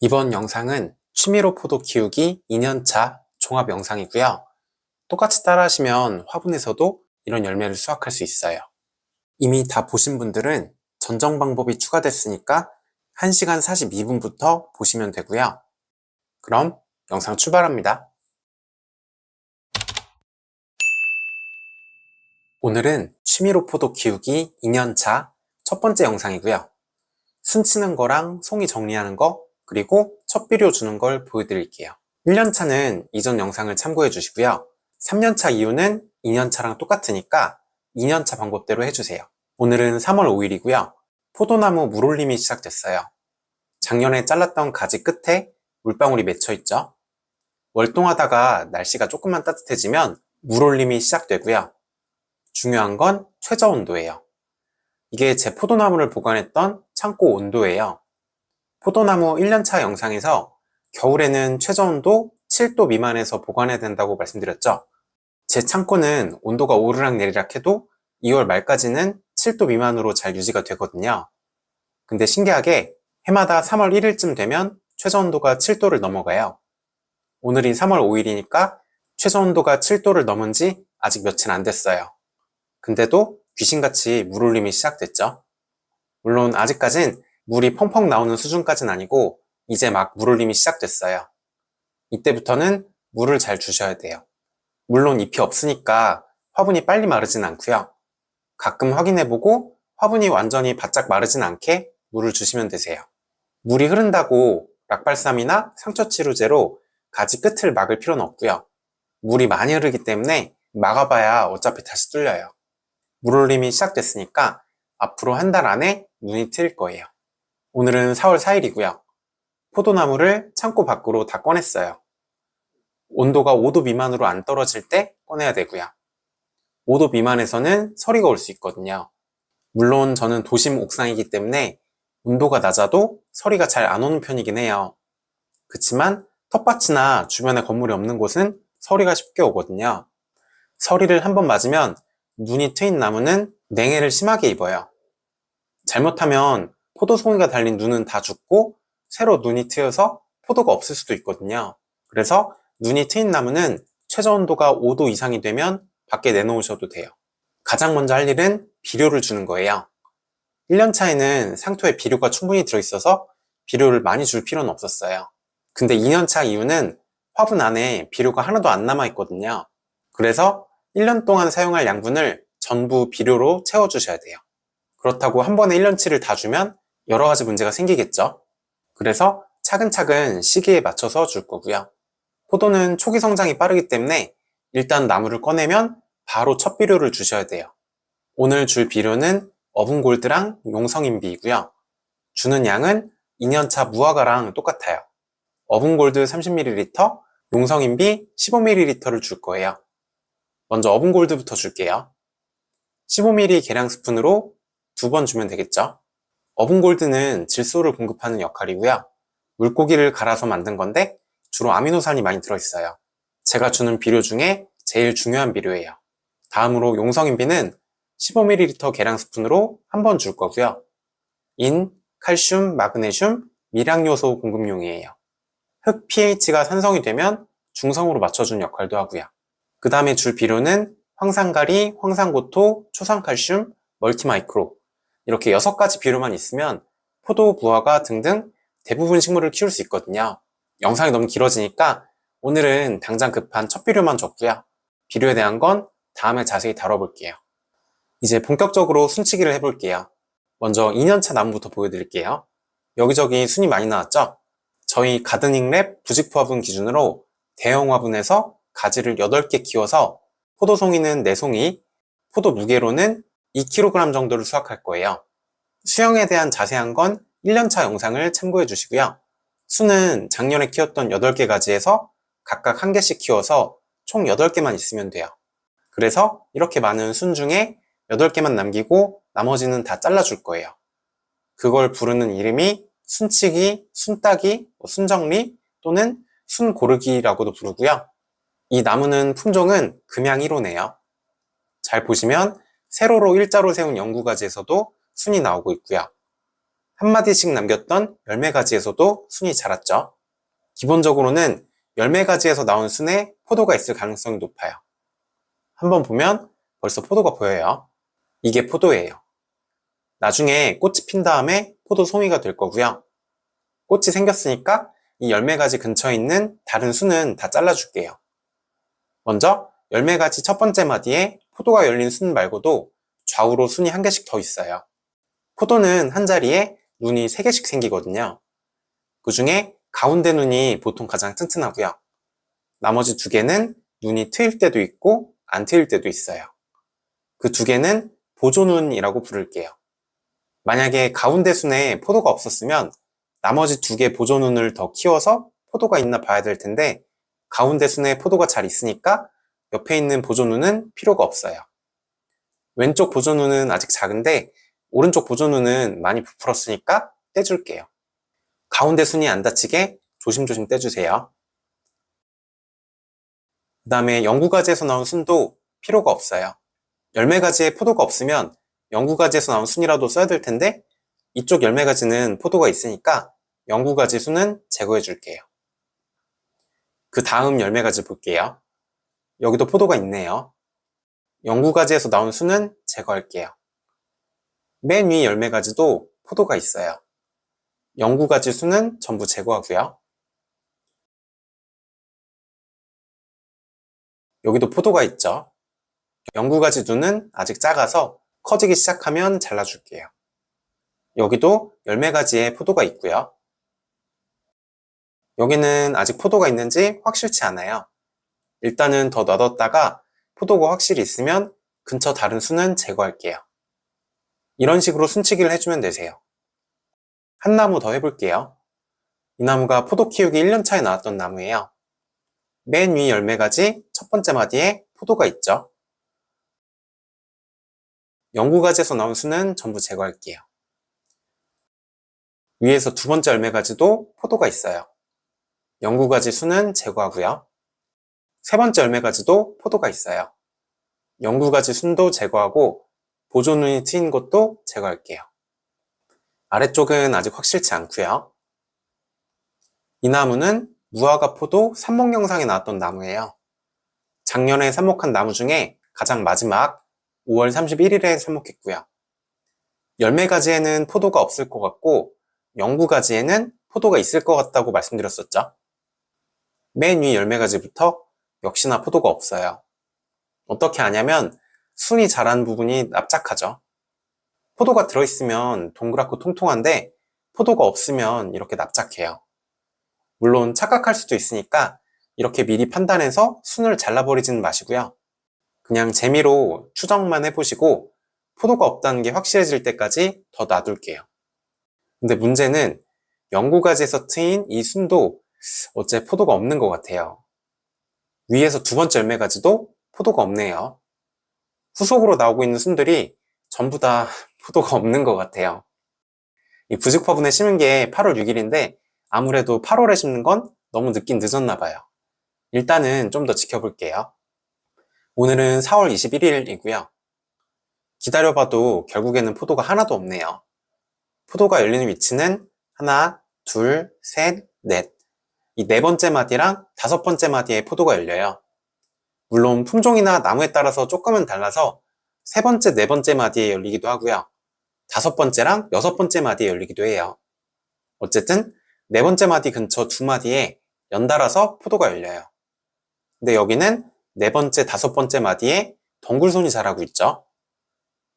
이번 영상은 취미로 포도 키우기 2년차 종합 영상이고요. 똑같이 따라하시면 화분에서도 이런 열매를 수확할 수 있어요. 이미 다 보신 분들은 전정 방법이 추가됐으니까 1시간 42분부터 보시면 되고요. 그럼 영상 출발합니다. 오늘은 취미로 포도 키우기 2년차 첫 번째 영상이고요. 순치는 거랑 송이 정리하는 거, 그리고 첫 비료 주는 걸 보여드릴게요. 1년차는 이전 영상을 참고해 주시고요. 3년차 이후는 2년차랑 똑같으니까 2년차 방법대로 해주세요. 오늘은 3월 5일이고요. 포도나무 물올림이 시작됐어요. 작년에 잘랐던 가지 끝에 물방울이 맺혀있죠. 월동하다가 날씨가 조금만 따뜻해지면 물올림이 시작되고요. 중요한 건 최저 온도예요. 이게 제 포도나무를 보관했던 창고 온도예요. 포도나무 1년차 영상에서 겨울에는 최저 온도 7도 미만에서 보관해야 된다고 말씀드렸죠. 제 창고는 온도가 오르락 내리락 해도 2월 말까지는 7도 미만으로 잘 유지가 되거든요. 근데 신기하게 해마다 3월 1일쯤 되면 최저 온도가 7도를 넘어가요. 오늘이 3월 5일이니까 최저 온도가 7도를 넘은 지 아직 며칠 안 됐어요. 근데도 귀신같이 물올림이 시작됐죠. 물론 아직까진 물이 펑펑 나오는 수준까지는 아니고 이제 막 물올림이 시작됐어요. 이때부터는 물을 잘 주셔야 돼요. 물론 잎이 없으니까 화분이 빨리 마르진 않고요. 가끔 확인해보고 화분이 완전히 바짝 마르진 않게 물을 주시면 되세요. 물이 흐른다고 락발삼이나 상처치료제로 가지 끝을 막을 필요는 없고요. 물이 많이 흐르기 때문에 막아봐야 어차피 다시 뚫려요. 물올림이 시작됐으니까 앞으로 한 달 안에 눈이 트일 거예요. 오늘은 4월 4일이고요. 포도나무를 창고 밖으로 다 꺼냈어요. 온도가 5도 미만으로 안 떨어질 때 꺼내야 되고요. 5도 미만에서는 서리가 올 수 있거든요. 물론 저는 도심 옥상이기 때문에 온도가 낮아도 서리가 잘 안 오는 편이긴 해요. 그치만 텃밭이나 주변에 건물이 없는 곳은 서리가 쉽게 오거든요. 서리를 한번 맞으면 눈이 트인 나무는 냉해를 심하게 입어요. 잘못하면 포도송이가 달린 눈은 다 죽고 새로 눈이 트여서 포도가 없을 수도 있거든요. 그래서 눈이 트인 나무는 최저 온도가 5도 이상이 되면 밖에 내놓으셔도 돼요. 가장 먼저 할 일은 비료를 주는 거예요. 1년 차에는 상토에 비료가 충분히 들어있어서 비료를 많이 줄 필요는 없었어요. 근데 2년 차 이후는 화분 안에 비료가 하나도 안 남아있거든요. 그래서 1년 동안 사용할 양분을 전부 비료로 채워주셔야 돼요. 그렇다고 한 번에 1년치를 다 주면 여러 가지 문제가 생기겠죠. 그래서 차근차근 시기에 맞춰서 줄 거고요. 포도는 초기 성장이 빠르기 때문에 일단 나무를 꺼내면 바로 첫 비료를 주셔야 돼요. 오늘 줄 비료는 어분골드랑 용성인비이고요. 주는 양은 2년차 무화과랑 똑같아요. 어분골드 30ml, 용성인비 15ml를 줄 거예요. 먼저 어분골드부터 줄게요. 15ml 계량 스푼으로 2번 주면 되겠죠. 어분골드는 질소를 공급하는 역할이고요. 물고기를 갈아서 만든 건데 주로 아미노산이 많이 들어있어요. 제가 주는 비료 중에 제일 중요한 비료예요. 다음으로 용성인비는 15ml 계량 스푼으로 한 번 줄 거고요. 인, 칼슘, 마그네슘, 미량요소 공급용이에요. 흙 pH가 산성이 되면 중성으로 맞춰준 역할도 하고요. 그 다음에 줄 비료는 황산가리, 황산고토, 초산칼슘, 멀티마이크로 이렇게 6가지 비료만 있으면 포도, 무화과 등등 대부분 식물을 키울 수 있거든요. 영상이 너무 길어지니까 오늘은 당장 급한 첫 비료만 줬고요. 비료에 대한 건 다음에 자세히 다뤄볼게요. 이제 본격적으로 순치기를 해볼게요. 먼저 2년차 나무부터 보여드릴게요. 여기저기 순이 많이 나왔죠? 저희 가드닝랩 부직포 화분 기준으로 대형 화분에서 가지를 8개 키워서 포도송이는 4송이, 포도 무게로는 2kg 정도를 수확할 거예요. 수영에 대한 자세한 건 1년차 영상을 참고해 주시고요. 수는 작년에 키웠던 8개 가지에서 각각 1개씩 키워서 총 8개만 있으면 돼요. 그래서 이렇게 많은 순 중에 8개만 남기고 나머지는 다 잘라줄 거예요. 그걸 부르는 이름이 순치기, 순따기, 순정리 또는 순고르기라고도 부르고요. 이 나무는 품종은 금양 1호네요. 잘 보시면 세로로 일자로 세운 영구가지에서도 순이 나오고 있고요. 한마디씩 남겼던 열매가지에서도 순이 자랐죠. 기본적으로는 열매가지에서 나온 순에 포도가 있을 가능성이 높아요. 한번 보면 벌써 포도가 보여요. 이게 포도예요. 나중에 꽃이 핀 다음에 포도송이가 될 거고요. 꽃이 생겼으니까 이 열매가지 근처에 있는 다른 순은 다 잘라줄게요. 먼저 열매가지 첫 번째 마디에 포도가 열린 순 말고도 좌우로 순이 한 개씩 더 있어요. 포도는 한 자리에 눈이 3개씩 생기거든요. 그 중에 가운데 눈이 보통 가장 튼튼하고요. 나머지 2개는 눈이 트일 때도 있고 안 트일 때도 있어요. 그 2개는 보조눈이라고 부를게요. 만약에 가운데 순에 포도가 없었으면 나머지 2개 보조눈을 더 키워서 포도가 있나 봐야 될 텐데 가운데 순에 포도가 잘 있으니까 옆에 있는 보조눈은 필요가 없어요. 왼쪽 보조눈은 아직 작은데 오른쪽 보조눈은 많이 부풀었으니까 떼줄게요. 가운데 순이 안 다치게 조심조심 떼주세요. 그 다음에 영구가지에서 나온 순도 필요가 없어요. 열매가지에 포도가 없으면 영구가지에서 나온 순이라도 써야 될 텐데 이쪽 열매가지는 포도가 있으니까 영구가지 순은 제거해 줄게요. 그 다음 열매가지 볼게요. 여기도 포도가 있네요. 영구가지에서 나온 순은 제거할게요. 맨 위 열매가지도 포도가 있어요. 영구가지 순은 전부 제거하고요. 여기도 포도가 있죠. 영구가지 눈은 아직 작아서 커지기 시작하면 잘라줄게요. 여기도 열매가지에 포도가 있고요. 여기는 아직 포도가 있는지 확실치 않아요. 일단은 더 놔뒀다가 포도가 확실히 있으면 근처 다른 순은 제거할게요. 이런 식으로 순치기를 해주면 되세요. 한 나무 더 해볼게요. 이 나무가 포도 키우기 1년 차에 나왔던 나무예요. 맨 위 열매가지 첫 번째 마디에 포도가 있죠. 영구가지에서 나온 순은 전부 제거할게요. 위에서 두 번째 열매가지도 포도가 있어요. 영구가지 순은 제거하고요. 세 번째 열매가지도 포도가 있어요. 영구가지 순도 제거하고 보조눈이 트인 것도 제거할게요. 아래쪽은 아직 확실치 않고요. 이 나무는 무화과 포도 삽목 영상에 나왔던 나무예요. 작년에 삽목한 나무 중에 가장 마지막 5월 31일에 삽목했고요. 열매가지에는 포도가 없을 것 같고 영구가지에는 포도가 있을 것 같다고 말씀드렸었죠. 맨 위 열매가지부터 역시나 포도가 없어요. 어떻게 하냐면 순이 자란 부분이 납작하죠. 포도가 들어있으면 동그랗고 통통한데 포도가 없으면 이렇게 납작해요. 물론 착각할 수도 있으니까 이렇게 미리 판단해서 순을 잘라버리지는 마시고요. 그냥 재미로 추정만 해보시고 포도가 없다는 게 확실해질 때까지 더 놔둘게요. 근데 문제는 영구가지에서 트인 이 순도 어째 포도가 없는 것 같아요. 위에서 두 번째 열매가지도 포도가 없네요. 후속으로 나오고 있는 순들이 전부 다 포도가 없는 것 같아요. 이 부직화분에 심은 게 8월 6일인데 아무래도 8월에 심는 건 너무 늦긴 늦었나 봐요. 일단은 좀 더 지켜볼게요. 오늘은 4월 21일이고요. 기다려봐도 결국에는 포도가 하나도 없네요. 포도가 열리는 위치는 하나, 둘, 셋, 넷. 이 네 번째 마디랑 다섯 번째 마디에 포도가 열려요. 물론 품종이나 나무에 따라서 조금은 달라서 세 번째, 네 번째 마디에 열리기도 하고요. 다섯 번째랑 여섯 번째 마디에 열리기도 해요. 어쨌든 네 번째 마디 근처 두 마디에 연달아서 포도가 열려요. 근데 여기는 네 번째, 다섯 번째 마디에 덩굴손이 자라고 있죠.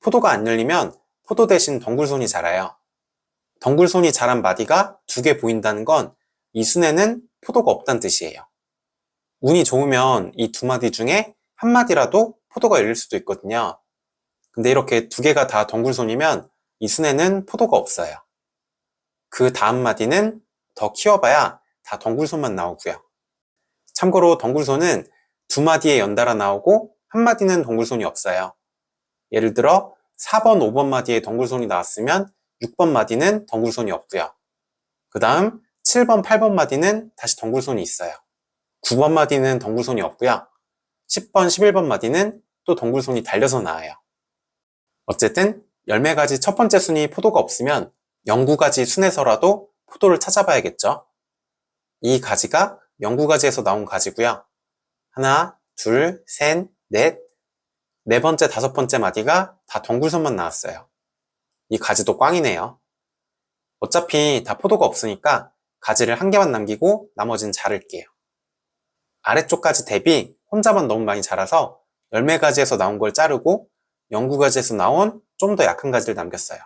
포도가 안 열리면 포도 대신 덩굴손이 자라요. 덩굴손이 자란 마디가 두 개 보인다는 건 이 순에는 포도가 없다는 뜻이에요. 운이 좋으면 이 두 마디 중에 한 마디라도 포도가 열릴 수도 있거든요. 근데 이렇게 두 개가 다 덩굴손이면 이 순에는 포도가 없어요. 그 다음 마디는 더 키워봐야 다 덩굴손만 나오고요. 참고로 덩굴손은 두 마디에 연달아 나오고 한 마디는 덩굴손이 없어요. 예를 들어 4번, 5번 마디에 덩굴손이 나왔으면 6번 마디는 덩굴손이 없고요. 그 다음 7번, 8번 마디는 다시 덩굴손이 있어요. 9번 마디는 덩굴손이 없고요. 10번, 11번 마디는 또 덩굴손이 달려서 나와요. 어쨌든 열매가지 첫 번째 순이 포도가 없으면 영구가지 순에서라도 포도를 찾아봐야겠죠. 이 가지가 영구가지에서 나온 가지고요. 하나, 둘, 셋, 넷, 네 번째, 다섯 번째 마디가 다 덩굴선만 나왔어요. 이 가지도 꽝이네요. 어차피 다 포도가 없으니까 가지를 한 개만 남기고 나머지는 자를게요. 아래쪽 가지 대비 혼자만 너무 많이 자라서 열매 가지에서 나온 걸 자르고 영구 가지에서 나온 좀 더 약한 가지를 남겼어요. 그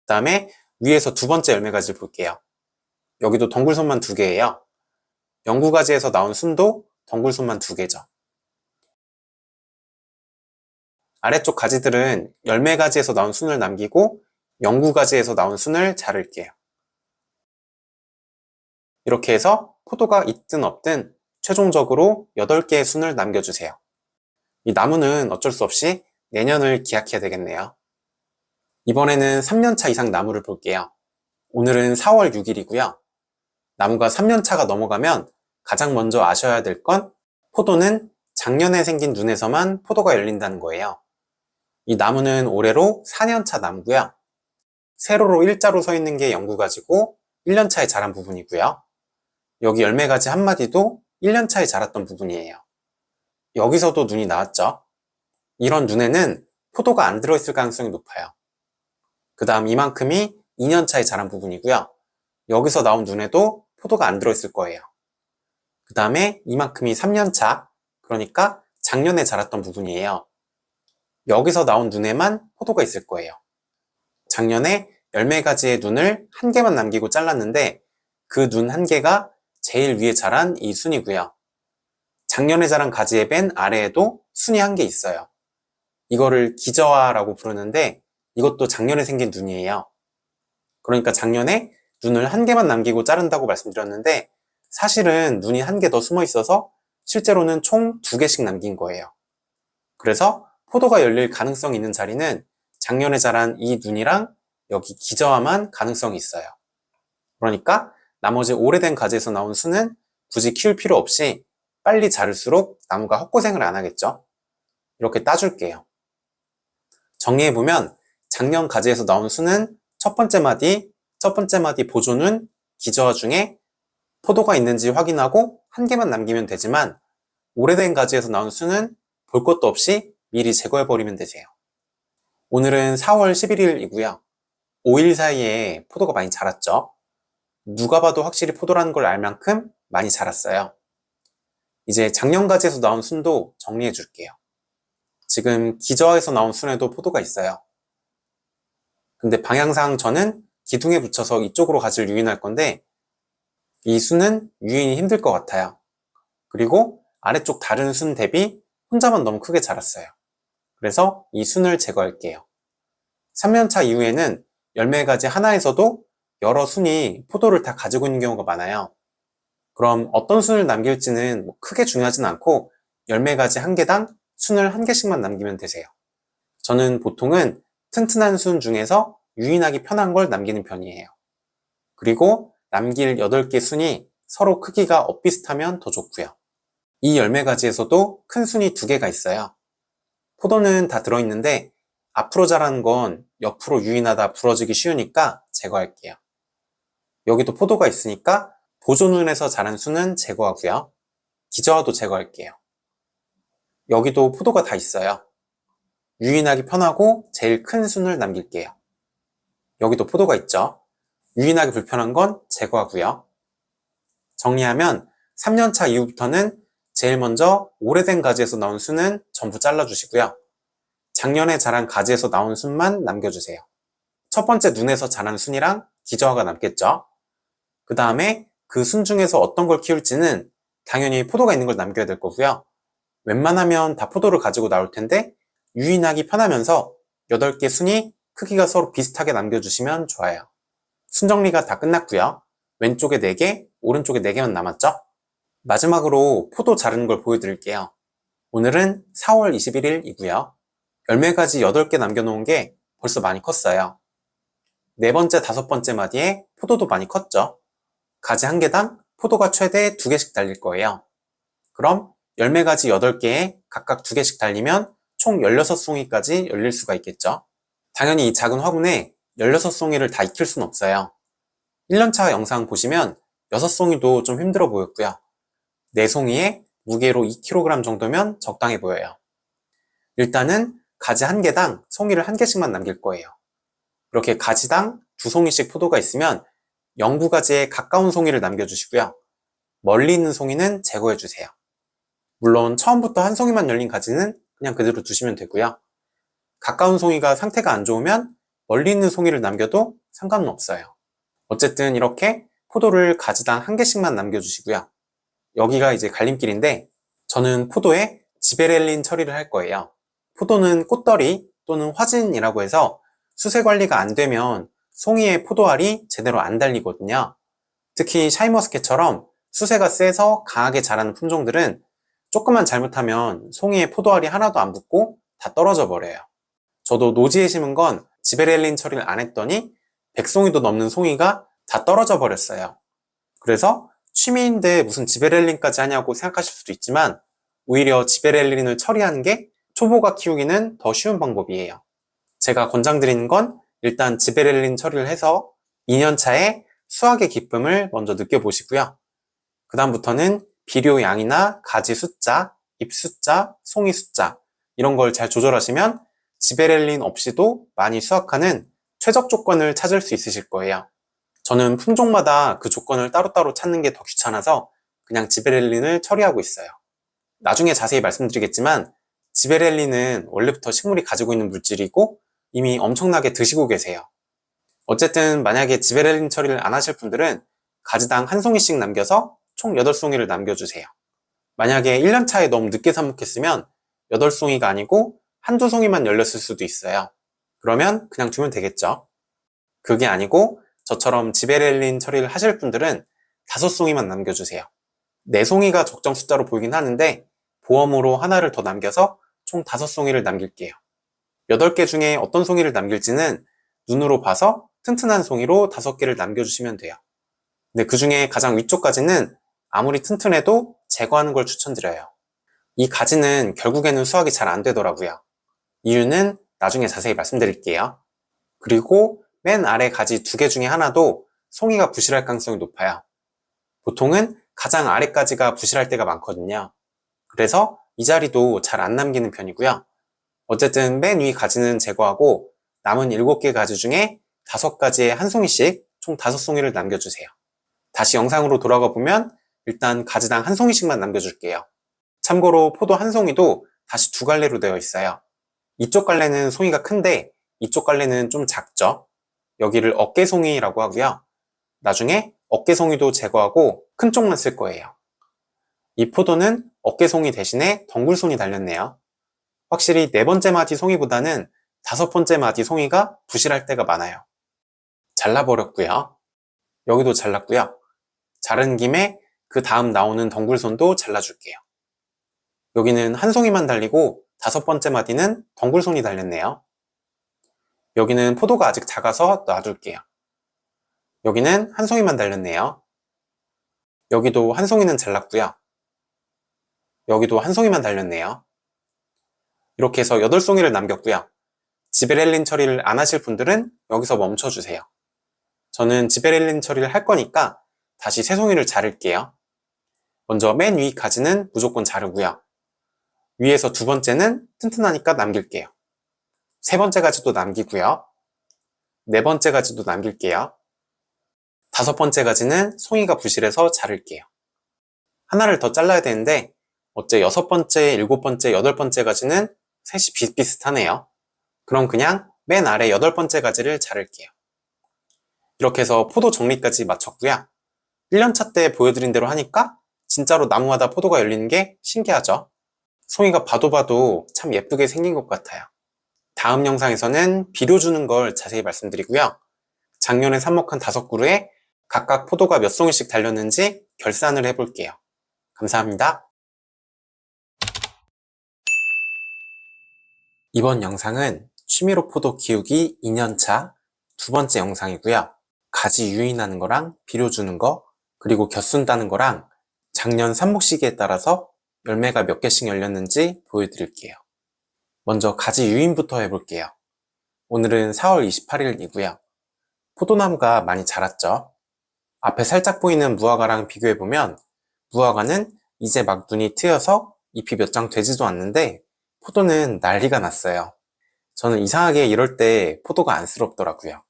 다음에 위에서 두 번째 열매 가지를 볼게요. 여기도 덩굴선만 두 개예요. 영구 가지에서 나온 순도 덩굴선만 두 개죠. 아래쪽 가지들은 열매 가지에서 나온 순을 남기고 영구 가지에서 나온 순을 자를게요. 이렇게 해서 포도가 있든 없든 최종적으로 8개의 순을 남겨주세요. 이 나무는 어쩔 수 없이 내년을 기약해야 되겠네요. 이번에는 3년차 이상 나무를 볼게요. 오늘은 4월 6일이고요. 나무가 3년차가 넘어가면 가장 먼저 아셔야 될 건 포도는 작년에 생긴 눈에서만 포도가 열린다는 거예요. 이 나무는 올해로 4년차 나무고요. 세로로 일자로 서 있는 게 영구가지고 1년차에 자란 부분이고요. 여기 열매가지 한 마디도 1년차에 자랐던 부분이에요. 여기서도 눈이 나왔죠. 이런 눈에는 포도가 안 들어있을 가능성이 높아요. 그 다음 이만큼이 2년차에 자란 부분이고요. 여기서 나온 눈에도 포도가 안 들어있을 거예요. 그 다음에 이만큼이 3년차, 그러니까 작년에 자랐던 부분이에요. 여기서 나온 눈에만 포도가 있을 거예요. 작년에 열매가지의 눈을 한 개만 남기고 잘랐는데 그 눈 한 개가 제일 위에 자란 이 순이고요. 작년에 자란 가지의 맨 아래에도 순이 한 개 있어요. 이거를 기저화라고 부르는데 이것도 작년에 생긴 눈이에요. 그러니까 작년에 눈을 한 개만 남기고 자른다고 말씀드렸는데 사실은 눈이 한 개 더 숨어 있어서 실제로는 총 2개씩 남긴 거예요. 그래서 포도가 열릴 가능성이 있는 자리는 작년에 자란 이 눈이랑 여기 기저화만 가능성이 있어요. 그러니까 나머지 오래된 가지에서 나온 순은 굳이 키울 필요 없이 빨리 자를수록 나무가 헛고생을 안 하겠죠. 이렇게 따줄게요. 정리해보면 작년 가지에서 나온 순은 첫 번째 마디 보조는 기저화 중에 포도가 있는지 확인하고 한 개만 남기면 되지만 오래된 가지에서 나온 순은 볼 것도 없이 미리 제거해버리면 되세요. 오늘은 4월 11일이고요. 5일 사이에 포도가 많이 자랐죠. 누가 봐도 확실히 포도라는 걸 알 만큼 많이 자랐어요. 이제 작년 가지에서 나온 순도 정리해 줄게요. 지금 기저에서 나온 순에도 포도가 있어요. 근데 방향상 저는 기둥에 붙여서 이쪽으로 가지를 유인할 건데 이 순은 유인이 힘들 것 같아요. 그리고 아래쪽 다른 순 대비 혼자만 너무 크게 자랐어요. 그래서 이 순을 제거할게요. 3년차 이후에는 열매가지 하나에서도 여러 순이 포도를 다 가지고 있는 경우가 많아요. 그럼 어떤 순을 남길지는 크게 중요하진 않고 열매가지 한 개당 순을 한 개씩만 남기면 되세요. 저는 보통은 튼튼한 순 중에서 유인하기 편한 걸 남기는 편이에요. 그리고 남길 8개 순이 서로 크기가 엇비슷하면 더 좋고요. 이 열매가지에서도 큰 순이 2개가 있어요. 포도는 다 들어있는데 앞으로 자라는 건 옆으로 유인하다 부러지기 쉬우니까 제거할게요. 여기도 포도가 있으니까 보존운에서 자란 순은 제거하고요. 기저화도 제거할게요. 여기도 포도가 다 있어요. 유인하기 편하고 제일 큰 순을 남길게요. 여기도 포도가 있죠. 유인하기 불편한 건 제거하고요. 정리하면 3년차 이후부터는 제일 먼저 오래된 가지에서 나온 순은 전부 잘라주시고요. 작년에 자란 가지에서 나온 순만 남겨주세요. 첫 번째 눈에서 자란 순이랑 기저화가 남겠죠. 그 다음에 그 순 중에서 어떤 걸 키울지는 당연히 포도가 있는 걸 남겨야 될 거고요. 웬만하면 다 포도를 가지고 나올 텐데 유인하기 편하면서 8개 순이 크기가 서로 비슷하게 남겨주시면 좋아요. 순 정리가 다 끝났고요. 왼쪽에 4개, 오른쪽에 4개만 남았죠? 마지막으로 포도 자르는 걸 보여드릴게요. 오늘은 4월 21일이고요. 열매가지 8개 남겨놓은 게 벌써 많이 컸어요. 네 번째, 다섯 번째 마디에 포도도 많이 컸죠. 가지 한 개당 포도가 최대 2개씩 달릴 거예요. 그럼 열매가지 8개에 각각 2개씩 달리면 총 16송이까지 열릴 수가 있겠죠. 당연히 이 작은 화분에 16송이를 다 익힐 순 없어요. 1년차 영상 보시면 6송이도 좀 힘들어 보였고요. 4송이에 무게로 2kg 정도면 적당해 보여요. 일단은 가지 1개당 송이를 1개씩만 남길 거예요. 이렇게 가지당 2송이씩 포도가 있으면 영구가지에 가까운 송이를 남겨주시고요. 멀리 있는 송이는 제거해주세요. 물론 처음부터 한 송이만 열린 가지는 그냥 그대로 두시면 되고요. 가까운 송이가 상태가 안 좋으면 멀리 있는 송이를 남겨도 상관은 없어요. 어쨌든 이렇게 포도를 가지당 1개씩만 남겨주시고요. 여기가 이제 갈림길인데 저는 포도에 지베렐린 처리를 할 거예요. 포도는 꽃덜이 또는 화진이라고 해서 수세 관리가 안 되면 송이의 포도알이 제대로 안 달리거든요. 특히 샤인머스켓처럼 수세가 세서 강하게 자라는 품종들은 조금만 잘못하면 송이의 포도알이 하나도 안 붙고 다 떨어져 버려요. 저도 노지에 심은 건 지베렐린 처리를 안 했더니 100송이도 넘는 송이가 다 떨어져 버렸어요. 그래서 취미인데 무슨 지베렐린까지 하냐고 생각하실 수도 있지만 오히려 지베렐린을 처리하는 게 초보가 키우기는 더 쉬운 방법이에요. 제가 권장드리는 건 일단 지베렐린 처리를 해서 2년차에 수확의 기쁨을 먼저 느껴보시고요. 그 다음부터는 비료 양이나 가지 숫자, 잎 숫자, 송이 숫자 이런 걸 잘 조절하시면 지베렐린 없이도 많이 수확하는 최적 조건을 찾을 수 있으실 거예요. 저는 품종마다 그 조건을 따로따로 찾는 게 더 귀찮아서 그냥 지베렐린을 처리하고 있어요. 나중에 자세히 말씀드리겠지만 지베렐린은 원래부터 식물이 가지고 있는 물질이고 이미 엄청나게 드시고 계세요. 어쨌든 만약에 지베렐린 처리를 안 하실 분들은 가지당 1송이씩 남겨서 총 8송이를 남겨주세요. 만약에 1년차에 너무 늦게 삽목했으면 8송이가 아니고 한두 송이만 열렸을 수도 있어요. 그러면 그냥 두면 되겠죠. 그게 아니고 저처럼 지베렐린 처리를 하실 분들은 5송이만 남겨주세요. 4송이가 적정 숫자로 보이긴 하는데 보험으로 하나를 더 남겨서 총 5송이를 남길게요. 8개 중에 어떤 송이를 남길지는 눈으로 봐서 튼튼한 송이로 5개를 남겨주시면 돼요. 근데 그 중에 가장 위쪽까지는 아무리 튼튼해도 제거하는 걸 추천드려요. 이 가지는 결국에는 수확이 잘 안 되더라고요. 이유는 나중에 자세히 말씀드릴게요. 그리고 맨 아래 가지 2개 중에 하나도 송이가 부실할 가능성이 높아요. 보통은 가장 아래까지가 부실할 때가 많거든요. 그래서 이 자리도 잘 안 남기는 편이고요. 어쨌든 맨 위 가지는 제거하고 남은 7개 가지 중에 5가지에 한 송이씩 총 5송이를 남겨주세요. 다시 영상으로 돌아가 보면 일단 가지당 1송이씩만 남겨줄게요. 참고로 포도 한 송이도 다시 2갈래로 되어 있어요. 이쪽 갈래는 송이가 큰데 이쪽 갈래는 좀 작죠. 여기를 어깨송이라고 하고요. 나중에 어깨송이도 제거하고 큰 쪽만 쓸 거예요. 이 포도는 어깨송이 대신에 덩굴손이 달렸네요. 확실히 4번째 마디 송이보다는 5번째 마디 송이가 부실할 때가 많아요. 잘라버렸고요. 여기도 잘랐고요. 자른 김에 그 다음 나오는 덩굴손도 잘라줄게요. 여기는 한 송이만 달리고 5번째 마디는 덩굴손이 달렸네요. 여기는 포도가 아직 작아서 놔둘게요. 여기는 한 송이만 달렸네요. 여기도 한 송이는 잘랐고요. 여기도 한 송이만 달렸네요. 이렇게 해서 8송이를 남겼고요. 지베렐린 처리를 안 하실 분들은 여기서 멈춰주세요. 저는 지베렐린 처리를 할 거니까 다시 3송이를 자를게요. 먼저 맨 위 가지는 무조건 자르고요. 위에서 2번째는 튼튼하니까 남길게요. 3번째 가지도 남기고요. 4번째 가지도 남길게요. 5번째 가지는 송이가 부실해서 자를게요. 하나를 더 잘라야 되는데 어째 6번째, 7번째, 8번째 가지는 셋이 비슷비슷하네요. 그럼 그냥 맨 아래 8번째 가지를 자를게요. 이렇게 해서 포도 정리까지 마쳤고요. 1년차 때 보여드린 대로 하니까 진짜로 나무마다 포도가 열리는 게 신기하죠? 송이가 봐도 참 예쁘게 생긴 것 같아요. 다음 영상에서는 비료 주는 걸 자세히 말씀드리고요. 작년에 삽목한 5그루에 각각 포도가 몇 송이씩 달렸는지 결산을 해볼게요. 감사합니다. 이번 영상은 취미로 포도 키우기 2년차 2번째 영상이고요. 가지 유인하는 거랑 비료 주는 거, 그리고 겹순 따는 거랑 작년 삽목 시기에 따라서 열매가 몇 개씩 열렸는지 보여드릴게요. 먼저 가지 유인부터 해볼게요. 오늘은 4월 28일이고요. 포도나무가 많이 자랐죠. 앞에 살짝 보이는 무화과랑 비교해보면 무화과는 이제 막 눈이 트여서 잎이 몇 장 되지도 않는데 포도는 난리가 났어요. 저는 이상하게 이럴 때 포도가 안쓰럽더라고요.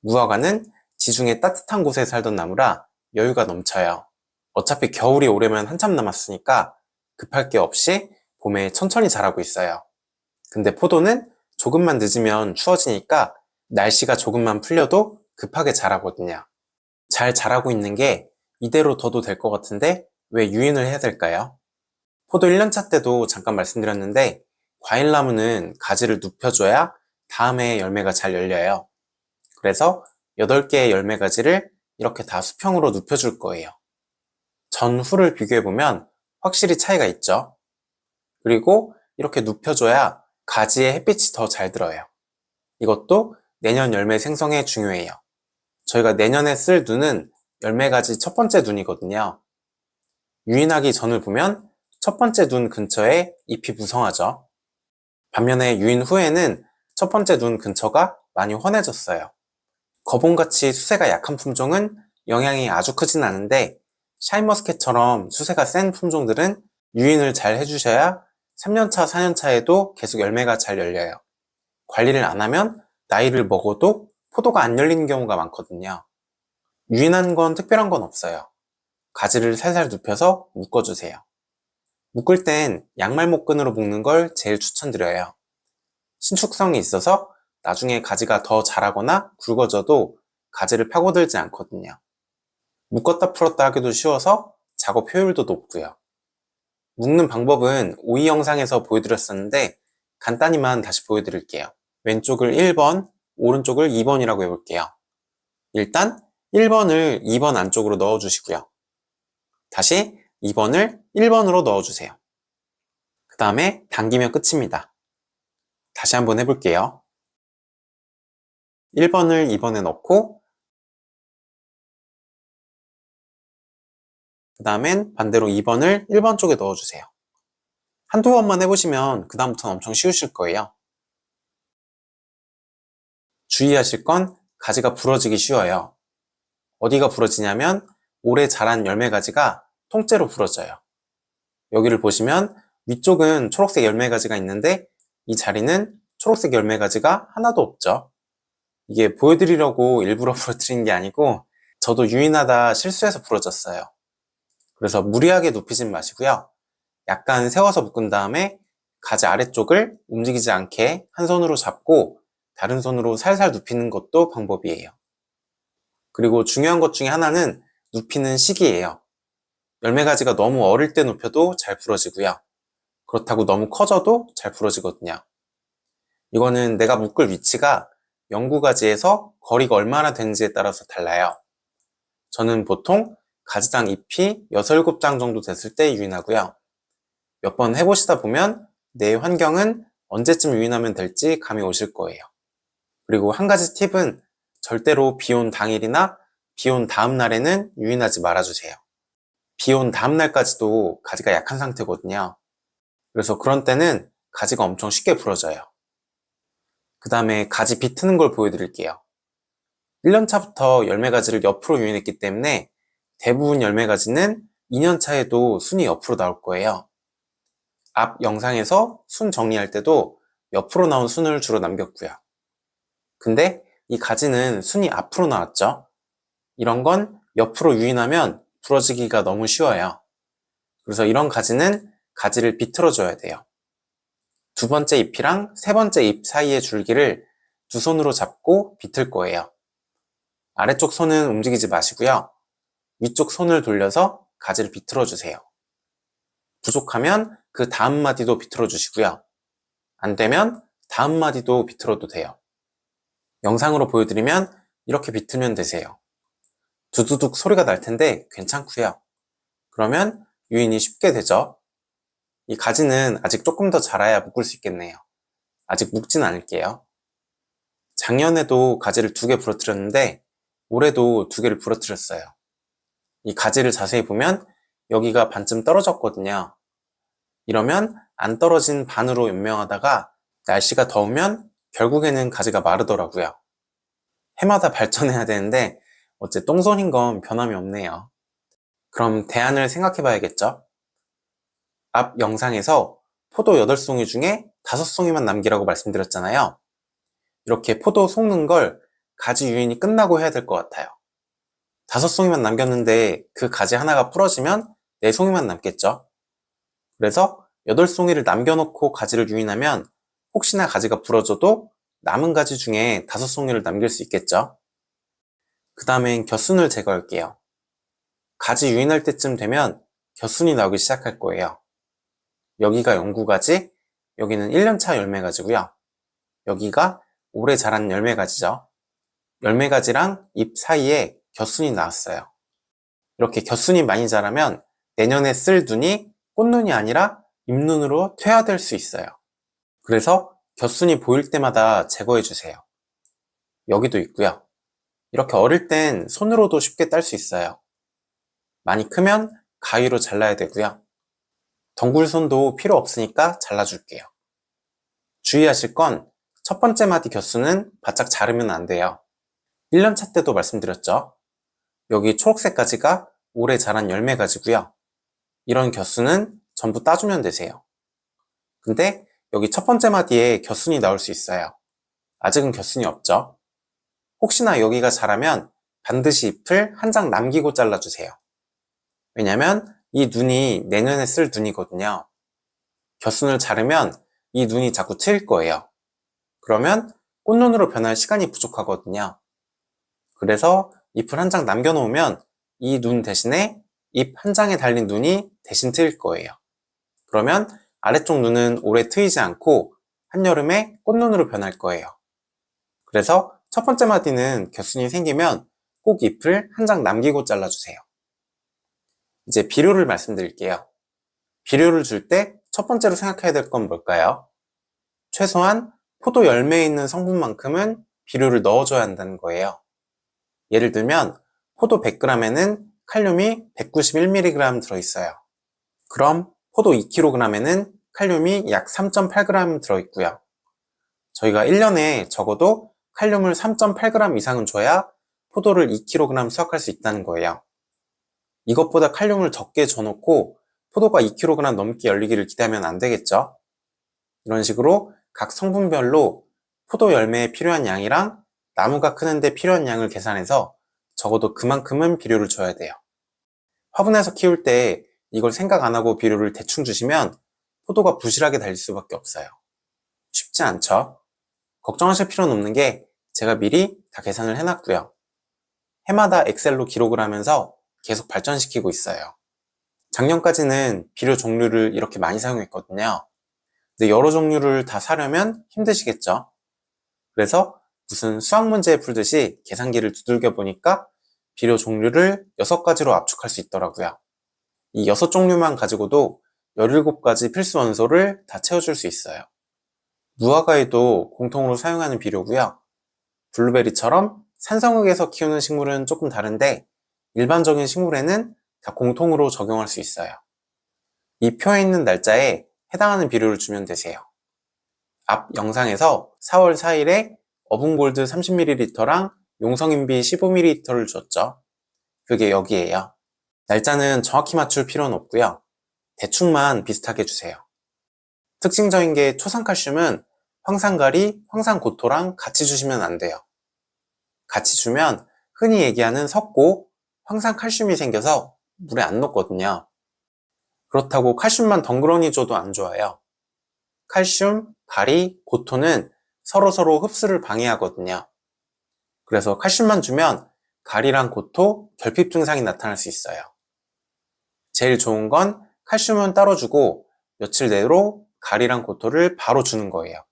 무화과는 지중해 따뜻한 곳에 살던 나무라 여유가 넘쳐요. 어차피 겨울이 오려면 한참 남았으니까 급할 게 없이 봄에 천천히 자라고 있어요. 근데 포도는 조금만 늦으면 추워지니까 날씨가 조금만 풀려도 급하게 자라거든요. 잘 자라고 있는 게 이대로 둬도 될 것 같은데 왜 유인을 해야 될까요? 포도 1년차 때도 잠깐 말씀드렸는데 과일나무는 가지를 눕혀줘야 다음에 열매가 잘 열려요. 그래서 8개의 열매 가지를 이렇게 다 수평으로 눕혀줄 거예요. 전후를 비교해보면 확실히 차이가 있죠. 그리고 이렇게 눕혀줘야 가지에 햇빛이 더 잘 들어요. 이것도 내년 열매 생성에 중요해요. 저희가 내년에 쓸 눈은 열매 가지 첫 번째 눈이거든요. 유인하기 전을 보면 첫 번째 눈 근처에 잎이 무성하죠. 반면에 유인 후에는 첫 번째 눈 근처가 많이 환해졌어요. 거봉같이 수세가 약한 품종은 영향이 아주 크진 않은데 샤인머스켓처럼 수세가 센 품종들은 유인을 잘 해주셔야 3년차, 4년차에도 계속 열매가 잘 열려요. 관리를 안 하면 나이를 먹어도 포도가 안 열리는 경우가 많거든요. 유인한 건 특별한 건 없어요. 가지를 살살 눕혀서 묶어주세요. 묶을 땐 양말 목끈으로 묶는 걸 제일 추천드려요. 신축성이 있어서 나중에 가지가 더 자라거나 굵어져도 가지를 파고들지 않거든요. 묶었다 풀었다 하기도 쉬워서 작업 효율도 높고요. 묶는 방법은 오이 영상에서 보여드렸었는데 간단히만 다시 보여드릴게요. 왼쪽을 1번, 오른쪽을 2번이라고 해볼게요. 일단 1번을 2번 안쪽으로 넣어주시고요. 다시 2번을 1번으로 넣어주세요. 그 다음에 당기면 끝입니다. 다시 한번 해볼게요. 1번을 2번에 넣고 그 다음엔 반대로 2번을 1번 쪽에 넣어주세요. 한두 번만 해보시면 그 다음부터는 엄청 쉬우실 거예요. 주의하실 건 가지가 부러지기 쉬워요. 어디가 부러지냐면 오래 자란 열매 가지가 통째로 부러져요. 여기를 보시면 위쪽은 초록색 열매 가지가 있는데 이 자리는 초록색 열매 가지가 하나도 없죠. 이게 보여드리려고 일부러 부러뜨린 게 아니고 저도 유인하다 실수해서 부러졌어요. 그래서 무리하게 눕히진 마시고요. 약간 세워서 묶은 다음에 가지 아래쪽을 움직이지 않게 한 손으로 잡고 다른 손으로 살살 눕히는 것도 방법이에요. 그리고 중요한 것 중에 하나는 눕히는 시기예요. 열매 가지가 너무 어릴 때 눕혀도 잘 부러지고요. 그렇다고 너무 커져도 잘 부러지거든요. 이거는 내가 묶을 위치가 영구 가지에서 거리가 얼마나 되는지에 따라서 달라요. 저는 보통 가지당 잎이 6, 7장 정도 됐을 때 유인하고요. 몇 번 해보시다 보면 내 환경은 언제쯤 유인하면 될지 감이 오실 거예요. 그리고 한 가지 팁은 절대로 비 온 당일이나 비 온 다음 날에는 유인하지 말아주세요. 비 온 다음 날까지도 가지가 약한 상태거든요. 그래서 그런 때는 가지가 엄청 쉽게 부러져요. 그 다음에 가지 비트는 걸 보여드릴게요. 1년차부터 열매 가지를 옆으로 유인했기 때문에 대부분 열매 가지는 2년차에도 순이 옆으로 나올 거예요. 앞 영상에서 순 정리할 때도 옆으로 나온 순을 주로 남겼고요. 근데 이 가지는 순이 앞으로 나왔죠. 이런 건 옆으로 유인하면 부러지기가 너무 쉬워요. 그래서 이런 가지는 가지를 비틀어 줘야 돼요. 두 번째 잎이랑 세 번째 잎 사이의 줄기를 두 손으로 잡고 비틀 거예요. 아래쪽 손은 움직이지 마시고요. 위쪽 손을 돌려서 가지를 비틀어 주세요. 부족하면 그 다음 마디도 비틀어 주시고요. 안 되면 다음 마디도 비틀어도 돼요. 영상으로 보여드리면 이렇게 비틀면 되세요. 두두둑 소리가 날 텐데 괜찮고요. 그러면 유인이 쉽게 되죠. 이 가지는 아직 조금 더 자라야 묶을 수 있겠네요. 아직 묶진 않을게요. 작년에도 가지를 2개 부러뜨렸는데 올해도 2개를 부러뜨렸어요. 이 가지를 자세히 보면 여기가 반쯤 떨어졌거든요. 이러면 안 떨어진 반으로 연명하다가 날씨가 더우면 결국에는 가지가 마르더라고요. 해마다 발전해야 되는데 어째 똥손인 건 변함이 없네요. 그럼 대안을 생각해 봐야겠죠? 앞 영상에서 포도 8송이 중에 5송이만 남기라고 말씀드렸잖아요. 이렇게 포도 속는 걸 가지 유인이 끝나고 해야 될 것 같아요. 5송이만 남겼는데 그 가지 하나가 부러지면 4송이만 남겠죠? 그래서 8송이를 남겨놓고 가지를 유인하면 혹시나 가지가 부러져도 남은 가지 중에 5송이를 남길 수 있겠죠? 그 다음엔 겨순을 제거할게요. 가지 유인할 때쯤 되면 겨순이 나오기 시작할 거예요. 여기가 영구가지, 여기는 1년차 열매가지고요. 여기가 오래 자란 열매가지죠. 열매가지랑 잎 사이에 겨순이 나왔어요. 이렇게 겨순이 많이 자라면 내년에 쓸 눈이 꽃눈이 아니라 잎눈으로 퇴화될 수 있어요. 그래서 겨순이 보일 때마다 제거해주세요. 여기도 있고요. 이렇게 어릴 땐 손으로도 쉽게 딸 수 있어요. 많이 크면 가위로 잘라야 되고요. 덩굴손도 필요 없으니까 잘라줄게요. 주의하실 건 첫 번째 마디 겨수는 바짝 자르면 안 돼요. 1년차 때도 말씀드렸죠. 여기 초록색 가지가 오래 자란 열매 가지고요. 이런 겨수는 전부 따주면 되세요. 근데 여기 첫 번째 마디에 겨순이 나올 수 있어요. 아직은 겨순이 없죠. 혹시나 여기가 자라면 반드시 잎을 한 장 남기고 잘라주세요. 왜냐면 이 눈이 내년에 쓸 눈이거든요. 겨순을 자르면 이 눈이 자꾸 트일 거예요. 그러면 꽃눈으로 변할 시간이 부족하거든요. 그래서 잎을 한 장 남겨놓으면 이 눈 대신에 잎 한 장에 달린 눈이 대신 트일 거예요. 그러면 아래쪽 눈은 오래 트이지 않고 한여름에 꽃눈으로 변할 거예요. 그래서 첫 번째 마디는 겨순이 생기면 꼭 잎을 한 장 남기고 잘라주세요. 이제 비료를 말씀드릴게요. 비료를 줄 때 첫 번째로 생각해야 될 건 뭘까요? 최소한 포도 열매에 있는 성분만큼은 비료를 넣어줘야 한다는 거예요. 예를 들면 포도 100g에는 칼륨이 191mg 들어있어요. 그럼 포도 2kg에는 칼륨이 약 3.8g 들어있고요. 저희가 1년에 적어도 칼륨을 3.8g 이상은 줘야 포도를 2kg 수확할 수 있다는 거예요. 이것보다 칼륨을 적게 줘놓고 포도가 2kg 넘게 열리기를 기대하면 안 되겠죠? 이런 식으로 각 성분별로 포도 열매에 필요한 양이랑 나무가 크는데 필요한 양을 계산해서 적어도 그만큼은 비료를 줘야 돼요. 화분에서 키울 때 이걸 생각 안 하고 비료를 대충 주시면 포도가 부실하게 달릴 수밖에 없어요. 쉽지 않죠? 걱정하실 필요는 없는 게 제가 미리 다 계산을 해놨고요. 해마다 엑셀로 기록을 하면서 계속 발전시키고 있어요. 작년까지는 비료 종류를 이렇게 많이 사용했거든요. 근데 여러 종류를 다 사려면 힘드시겠죠? 그래서 무슨 수학 문제 풀듯이 계산기를 두들겨 보니까 비료 종류를 6가지로 압축할 수 있더라고요. 이 6종류만 가지고도 17가지 필수 원소를 다 채워줄 수 있어요. 무화과에도 공통으로 사용하는 비료고요. 블루베리처럼 산성흙에서 키우는 식물은 조금 다른데 일반적인 식물에는 다 공통으로 적용할 수 있어요. 이 표에 있는 날짜에 해당하는 비료를 주면 되세요. 앞 영상에서 4월 4일에 어분골드 30ml랑 용성인비 15ml를 줬죠. 그게 여기에요. 날짜는 정확히 맞출 필요는 없고요. 대충만 비슷하게 주세요. 특징적인 게 초산칼슘은 황산가리, 황산고토랑 같이 주시면 안 돼요. 같이 주면 흔히 얘기하는 섞고 황산칼슘이 생겨서 물에 안 녹거든요. 그렇다고 칼슘만 덩그러니 줘도 안 좋아요. 칼슘, 가리, 고토는 서로서로 흡수를 방해하거든요. 그래서 칼슘만 주면 가리랑 고토, 결핍 증상이 나타날 수 있어요. 제일 좋은 건 칼슘은 따로 주고 며칠 내로 가리랑 고토를 바로 주는 거예요.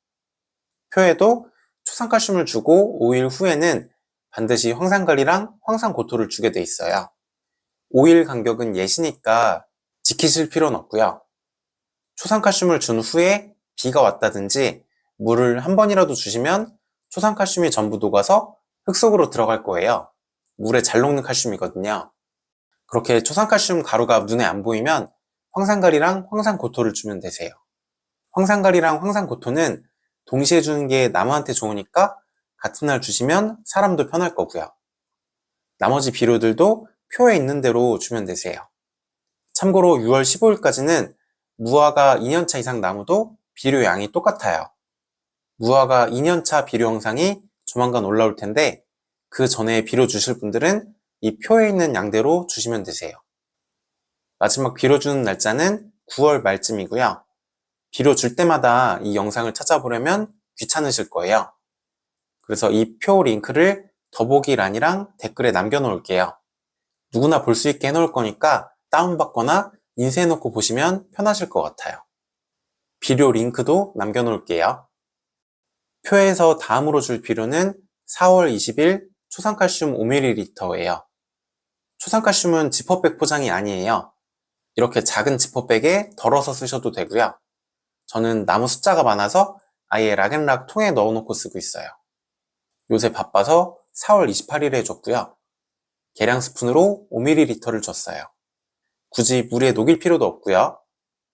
표에도 초산칼슘을 주고 5일 후에는 반드시 황산가리랑 황산고토를 주게 돼 있어요. 5일 간격은 예시니까 지키실 필요는 없고요. 초산칼슘을 준 후에 비가 왔다든지 물을 한 번이라도 주시면 초산칼슘이 전부 녹아서 흙 속으로 들어갈 거예요. 물에 잘 녹는 칼슘이거든요. 그렇게 초산칼슘 가루가 눈에 안 보이면 황산가리랑 황산고토를 주면 되세요. 황산가리랑 황산고토는 동시에 주는 게 나무한테 좋으니까 같은 날 주시면 사람도 편할 거고요. 나머지 비료들도 표에 있는 대로 주면 되세요. 참고로 6월 15일까지는 무화과 2년차 이상 나무도 비료 양이 똑같아요. 무화과 2년차 비료 영상이 조만간 올라올 텐데 그 전에 비료 주실 분들은 이 표에 있는 양대로 주시면 되세요. 마지막 비료 주는 날짜는 9월 말쯤이고요. 비료 줄 때마다 이 영상을 찾아보려면 귀찮으실 거예요. 그래서 이 표 링크를 더보기란이랑 댓글에 남겨놓을게요. 누구나 볼 수 있게 해놓을 거니까 다운받거나 인쇄해놓고 보시면 편하실 것 같아요. 비료 링크도 남겨놓을게요. 표에서 다음으로 줄 비료는 4월 20일 초산칼슘 5ml예요. 초산칼슘은 지퍼백 포장이 아니에요. 이렇게 작은 지퍼백에 덜어서 쓰셔도 되고요. 저는 나무 숫자가 많아서 아예 락앤락 통에 넣어놓고 쓰고 있어요. 요새 바빠서 4월 28일에 줬고요. 계량 스푼으로 5ml를 줬어요. 굳이 물에 녹일 필요도 없고요.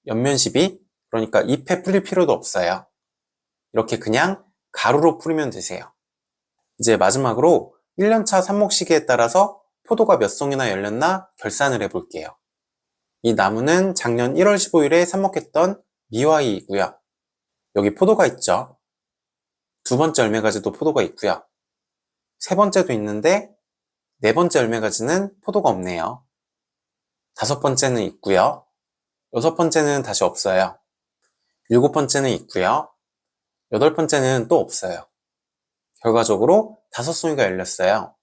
옆면 시비, 그러니까 잎에 뿌릴 필요도 없어요. 이렇게 그냥 가루로 뿌리면 되세요. 이제 마지막으로 1년차 삽목 시기에 따라서 포도가 몇 송이나 열렸나 결산을 해볼게요. 이 나무는 작년 1월 15일에 삽목했던 미와이이고요. 여기 포도가 있죠. 두 번째 열매가지도 포도가 있고요. 세 번째도 있는데 네 번째 열매가지는 포도가 없네요. 다섯 번째는 있고요. 여섯 번째는 다시 없어요. 일곱 번째는 있고요. 여덟 번째는 또 없어요. 결과적으로 5송이가 열렸어요.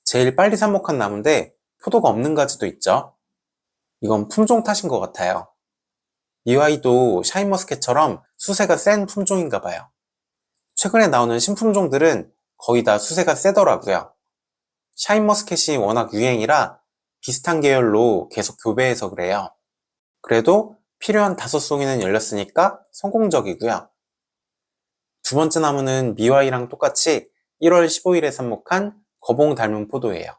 제일 빨리 삽목한 나무인데 포도가 없는 가지도 있죠. 이건 품종 탓인 것 같아요. 미와이도 샤인머스켓처럼 수세가 센 품종인가 봐요. 최근에 나오는 신품종들은 거의 다 수세가 세더라고요. 샤인머스켓이 워낙 유행이라 비슷한 계열로 계속 교배해서 그래요. 그래도 필요한 5송이는 열렸으니까 성공적이고요. 두 번째 나무는 미와이랑 똑같이 1월 15일에 삽목한 거봉 닮은 포도예요.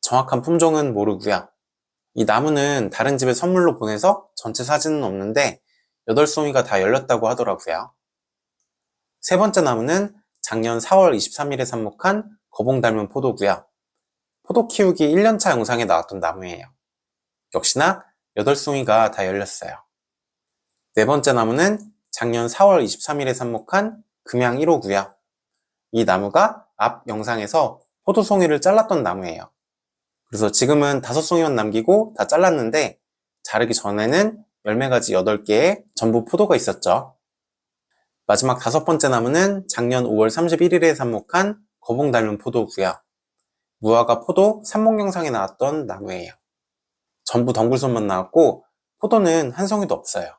정확한 품종은 모르고요. 이 나무는 다른 집에 선물로 보내서 전체 사진은 없는데 8송이가 다 열렸다고 하더라고요. 세 번째 나무는 작년 4월 23일에 삽목한 거봉 닮은 포도고요. 포도 키우기 1년차 영상에 나왔던 나무예요. 역시나 8송이가 다 열렸어요. 네 번째 나무는 작년 4월 23일에 삽목한 금양 1호고요. 이 나무가 앞 영상에서 포도송이를 잘랐던 나무예요. 그래서 지금은 5송이만 남기고 다 잘랐는데 자르기 전에는 열매가지 8개에 전부 포도가 있었죠. 마지막 5번째 나무는 작년 5월 31일에 삽목한 거봉 닮은 포도고요. 무화과 포도 삽목 영상에 나왔던 나무예요. 전부 덩굴손만 나왔고 포도는 한 송이도 없어요.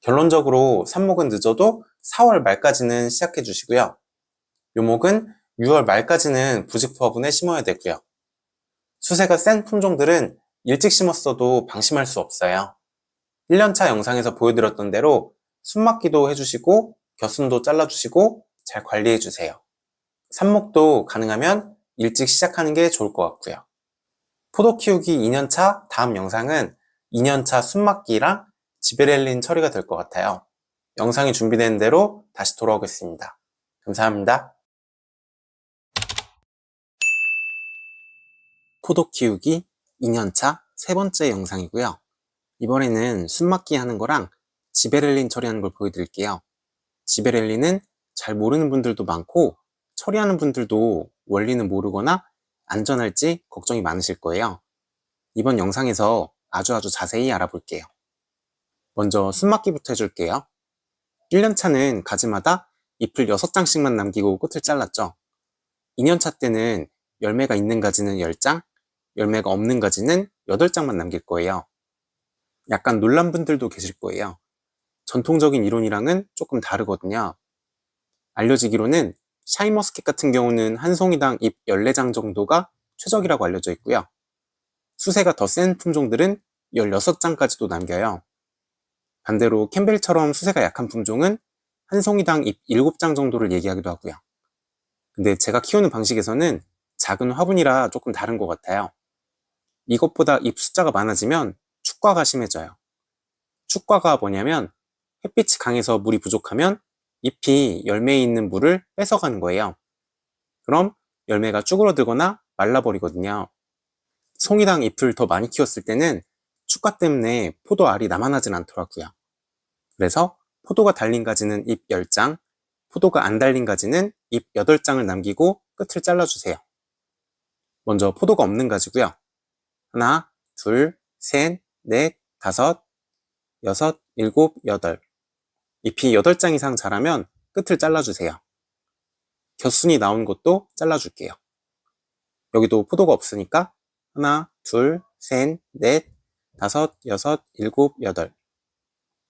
결론적으로 삽목은 늦어도 4월 말까지는 시작해 주시고요. 묘목은 6월 말까지는 부직 화분에 심어야 되고요. 수세가 센 품종들은 일찍 심었어도 방심할 수 없어요. 1년차 영상에서 보여드렸던 대로 숨막기도 해주시고 겨순도 잘라주시고 잘 관리해주세요. 삽목도 가능하면 일찍 시작하는 게 좋을 것 같고요. 포도 키우기 2년차 다음 영상은 2년차 숨막기랑 지베렐린 처리가 될 것 같아요. 영상이 준비된 대로 다시 돌아오겠습니다. 감사합니다. 포도 키우기 2년차 세 번째 영상이고요. 이번에는 숨막기 하는 거랑 지베렐린 처리하는 걸 보여드릴게요. 지베렐린은 잘 모르는 분들도 많고 처리하는 분들도 원리는 모르거나 안전할지 걱정이 많으실 거예요. 이번 영상에서 아주 자세히 알아볼게요. 먼저 숨막기부터 해줄게요. 1년차는 가지마다 잎을 6장씩만 남기고 끝을 잘랐죠. 2년차 때는 열매가 있는 가지는 10장, 열매가 없는 가지는 8장만 남길 거예요. 약간 놀란 분들도 계실 거예요. 전통적인 이론이랑은 조금 다르거든요. 알려지기로는 샤인머스켓 같은 경우는 한 송이당 잎 14장 정도가 최적이라고 알려져 있고요. 수세가 더 센 품종들은 16장까지도 남겨요. 반대로 캠벨처럼 수세가 약한 품종은 한 송이당 잎 7장 정도를 얘기하기도 하고요. 근데 제가 키우는 방식에서는 작은 화분이라 조금 다른 것 같아요. 이것보다 잎 숫자가 많아지면 축과가 심해져요. 축과가 뭐냐면 햇빛이 강해서 물이 부족하면 잎이 열매에 있는 물을 뺏어가는 거예요. 그럼 열매가 쭈그러들거나 말라버리거든요. 송이랑 잎을 더 많이 키웠을 때는 축가 때문에 포도 알이 남아나진 않더라고요. 그래서 포도가 달린 가지는 잎 10장, 포도가 안 달린 가지는 잎 8장을 남기고 끝을 잘라주세요. 먼저 포도가 없는 가지고요. 하나, 둘, 셋, 넷, 다섯, 여섯, 일곱, 여덟. 잎이 8장 이상 자라면 끝을 잘라주세요. 겹순이 나온 것도 잘라줄게요. 여기도 포도가 없으니까 하나, 둘, 셋, 넷, 다섯, 여섯, 일곱, 여덟.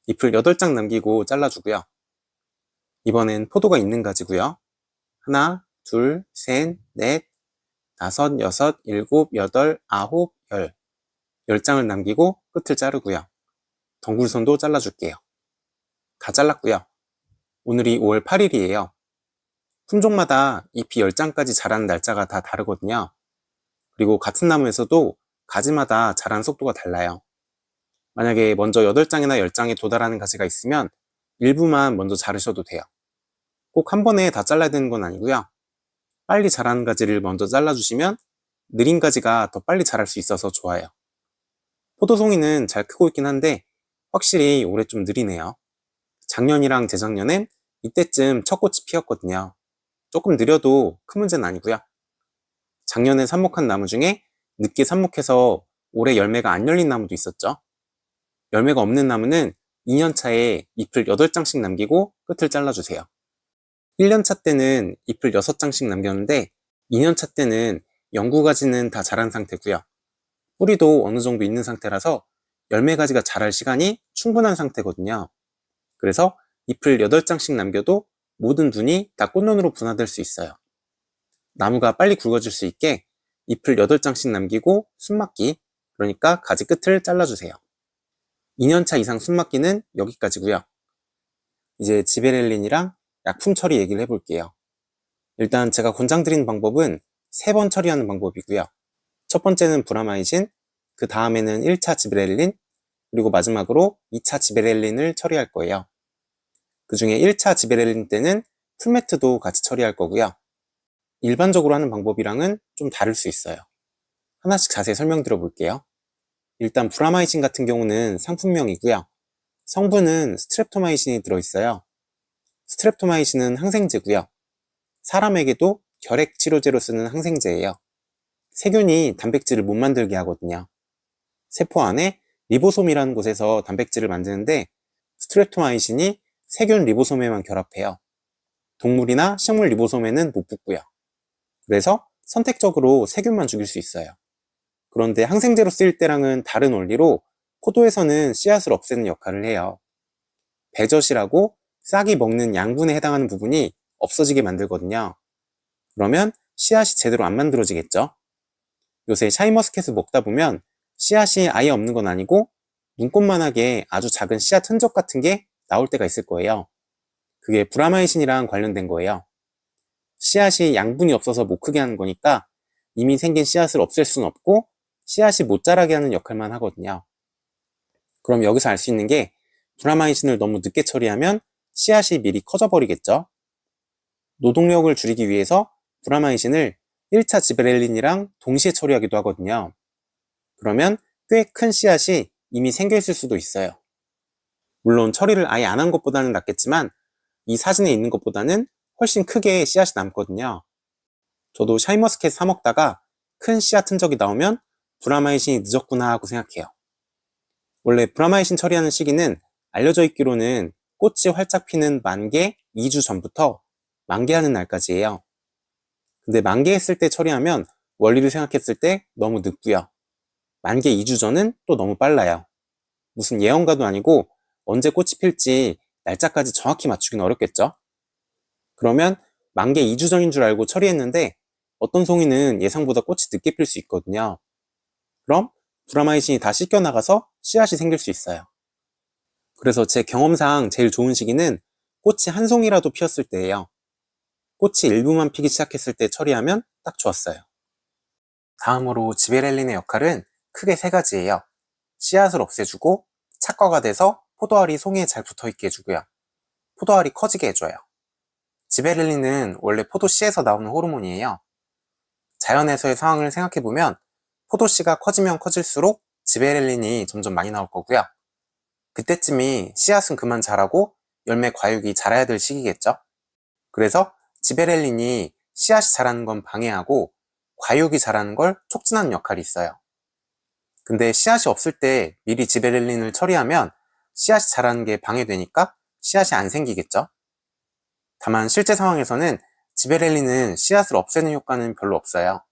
잎을 8장 남기고 잘라주고요. 이번엔 포도가 있는 가지고요. 하나, 둘, 셋, 넷, 다섯, 여섯, 일곱, 여덟, 아홉, 열. 10장을 남기고 끝을 자르고요. 덩굴선도 잘라줄게요. 다 잘랐고요. 오늘이 5월 8일이에요. 품종마다 잎이 10장까지 자라는 날짜가 다 다르거든요. 그리고 같은 나무에서도 가지마다 자라는 속도가 달라요. 만약에 먼저 8장이나 10장에 도달하는 가지가 있으면 일부만 먼저 자르셔도 돼요. 꼭 한 번에 다 잘라야 되는 건 아니고요. 빨리 자라는 가지를 먼저 잘라주시면 느린 가지가 더 빨리 자랄 수 있어서 좋아요. 포도송이는 잘 크고 있긴 한데 확실히 올해 좀 느리네요. 작년이랑 재작년엔 이때쯤 첫 꽃이 피었거든요. 조금 느려도 큰 문제는 아니고요. 작년에 삽목한 나무 중에 늦게 삽목해서 올해 열매가 안 열린 나무도 있었죠. 열매가 없는 나무는 2년차에 잎을 8장씩 남기고 끝을 잘라주세요. 1년차 때는 잎을 6장씩 남겼는데 2년차 때는 영구가지는 다 자란 상태고요. 뿌리도 어느 정도 있는 상태라서 열매가지가 자랄 시간이 충분한 상태거든요. 그래서 잎을 8장씩 남겨도 모든 분이 다 꽃눈으로 분화될 수 있어요. 나무가 빨리 굵어질 수 있게 잎을 8장씩 남기고 숨막기, 그러니까 가지 끝을 잘라주세요. 2년차 이상 숨막기는 여기까지고요. 이제 지베렐린이랑 약품 처리 얘기를 해볼게요. 일단 제가 권장드리는 방법은 3번 처리하는 방법이고요. 첫 번째는 브라마이신, 그 다음에는 1차 지베렐린, 그리고 마지막으로 2차 지베렐린을 처리할 거예요. 그 중에 1차 지베렐린 때는 풀매트도 같이 처리할 거고요. 일반적으로 하는 방법이랑은 좀 다를 수 있어요. 하나씩 자세히 설명드려 볼게요. 일단 브라마이신 같은 경우는 상품명이고요. 성분은 스트랩토마이신이 들어있어요. 스트랩토마이신은 항생제고요. 사람에게도 결핵 치료제로 쓰는 항생제예요. 세균이 단백질을 못 만들게 하거든요. 세포 안에 리보솜이라는 곳에서 단백질을 만드는데 스트랩토마이신이 세균 리보솜에만 결합해요. 동물이나 식물 리보솜에는 못 붙고요. 그래서 선택적으로 세균만 죽일 수 있어요. 그런데 항생제로 쓰일 때랑은 다른 원리로 포도에서는 씨앗을 없애는 역할을 해요. 배젖이라고 싹이 먹는 양분에 해당하는 부분이 없어지게 만들거든요. 그러면 씨앗이 제대로 안 만들어지겠죠? 요새 샤인머스켓을 먹다 보면 씨앗이 아예 없는 건 아니고 눈꽃만하게 아주 작은 씨앗 흔적 같은 게 나올 때가 있을 거예요. 그게 브라마이신이랑 관련된 거예요. 씨앗이 양분이 없어서 못 크게 하는 거니까 이미 생긴 씨앗을 없앨 수는 없고 씨앗이 못 자라게 하는 역할만 하거든요. 그럼 여기서 알 수 있는 게 브라마이신을 너무 늦게 처리하면 씨앗이 미리 커져 버리겠죠. 노동력을 줄이기 위해서 브라마이신을 1차 지베렐린이랑 동시에 처리하기도 하거든요. 그러면 꽤 큰 씨앗이 이미 생겨 있을 수도 있어요. 물론 처리를 아예 안 한 것보다는 낫겠지만 이 사진에 있는 것보다는 훨씬 크게 씨앗이 남거든요. 저도 샤인머스켓 사 먹다가 큰 씨앗 흔적이 나오면 브라마이신이 늦었구나 하고 생각해요. 원래 브라마이신 처리하는 시기는 알려져 있기로는 꽃이 활짝 피는 만개 2주 전부터 만개하는 날까지예요. 근데 만개했을 때 처리하면 원리를 생각했을 때 너무 늦고요. 만개 2주 전은 또 너무 빨라요. 무슨 예언가도 아니고 언제 꽃이 필지 날짜까지 정확히 맞추기는 어렵겠죠? 그러면 만개 2주 전인 줄 알고 처리했는데 어떤 송이는 예상보다 꽃이 늦게 필 수 있거든요. 그럼 브라마이신이 다 씻겨나가서 씨앗이 생길 수 있어요. 그래서 제 경험상 제일 좋은 시기는 꽃이 한 송이라도 피었을 때예요. 꽃이 일부만 피기 시작했을 때 처리하면 딱 좋았어요. 다음으로 지베렐린의 역할은 크게 3가지예요. 씨앗을 없애주고 착과가 돼서 포도알이 송이에 잘 붙어있게 해주고요. 포도알이 커지게 해줘요. 지베렐린은 원래 포도씨에서 나오는 호르몬이에요. 자연에서의 상황을 생각해보면 포도씨가 커지면 커질수록 지베렐린이 점점 많이 나올 거고요. 그때쯤이 씨앗은 그만 자라고 열매 과육이 자라야 될 시기겠죠. 그래서 지베렐린이 씨앗이 자라는 건 방해하고 과육이 자라는 걸 촉진하는 역할이 있어요. 근데 씨앗이 없을 때 미리 지베렐린을 처리하면 씨앗이 자라는 게 방해되니까 씨앗이 안 생기겠죠. 다만 실제 상황에서는 지베렐린은 씨앗을 없애는 효과는 별로 없어요.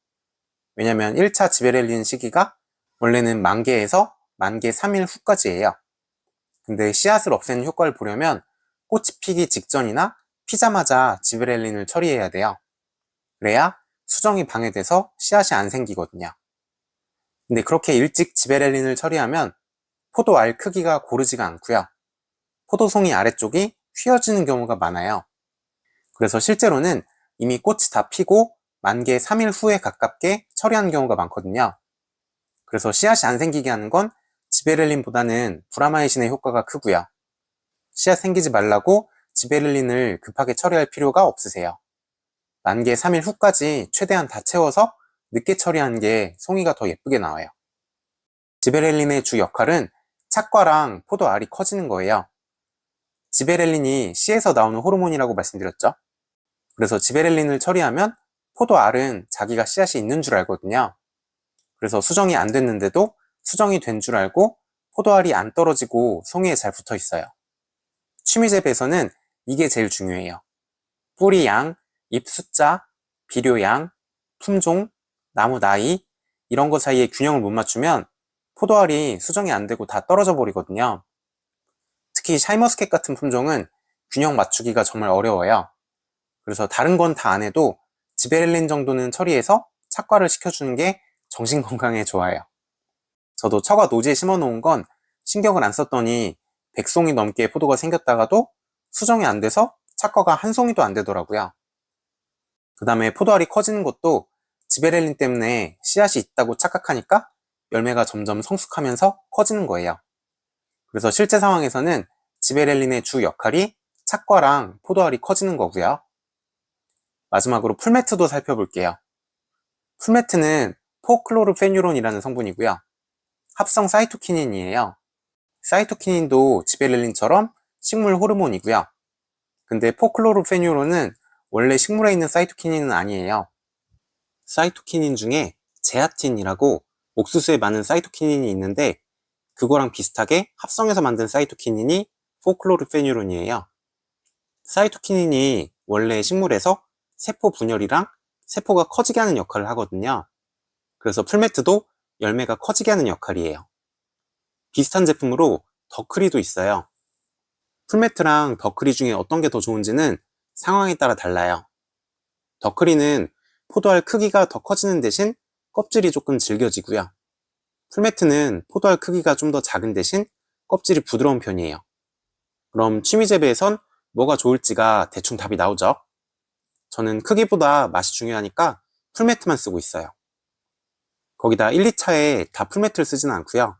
왜냐면 1차 지베렐린 시기가 원래는 만개에서 만개 3일 후까지예요. 근데 씨앗을 없애는 효과를 보려면 꽃이 피기 직전이나 피자마자 지베렐린을 처리해야 돼요. 그래야 수정이 방해돼서 씨앗이 안 생기거든요. 근데 그렇게 일찍 지베렐린을 처리하면 포도알 크기가 고르지가 않고요. 포도송이 아래쪽이 휘어지는 경우가 많아요. 그래서 실제로는 이미 꽃이 다 피고 만개 3일 후에 가깝게 처리하는 경우가 많거든요. 그래서 씨앗이 안 생기게 하는 건 지베렐린보다는 브라마이신의 효과가 크고요. 씨앗 생기지 말라고 지베렐린을 급하게 처리할 필요가 없으세요. 만개 3일 후까지 최대한 다 채워서 늦게 처리하는 게 송이가 더 예쁘게 나와요. 지베렐린의 주 역할은 착과랑 포도알이 커지는 거예요. 지베렐린이 씨에서 나오는 호르몬이라고 말씀드렸죠. 그래서 지베렐린을 처리하면 포도알은 자기가 씨앗이 있는 줄 알거든요. 그래서 수정이 안 됐는데도 수정이 된 줄 알고 포도알이 안 떨어지고 송이에 잘 붙어 있어요. 취미재배에서는 이게 제일 중요해요. 뿌리 양, 잎 숫자, 비료 양, 품종, 나무 나이 이런 거 사이에 균형을 못 맞추면 포도알이 수정이 안 되고 다 떨어져 버리거든요. 특히 샤인머스켓 같은 품종은 균형 맞추기가 정말 어려워요. 그래서 다른 건 다 안 해도 지베렐린 정도는 처리해서 착과를 시켜주는 게 정신 건강에 좋아요. 저도 처가 노지에 심어 놓은 건 신경을 안 썼더니 100송이 넘게 포도가 생겼다가도 수정이 안 돼서 착과가 한 송이도 안 되더라고요. 그 다음에 포도알이 커지는 것도 지베렐린 때문에 씨앗이 있다고 착각하니까 열매가 점점 성숙하면서 커지는 거예요. 그래서 실제 상황에서는 지베렐린의 주 역할이 착과랑 포도알이 커지는 거고요. 마지막으로 풀매트도 살펴볼게요. 풀매트는 포클로르페뉴론이라는 성분이고요. 합성 사이토키닌이에요. 사이토키닌도 지베렐린처럼 식물 호르몬이고요. 근데 포클로르페뉴론은 원래 식물에 있는 사이토키닌은 아니에요. 사이토키닌 중에 제아틴이라고 옥수수에 많은 사이토키닌이 있는데 그거랑 비슷하게 합성해서 만든 사이토키닌이 포클로르페뉴론이에요. 사이토키닌이 원래 식물에서 세포 분열이랑 세포가 커지게 하는 역할을 하거든요. 그래서 풀매트도 열매가 커지게 하는 역할이에요. 비슷한 제품으로 더크리도 있어요. 풀매트랑 더크리 중에 어떤 게 더 좋은지는 상황에 따라 달라요. 더크리는 포도알 크기가 더 커지는 대신 껍질이 조금 질겨지고요. 풀매트는 포도알 크기가 좀 더 작은 대신 껍질이 부드러운 편이에요. 그럼 취미재배에선 뭐가 좋을지가 대충 답이 나오죠. 저는 크기보다 맛이 중요하니까 풀매트만 쓰고 있어요. 거기다 1, 2차에 다 풀매트를 쓰지는 않고요.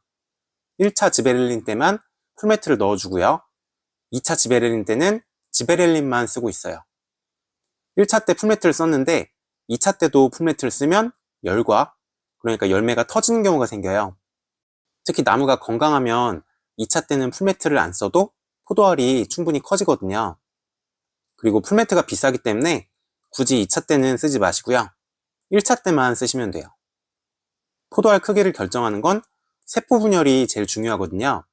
1차 지베렐린 때만 풀매트를 넣어주고요. 2차 지베렐린 때는 지베렐린만 쓰고 있어요. 1차 때 풀매트를 썼는데 2차 때도 풀매트를 쓰면 열과, 그러니까 열매가 터지는 경우가 생겨요. 특히 나무가 건강하면 2차 때는 풀매트를 안 써도 포도알이 충분히 커지거든요. 그리고 풀매트가 비싸기 때문에 굳이 2차 때는 쓰지 마시고요. 1차 때만 쓰시면 돼요. 포도알 크기를 결정하는 건 세포 분열이 제일 중요하거든요.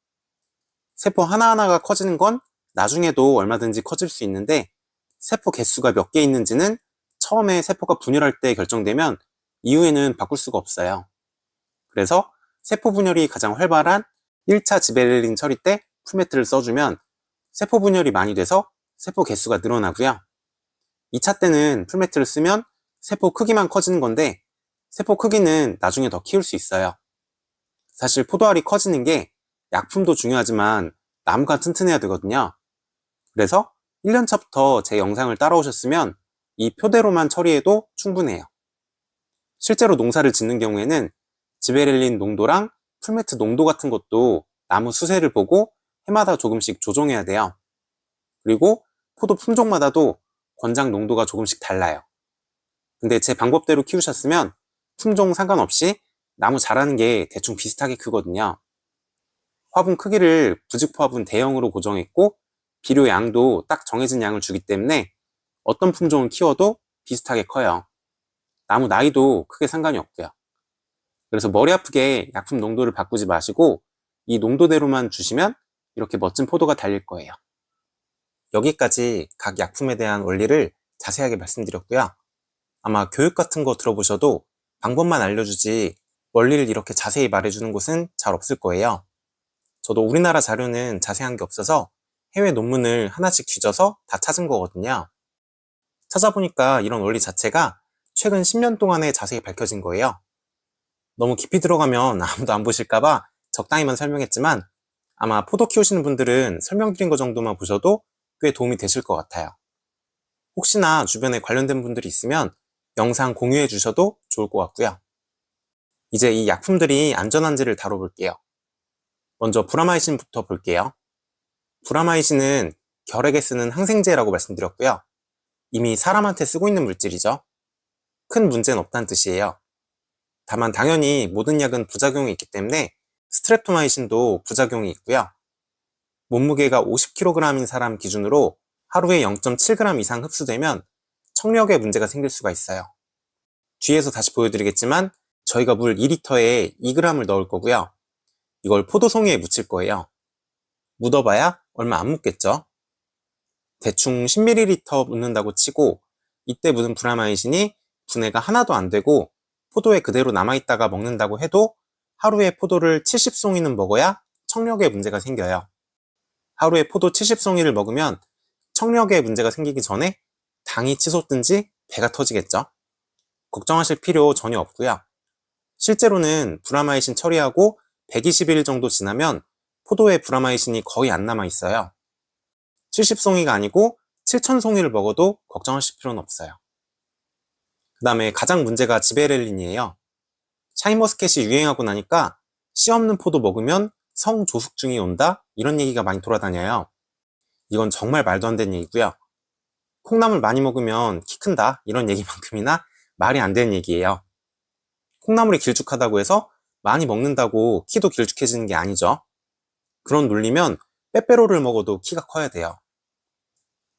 세포 하나하나가 커지는 건 나중에도 얼마든지 커질 수 있는데 세포 개수가 몇 개 있는지는 처음에 세포가 분열할 때 결정되면 이후에는 바꿀 수가 없어요. 그래서 세포 분열이 가장 활발한 1차 지베렐린 처리 때 풀매트를 써주면 세포 분열이 많이 돼서 세포 개수가 늘어나고요. 2차 때는 풀매트를 쓰면 세포 크기만 커지는 건데 세포 크기는 나중에 더 키울 수 있어요. 사실 포도알이 커지는 게 약품도 중요하지만 나무가 튼튼해야 되거든요. 그래서 1년차부터 제 영상을 따라오셨으면 이 표대로만 처리해도 충분해요. 실제로 농사를 짓는 경우에는 지베렐린 농도랑 풀매트 농도 같은 것도 나무 수세를 보고 해마다 조금씩 조정해야 돼요. 그리고 포도 품종마다도 권장 농도가 조금씩 달라요. 근데 제 방법대로 키우셨으면 품종 상관없이 나무 자라는 게 대충 비슷하게 크거든요. 화분 크기를 부직 화분 대형으로 고정했고 비료 양도 딱 정해진 양을 주기 때문에 어떤 품종을 키워도 비슷하게 커요. 나무 나이도 크게 상관이 없고요. 그래서 머리 아프게 약품 농도를 바꾸지 마시고 이 농도대로만 주시면 이렇게 멋진 포도가 달릴 거예요. 여기까지 각 약품에 대한 원리를 자세하게 말씀드렸고요. 아마 교육 같은 거 들어보셔도 방법만 알려주지 원리를 이렇게 자세히 말해주는 곳은 잘 없을 거예요. 저도 우리나라 자료는 자세한 게 없어서 해외 논문을 하나씩 뒤져서 다 찾은 거거든요. 찾아보니까 이런 원리 자체가 최근 10년 동안에 자세히 밝혀진 거예요. 너무 깊이 들어가면 아무도 안 보실까봐 적당히만 설명했지만 아마 포도 키우시는 분들은 설명드린 거 정도만 보셔도 꽤 도움이 되실 것 같아요. 혹시나 주변에 관련된 분들이 있으면 영상 공유해 주셔도 좋을 것 같고요. 이제 이 약품들이 안전한지를 다뤄볼게요. 먼저 브라마이신부터 볼게요. 브라마이신은 결핵에 쓰는 항생제라고 말씀드렸고요. 이미 사람한테 쓰고 있는 물질이죠. 큰 문제는 없다는 뜻이에요. 다만 당연히 모든 약은 부작용이 있기 때문에 스트랩토마이신도 부작용이 있고요. 몸무게가 50kg인 사람 기준으로 하루에 0.7g 이상 흡수되면 청력에 문제가 생길 수가 있어요. 뒤에서 다시 보여드리겠지만 저희가 물 2리터에 2g을 넣을 거고요. 이걸 포도송이에 묻힐 거예요. 묻어봐야 얼마 안 묻겠죠. 대충 10ml 묻는다고 치고 이때 묻은 브라마이신이 분해가 하나도 안 되고 포도에 그대로 남아있다가 먹는다고 해도 하루에 포도를 70송이는 먹어야 청력에 문제가 생겨요. 하루에 포도 70송이를 먹으면 청력에 문제가 생기기 전에 당이 치솟든지 배가 터지겠죠. 걱정하실 필요 전혀 없고요. 실제로는 브라마이신 처리하고 120일 정도 지나면 포도에 브라마이신이 거의 안 남아 있어요. 70송이가 아니고 7000송이를 먹어도 걱정하실 필요는 없어요. 그 다음에 가장 문제가 지베렐린이에요. 샤인머스켓이 유행하고 나니까 씨 없는 포도 먹으면 성조숙증이 온다? 이런 얘기가 많이 돌아다녀요. 이건 정말 말도 안 되는 얘기고요. 콩나물 많이 먹으면 키 큰다? 이런 얘기만큼이나 말이 안 되는 얘기예요. 콩나물이 길쭉하다고 해서 많이 먹는다고 키도 길쭉해지는 게 아니죠. 그런 논리면 빼빼로를 먹어도 키가 커야 돼요.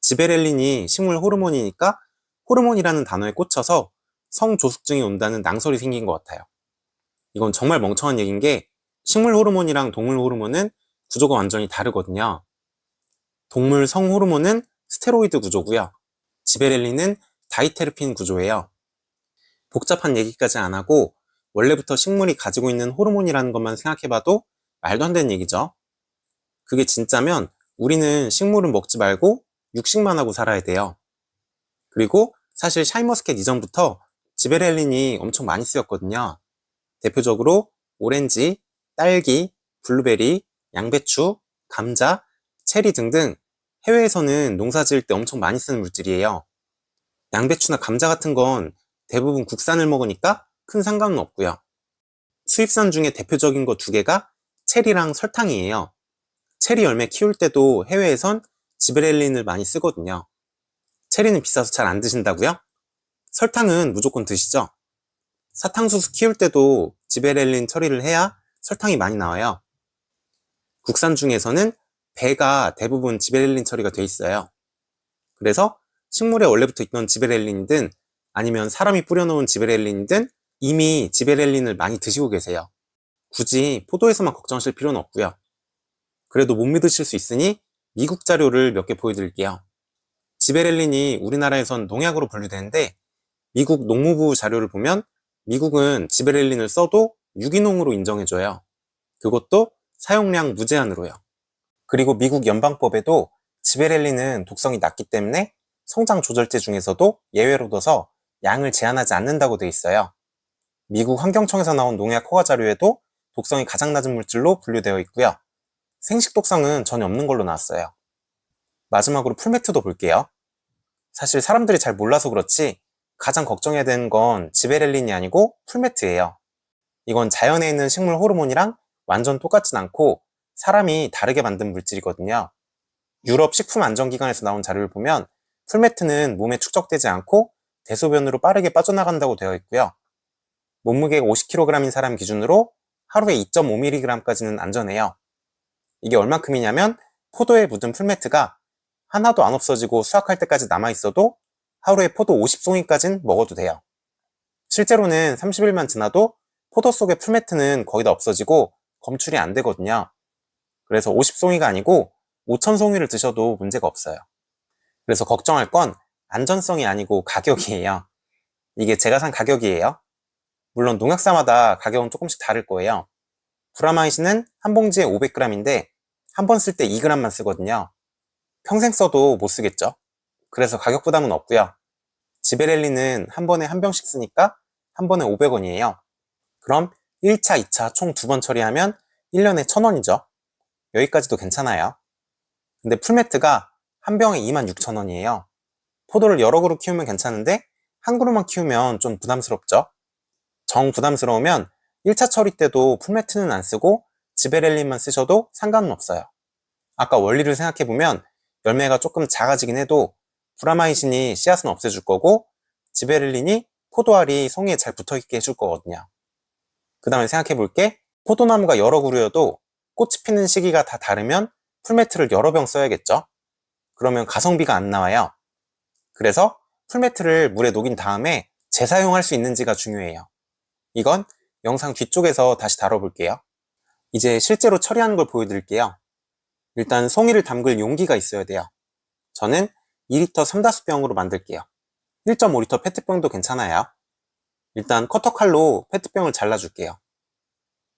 지베렐린이 식물 호르몬이니까 호르몬이라는 단어에 꽂혀서 성조숙증이 온다는 낭설이 생긴 것 같아요. 이건 정말 멍청한 얘기인 게 식물 호르몬이랑 동물 호르몬은 구조가 완전히 다르거든요. 동물 성 호르몬은 스테로이드 구조고요. 지베렐린은 다이테르핀 구조예요. 복잡한 얘기까지 안 하고 원래부터 식물이 가지고 있는 호르몬이라는 것만 생각해봐도 말도 안 되는 얘기죠. 그게 진짜면 우리는 식물을 먹지 말고 육식만 하고 살아야 돼요. 그리고 사실 샤인머스켓 이전부터 지베렐린이 엄청 많이 쓰였거든요. 대표적으로 오렌지, 딸기, 블루베리, 양배추, 감자, 체리 등등 해외에서는 농사 지을 때 엄청 많이 쓰는 물질이에요. 양배추나 감자 같은 건 대부분 국산을 먹으니까 큰 상관은 없고요. 수입산 중에 대표적인 거 두 개가 체리랑 설탕이에요. 체리 열매 키울 때도 해외에선 지베렐린을 많이 쓰거든요. 체리는 비싸서 잘 안 드신다고요? 설탕은 무조건 드시죠? 사탕수수 키울 때도 지베렐린 처리를 해야 설탕이 많이 나와요. 국산 중에서는 배가 대부분 지베렐린 처리가 돼 있어요. 그래서 식물에 원래부터 있던 지베렐린이든 아니면 사람이 뿌려놓은 지베렐린이든 이미 지베렐린을 많이 드시고 계세요. 굳이 포도에서만 걱정하실 필요는 없고요. 그래도 못 믿으실 수 있으니 미국 자료를 몇 개 보여드릴게요. 지베렐린이 우리나라에선 농약으로 분류되는데 미국 농무부 자료를 보면 미국은 지베렐린을 써도 유기농으로 인정해줘요. 그것도 사용량 무제한으로요. 그리고 미국 연방법에도 지베렐린은 독성이 낮기 때문에 성장 조절제 중에서도 예외로 둬서 양을 제한하지 않는다고 돼 있어요. 미국 환경청에서 나온 농약 허가 자료에도 독성이 가장 낮은 물질로 분류되어 있고요. 생식 독성은 전혀 없는 걸로 나왔어요. 마지막으로 풀매트도 볼게요. 사실 사람들이 잘 몰라서 그렇지 가장 걱정해야 되는 건 지베렐린이 아니고 풀매트예요. 이건 자연에 있는 식물 호르몬이랑 완전 똑같진 않고 사람이 다르게 만든 물질이거든요. 유럽 식품안전기관에서 나온 자료를 보면 풀매트는 몸에 축적되지 않고 대소변으로 빠르게 빠져나간다고 되어 있고요. 몸무게가 50kg인 사람 기준으로 하루에 2.5mg까지는 안전해요. 이게 얼만큼이냐면 포도에 묻은 풀매트가 하나도 안 없어지고 수확할 때까지 남아있어도 하루에 포도 50송이까지는 먹어도 돼요. 실제로는 30일만 지나도 포도 속의 풀매트는 거의 다 없어지고 검출이 안 되거든요. 그래서 50송이가 아니고 5000송이를 드셔도 문제가 없어요. 그래서 걱정할 건 안전성이 아니고 가격이에요. 이게 제가 산 가격이에요. 물론 농약사마다 가격은 조금씩 다를 거예요. 브라마이신은 한 봉지에 500g인데 한 번 쓸 때 2g만 쓰거든요. 평생 써도 못 쓰겠죠. 그래서 가격 부담은 없고요. 지베렐린은 한 번에 한 병씩 쓰니까 한 번에 500원이에요. 그럼 1차, 2차 총 2번 처리하면 1년에 1000원이죠. 여기까지도 괜찮아요. 근데 풀매트가 한 병에 26,000원이에요. 포도를 여러 그루 키우면 괜찮은데 한 그루만 키우면 좀 부담스럽죠. 정 부담스러우면 1차 처리 때도 풀매트는 안 쓰고 지베렐린만 쓰셔도 상관은 없어요. 아까 원리를 생각해보면 열매가 조금 작아지긴 해도 브라마이신이 씨앗은 없애줄 거고 지베렐린이 포도알이 송이에 잘 붙어있게 해줄 거거든요. 그 다음에 생각해볼게 포도나무가 여러 그루여도 꽃이 피는 시기가 다 다르면 풀매트를 여러 병 써야겠죠. 그러면 가성비가 안 나와요. 그래서 풀매트를 물에 녹인 다음에 재사용할 수 있는지가 중요해요. 이건 영상 뒤쪽에서 다시 다뤄볼게요. 이제 실제로 처리하는 걸 보여드릴게요. 일단 송이를 담글 용기가 있어야 돼요. 저는 2리터 3다수병으로 만들게요. 1.5리터 페트병도 괜찮아요. 일단 커터칼로 페트병을 잘라줄게요.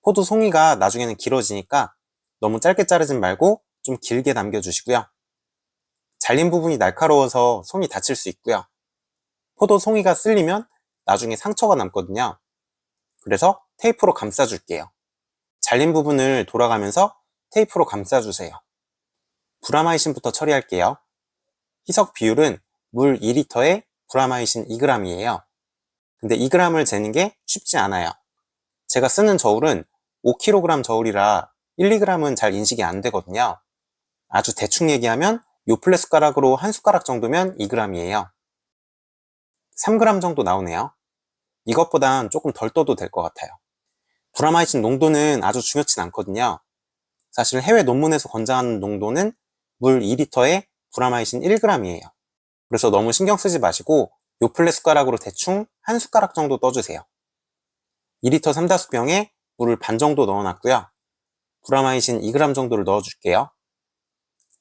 포도 송이가 나중에는 길어지니까 너무 짧게 자르진 말고 좀 길게 남겨주시고요. 잘린 부분이 날카로워서 손이 다칠 수 있고요. 포도 송이가 쓸리면 나중에 상처가 남거든요. 그래서 테이프로 감싸줄게요. 잘린 부분을 돌아가면서 테이프로 감싸주세요. 브라마이신부터 처리할게요. 희석 비율은 물 2리터에 브라마이신 2g이에요. 근데 2g을 재는 게 쉽지 않아요. 제가 쓰는 저울은 5kg 저울이라 1, 2g은 잘 인식이 안 되거든요. 아주 대충 얘기하면 요플레 숟가락으로 한 숟가락 정도면 2g이에요. 3g 정도 나오네요. 이것보단 조금 덜 떠도 될 것 같아요. 브라마이신 농도는 아주 중요치 않거든요. 사실 해외 논문에서 권장하는 농도는 물 2리터에 브라마이신 1g이에요. 그래서 너무 신경 쓰지 마시고 요플레 숟가락으로 대충 한 숟가락 정도 떠주세요. 2리터 3다수병에 물을 반 정도 넣어놨고요. 브라마이신 2g 정도를 넣어줄게요.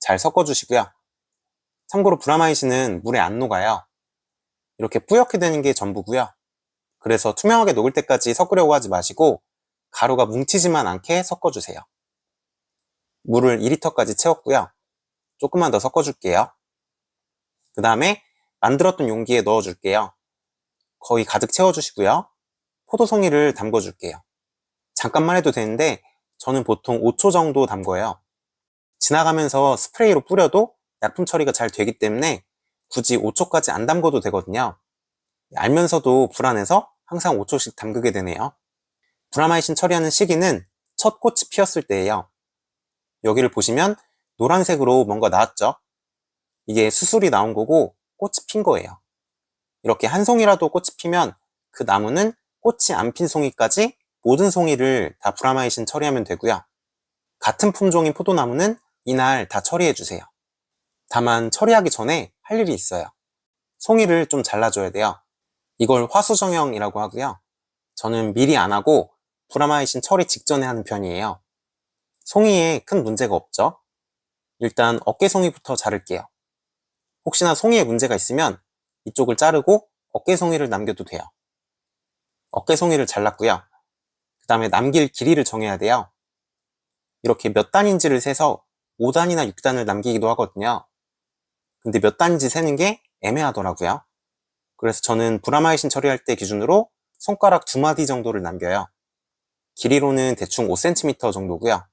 잘 섞어주시고요. 참고로 브라마이신은 물에 안 녹아요. 이렇게 뿌옇게 되는 게 전부고요. 그래서 투명하게 녹을 때까지 섞으려고 하지 마시고 가루가 뭉치지만 않게 섞어주세요. 물을 2리터까지 채웠고요. 조금만 더 섞어줄게요. 그 다음에 만들었던 용기에 넣어줄게요. 거의 가득 채워주시고요. 포도송이를 담궈줄게요. 잠깐만 해도 되는데 저는 보통 5초 정도 담궈요. 지나가면서 스프레이로 뿌려도 약품 처리가 잘 되기 때문에 굳이 5초까지 안 담궈도 되거든요. 알면서도 불안해서 항상 5초씩 담그게 되네요. 브라마이신 처리하는 시기는 첫 꽃이 피었을 때예요. 여기를 보시면 노란색으로 뭔가 나왔죠? 이게 수술이 나온 거고 꽃이 핀 거예요. 이렇게 한 송이라도 꽃이 피면 그 나무는 꽃이 안 핀 송이까지 모든 송이를 다 브라마이신 처리하면 되고요. 같은 품종인 포도나무는 이날 다 처리해 주세요. 다만 처리하기 전에 할 일이 있어요. 송이를 좀 잘라줘야 돼요. 이걸 화수정형이라고 하고요. 저는 미리 안 하고 브라마이신 처리 직전에 하는 편이에요. 송이에 큰 문제가 없죠. 일단 어깨 송이부터 자를게요. 혹시나 송이에 문제가 있으면 이쪽을 자르고 어깨 송이를 남겨도 돼요. 어깨 송이를 잘랐고요. 그 다음에 남길 길이를 정해야 돼요. 이렇게 몇 단인지를 세서 5단이나 6단을 남기기도 하거든요. 근데 몇 단인지 세는 게 애매하더라고요. 그래서 저는 브라마이신 처리할 때 기준으로 손가락 2마디 정도를 남겨요. 길이로는 대충 5cm 정도고요.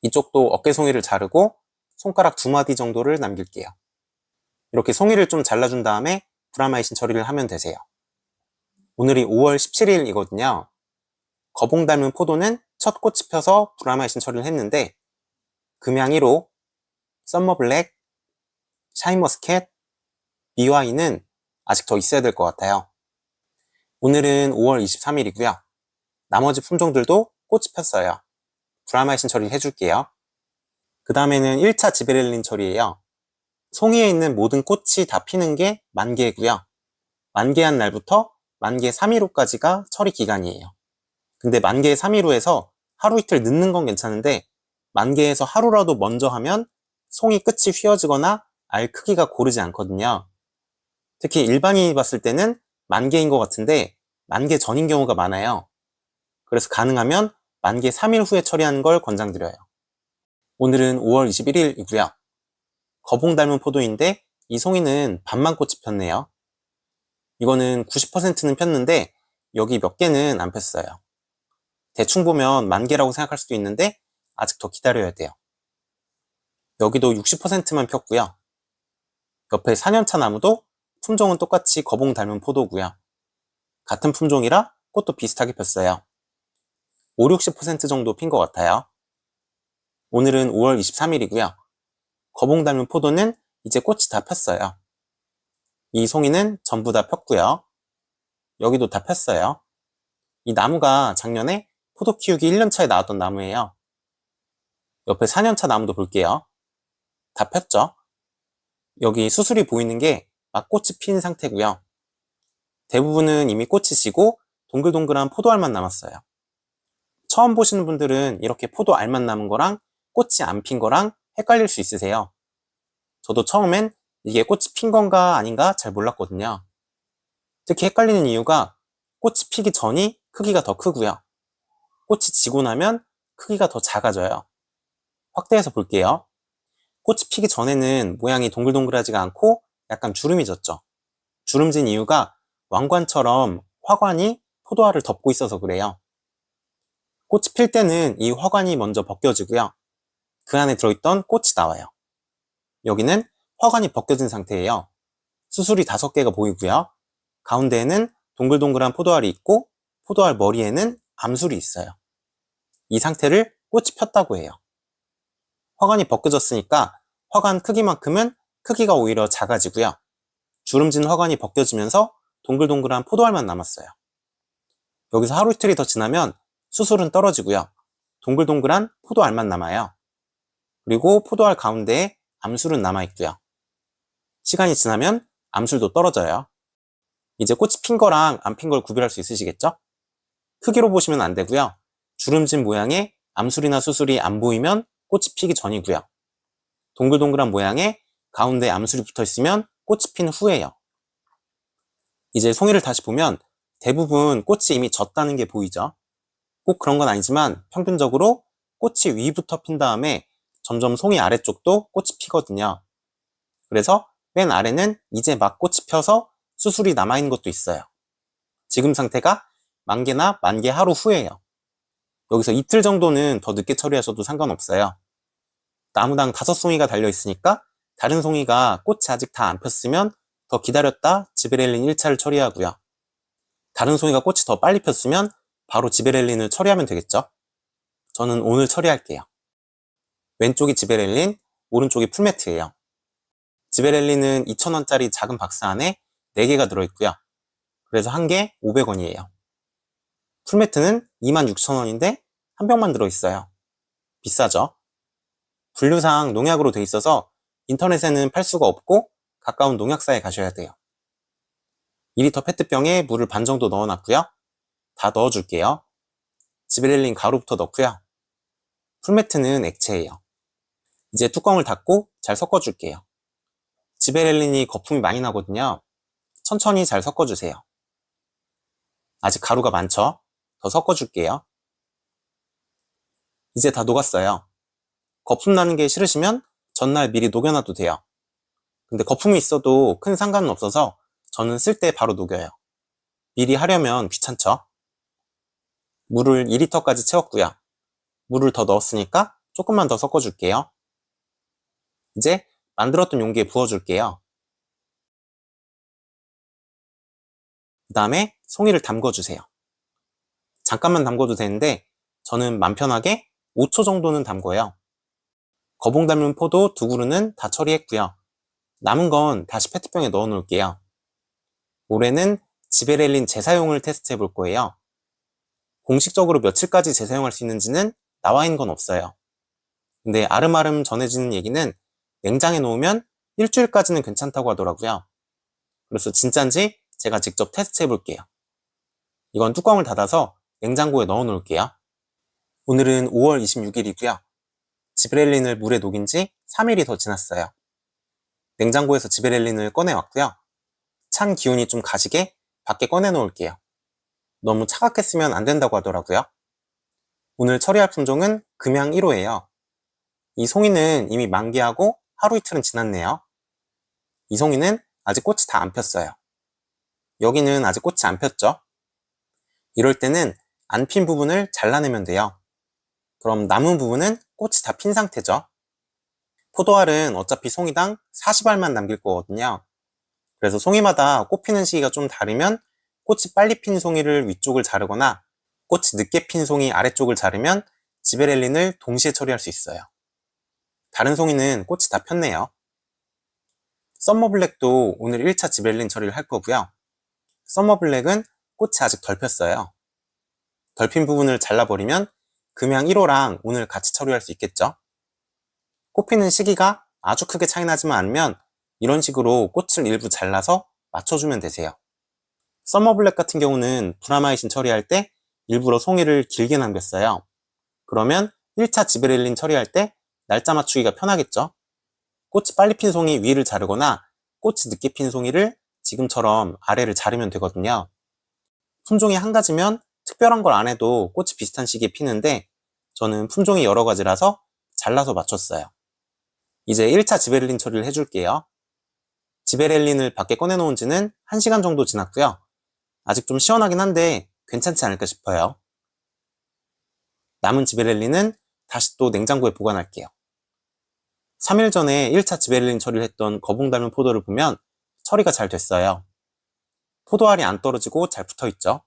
이쪽도 어깨 송이를 자르고 손가락 2마디 정도를 남길게요. 이렇게 송이를 좀 잘라준 다음에 브라마이신 처리를 하면 되세요. 오늘이 5월 17일이거든요. 거봉 닮은 포도는 첫 꽃이 펴서 브라마이신 처리를 했는데 금양 1호, 썸머블랙, 샤인머스켓, BY는 아직 더 있어야 될 것 같아요. 오늘은 5월 23일이고요. 나머지 품종들도 꽃이 폈어요. 브라마이신 처리를 해줄게요. 그 다음에는 1차 지베렐린 처리예요. 송이에 있는 모든 꽃이 다 피는 게 만개고요. 만개한 날부터 만개 3일 후까지가 처리 기간이에요. 근데 만개 3일 후에서 하루 이틀 늦는 건 괜찮은데 만개에서 하루라도 먼저 하면 송이 끝이 휘어지거나 알 크기가 고르지 않거든요. 특히 일반인이 봤을 때는 만개인 것 같은데 만개 전인 경우가 많아요. 그래서 가능하면 만개 3일 후에 처리하는 걸 권장드려요. 오늘은 5월 21일이고요. 거봉 닮은 포도인데 이 송이는 반만 꽃이 폈네요. 이거는 90%는 폈는데 여기 몇 개는 안 폈어요. 대충 보면 만개라고 생각할 수도 있는데 아직 더 기다려야 돼요. 여기도 60%만 폈고요. 옆에 4년차 나무도 품종은 똑같이 거봉 닮은 포도고요. 같은 품종이라 꽃도 비슷하게 폈어요. 5, 60% 정도 핀 것 같아요. 오늘은 5월 23일이고요. 거봉 닮은 포도는 이제 꽃이 다 폈어요. 이 송이는 전부 다 폈고요. 여기도 다 폈어요. 이 나무가 작년에 포도 키우기 1년차에 나왔던 나무예요. 옆에 4년차 나무도 볼게요. 다 폈죠? 여기 수술이 보이는 게 막 꽃이 핀 상태고요. 대부분은 이미 꽃이 지고 동글동글한 포도알만 남았어요. 처음 보시는 분들은 이렇게 포도알만 남은 거랑 꽃이 안 핀 거랑 헷갈릴 수 있으세요. 저도 처음엔 이게 꽃이 핀 건가 아닌가 잘 몰랐거든요. 특히 헷갈리는 이유가 꽃이 피기 전이 크기가 더 크고요. 꽃이 지고 나면 크기가 더 작아져요. 확대해서 볼게요. 꽃이 피기 전에는 모양이 동글동글하지가 않고 약간 주름이 졌죠. 주름진 이유가 왕관처럼 화관이 포도알을 덮고 있어서 그래요. 꽃이 필 때는 이 화관이 먼저 벗겨지고요. 그 안에 들어있던 꽃이 나와요. 여기는 화관이 벗겨진 상태예요. 수술이 5개가 보이고요. 가운데에는 동글동글한 포도알이 있고 포도알 머리에는 암술이 있어요. 이 상태를 꽃이 폈다고 해요. 화관이 벗겨졌으니까 화관 크기만큼은 크기가 오히려 작아지고요. 주름진 화관이 벗겨지면서 동글동글한 포도알만 남았어요. 여기서 하루 이틀이 더 지나면 수술은 떨어지고요. 동글동글한 포도알만 남아요. 그리고 포도알 가운데에 암술은 남아있고요. 시간이 지나면 암술도 떨어져요. 이제 꽃이 핀 거랑 안 핀 걸 구별할 수 있으시겠죠? 크기로 보시면 안 되고요. 주름진 모양의 암술이나 수술이 안 보이면 꽃이 피기 전이고요. 동글동글한 모양의 가운데 암술이 붙어 있으면 꽃이 핀 후예요. 이제 송이를 다시 보면 대부분 꽃이 이미 졌다는 게 보이죠? 꼭 그런 건 아니지만 평균적으로 꽃이 위부터 핀 다음에 점점 송이 아래쪽도 꽃이 피거든요. 그래서 맨 아래는 이제 막 꽃이 펴서 수술이 남아있는 것도 있어요. 지금 상태가 만개나 만개 하루 후예요. 여기서 이틀 정도는 더 늦게 처리하셔도 상관없어요. 나무당 5송이가 달려있으니까 다른 송이가 꽃이 아직 다 안 폈으면 더 기다렸다 지베렐린 1차를 처리하고요. 다른 송이가 꽃이 더 빨리 폈으면 바로 지베렐린을 처리하면 되겠죠? 저는 오늘 처리할게요. 왼쪽이 지베렐린, 오른쪽이 풀매트예요. 지베렐린은 2,000원짜리 작은 박스 안에 4개가 들어있고요. 그래서 한 개 500원이에요. 풀매트는 26,000원인데 한 병만 들어있어요. 비싸죠? 분류상 농약으로 돼 있어서 인터넷에는 팔 수가 없고 가까운 농약사에 가셔야 돼요. 2리터 페트병에 물을 반 정도 넣어놨고요. 다 넣어줄게요. 지베렐린 가루부터 넣고요. 풀매트는 액체예요. 이제 뚜껑을 닫고 잘 섞어줄게요. 지베렐린이 거품이 많이 나거든요. 천천히 잘 섞어주세요. 아직 가루가 많죠? 더 섞어줄게요. 이제 다 녹았어요. 거품 나는 게 싫으시면 전날 미리 녹여놔도 돼요. 근데 거품이 있어도 큰 상관은 없어서 저는 쓸 때 바로 녹여요. 미리 하려면 귀찮죠? 물을 2리터까지 채웠고요. 물을 더 넣었으니까 조금만 더 섞어줄게요. 이제 만들었던 용기에 부어줄게요. 그 다음에 송이를 담궈주세요. 잠깐만 담궈도 되는데 저는 맘 편하게 5초 정도는 담궈요. 거봉 닮은 포도 2그루는 다 처리했고요. 남은 건 다시 페트병에 넣어 놓을게요. 올해는 지베렐린 재사용을 테스트해 볼 거예요. 공식적으로 며칠까지 재사용할 수 있는지는 나와 있는 건 없어요. 근데 아름아름 전해지는 얘기는 냉장에 놓으면 일주일까지는 괜찮다고 하더라고요. 그래서 진짠지 제가 직접 테스트해 볼게요. 이건 뚜껑을 닫아서 냉장고에 넣어 놓을게요. 오늘은 5월 26일이고요. 지베렐린을 물에 녹인 지 3일이 더 지났어요. 냉장고에서 지베렐린을 꺼내왔고요. 찬 기운이 좀 가시게 밖에 꺼내 놓을게요. 너무 차갑게 쓰면 안 된다고 하더라고요. 오늘 처리할 품종은 금양 1호예요. 이 송이는 이미 만개하고 하루 이틀은 지났네요. 이 송이는 아직 꽃이 다 안 폈어요. 여기는 아직 꽃이 안 폈죠? 이럴 때는 안 핀 부분을 잘라내면 돼요. 그럼 남은 부분은 꽃이 다 핀 상태죠. 포도알은 어차피 송이당 40알만 남길 거거든요. 그래서 송이마다 꽃 피는 시기가 좀 다르면 꽃이 빨리 핀 송이를 위쪽을 자르거나 꽃이 늦게 핀 송이 아래쪽을 자르면 지베렐린을 동시에 처리할 수 있어요. 다른 송이는 꽃이 다 폈네요. 썸머블랙도 오늘 1차 지베렐린 처리를 할 거고요. 썸머블랙은 꽃이 아직 덜 폈어요. 덜 핀 부분을 잘라버리면 금양 1호랑 오늘 같이 처리할 수 있겠죠. 꽃 피는 시기가 아주 크게 차이 나지만 않으면 이런 식으로 꽃을 일부 잘라서 맞춰주면 되세요. 썸머블랙 같은 경우는 브라마이신 처리할 때 일부러 송이를 길게 남겼어요. 그러면 1차 지베렐린 처리할 때 날짜 맞추기가 편하겠죠. 꽃이 빨리 핀 송이 위를 자르거나 꽃이 늦게 핀 송이를 지금처럼 아래를 자르면 되거든요. 품종이 한 가지면 특별한 걸 안 해도 꽃이 비슷한 시기에 피는데 저는 품종이 여러 가지라서 잘라서 맞췄어요. 이제 1차 지베렐린 처리를 해줄게요. 지베렐린을 밖에 꺼내놓은 지는 1시간 정도 지났고요. 아직 좀 시원하긴 한데 괜찮지 않을까 싶어요. 남은 지베렐린은 다시 또 냉장고에 보관할게요. 3일 전에 1차 지베렐린 처리를 했던 거봉 닮은 포도를 보면 처리가 잘 됐어요. 포도알이 안 떨어지고 잘 붙어있죠.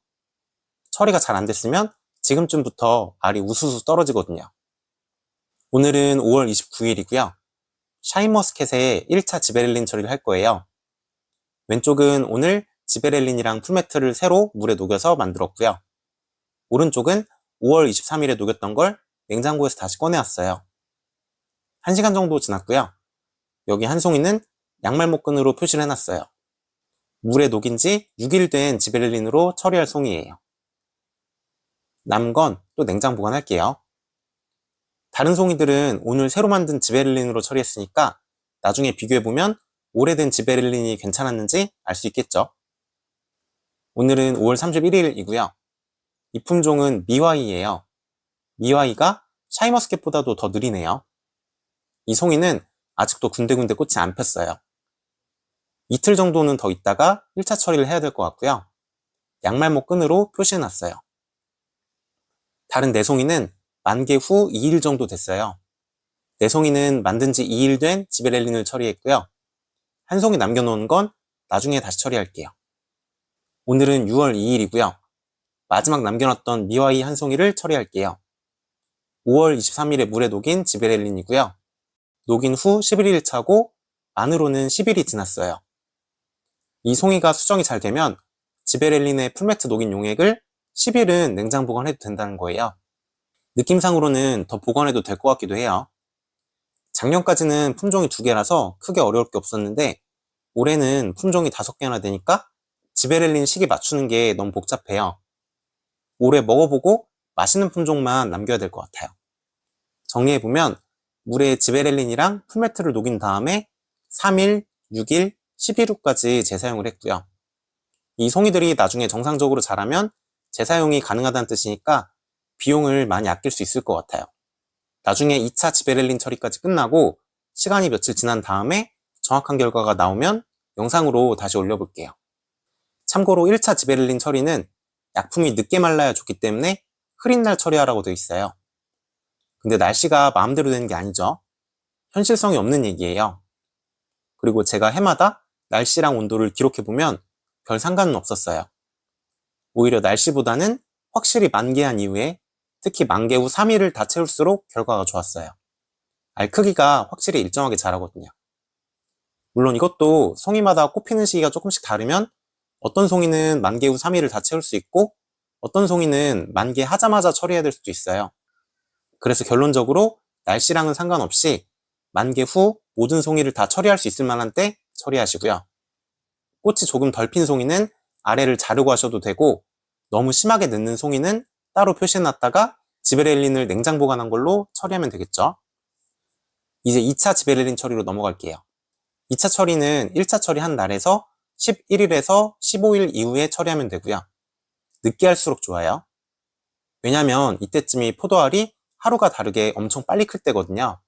처리가 잘 안 됐으면 지금쯤부터 알이 우수수 떨어지거든요. 오늘은 5월 29일이고요. 샤인머스켓에 1차 지베렐린 처리를 할 거예요. 왼쪽은 오늘 지베렐린이랑 풀매트를 새로 물에 녹여서 만들었고요. 오른쪽은 5월 23일에 녹였던 걸 냉장고에서 다시 꺼내왔어요. 1시간 정도 지났고요. 여기 한 송이는 양말목끈으로 표시를 해놨어요. 물에 녹인 지 6일 된 지베렐린으로 처리할 송이에요. 남은 건 또 냉장 보관할게요. 다른 송이들은 오늘 새로 만든 지베렐린으로 처리했으니까 나중에 비교해보면 오래된 지베렐린이 괜찮았는지 알 수 있겠죠. 오늘은 5월 31일이고요. 이 품종은 미와이예요. 미와이가 샤이머스켓보다도 더 느리네요. 이 송이는 아직도 군데군데 꽃이 안 폈어요. 이틀 정도는 더 있다가 1차 처리를 해야 될 것 같고요. 양말목 끈으로 표시해놨어요. 다른 4송이는 만개 후 2일 정도 됐어요. 4송이는 만든 지 2일 된 지베렐린을 처리했고요. 한 송이 남겨놓은 건 나중에 다시 처리할게요. 오늘은 6월 2일이고요. 마지막 남겨놨던 미와이 한 송이를 처리할게요. 5월 23일에 물에 녹인 지베렐린이고요. 녹인 후 11일 차고 만으로는 10일이 지났어요. 이 송이가 수정이 잘 되면 지베렐린의 풀매트 녹인 용액을 10일은 냉장 보관해도 된다는 거예요. 느낌상으로는 더 보관해도 될 것 같기도 해요. 작년까지는 품종이 2개라서 크게 어려울 게 없었는데 올해는 품종이 5개나 되니까 지베렐린 시기 맞추는 게 너무 복잡해요. 올해 먹어보고 맛있는 품종만 남겨야 될 것 같아요. 정리해보면 물에 지베렐린이랑 풀매트를 녹인 다음에 3일, 6일, 11일 후까지 재사용을 했고요. 이 송이들이 나중에 정상적으로 자라면 재사용이 가능하다는 뜻이니까 비용을 많이 아낄 수 있을 것 같아요. 나중에 2차 지베렐린 처리까지 끝나고 시간이 며칠 지난 다음에 정확한 결과가 나오면 영상으로 다시 올려볼게요. 참고로 1차 지베렐린 처리는 약품이 늦게 말라야 좋기 때문에 흐린 날 처리하라고 되어 있어요. 근데 날씨가 마음대로 되는 게 아니죠. 현실성이 없는 얘기예요. 그리고 제가 해마다 날씨랑 온도를 기록해보면 별 상관은 없었어요. 오히려 날씨보다는 확실히 만개한 이후에 특히 만개 후 3일을 다 채울수록 결과가 좋았어요. 알 크기가 확실히 일정하게 자라거든요. 물론 이것도 송이마다 꽃 피는 시기가 조금씩 다르면 어떤 송이는 만개 후 3일을 다 채울 수 있고 어떤 송이는 만개 하자마자 처리해야 될 수도 있어요. 그래서 결론적으로 날씨랑은 상관없이 만개 후 모든 송이를 다 처리할 수 있을 만한 때 처리하시고요. 꽃이 조금 덜 핀 송이는 아래를 자르고 하셔도 되고 너무 심하게 늦는 송이는 따로 표시해놨다가 지베렐린을 냉장 보관한 걸로 처리하면 되겠죠. 이제 2차 지베렐린 처리로 넘어갈게요. 2차 처리는 1차 처리한 날에서 11일에서 15일 이후에 처리하면 되고요. 늦게 할수록 좋아요. 왜냐면 이때쯤이 포도알이 하루가 다르게 엄청 빨리 클 때거든요.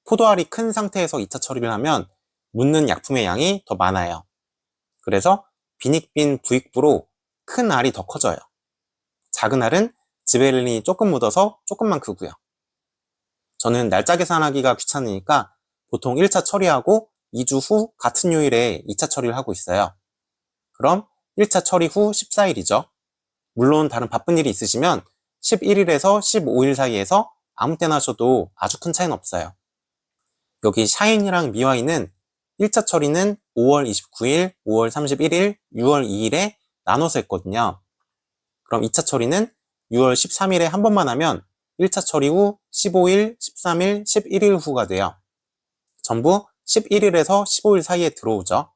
포도알이 큰 상태에서 2차 처리를 하면 묻는 약품의 양이 더 많아요. 그래서 빈익빈 부익부로 큰 알이 더 커져요. 작은 알은 지베렐린이 조금 묻어서 조금만 크고요. 저는 날짜 계산하기가 귀찮으니까 보통 1차 처리하고 2주 후 같은 요일에 2차 처리를 하고 있어요. 그럼 1차 처리 후 14일이죠. 물론 다른 바쁜 일이 있으시면 11일에서 15일 사이에서 아무 때나 하셔도 아주 큰 차이는 없어요. 여기 샤인이랑 미와이는 1차 처리는 5월 29일, 5월 31일, 6월 2일에 나눠서 했거든요. 그럼 2차 처리는 6월 13일에 한 번만 하면 1차 처리 후 15일, 13일, 11일 후가 돼요. 전부 11일에서 15일 사이에 들어오죠.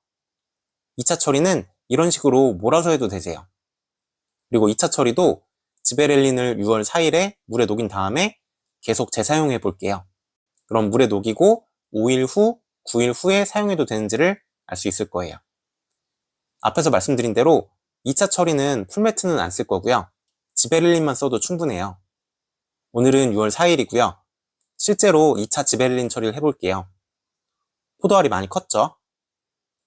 2차 처리는 이런 식으로 몰아서 해도 되세요. 그리고 2차 처리도 지베렐린을 6월 4일에 물에 녹인 다음에 계속 재사용해 볼게요. 그럼 물에 녹이고 5일 후, 9일 후에 사용해도 되는지를 알 수 있을 거예요. 앞에서 말씀드린 대로 2차 처리는 풀매트는 안 쓸 거고요. 지베렐린만 써도 충분해요. 오늘은 6월 4일이고요. 실제로 2차 지베렐린 처리를 해볼게요. 포도알이 많이 컸죠?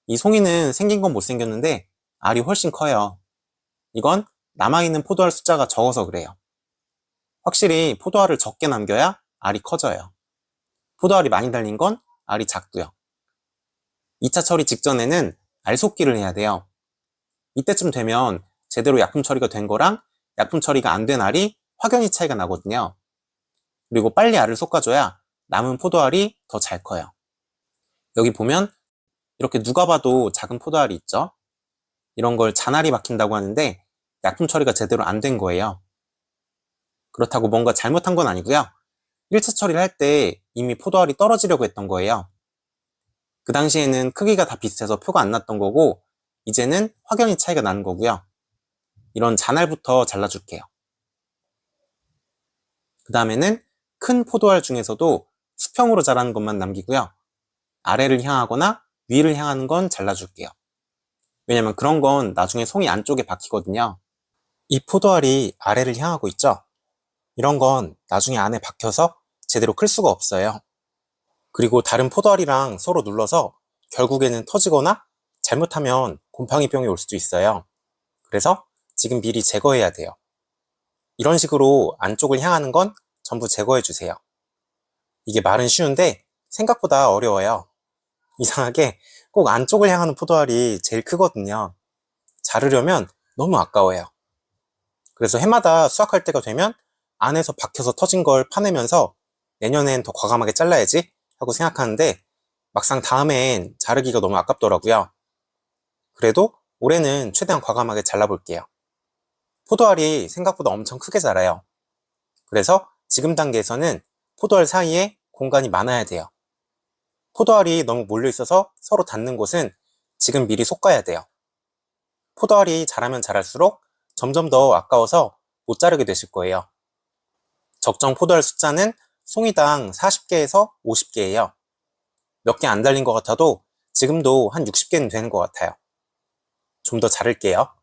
이 송이는 생긴 건 못생겼는데 알이 훨씬 커요. 이건 남아있는 포도알 숫자가 적어서 그래요. 확실히 포도알을 적게 남겨야 알이 커져요. 포도알이 많이 달린 건 알이 작고요. 2차 처리 직전에는 알 속기를 해야 돼요. 이때쯤 되면 제대로 약품 처리가 된 거랑 약품 처리가 안 된 알이 확연히 차이가 나거든요. 그리고 빨리 알을 솎아줘야 남은 포도알이 더 잘 커요. 여기 보면 이렇게 누가 봐도 작은 포도알이 있죠? 이런 걸 잔알이 박힌다고 하는데 약품 처리가 제대로 안 된 거예요. 그렇다고 뭔가 잘못한 건 아니고요. 1차 처리를 할 때 이미 포도알이 떨어지려고 했던 거예요. 그 당시에는 크기가 다 비슷해서 표가 안 났던 거고 이제는 확연히 차이가 나는 거고요. 이런 잔알부터 잘라줄게요. 그 다음에는 큰 포도알 중에서도 수평으로 자라는 것만 남기고요. 아래를 향하거나 위를 향하는 건 잘라줄게요. 왜냐면 그런 건 나중에 송이 안쪽에 박히거든요. 이 포도알이 아래를 향하고 있죠? 이런 건 나중에 안에 박혀서 제대로 클 수가 없어요. 그리고 다른 포도알이랑 서로 눌러서 결국에는 터지거나 잘못하면 곰팡이병이 올 수도 있어요. 그래서 지금 미리 제거해야 돼요. 이런 식으로 안쪽을 향하는 건 전부 제거해 주세요. 이게 말은 쉬운데 생각보다 어려워요. 이상하게 꼭 안쪽을 향하는 포도알이 제일 크거든요. 자르려면 너무 아까워요. 그래서 해마다 수확할 때가 되면 안에서 박혀서 터진 걸 파내면서 내년엔 더 과감하게 잘라야지 하고 생각하는데 막상 다음엔 자르기가 너무 아깝더라고요. 그래도 올해는 최대한 과감하게 잘라볼게요. 포도알이 생각보다 엄청 크게 자라요. 그래서 지금 단계에서는 포도알 사이에 공간이 많아야 돼요. 포도알이 너무 몰려있어서 서로 닿는 곳은 지금 미리 솎아야 돼요. 포도알이 자라면 자랄수록 점점 더 아까워서 못 자르게 되실 거예요. 적정 포도알 숫자는 송이당 40개에서 50개예요. 몇 개 안 달린 것 같아도 지금도 한 60개는 되는 것 같아요. 좀 더 자를게요.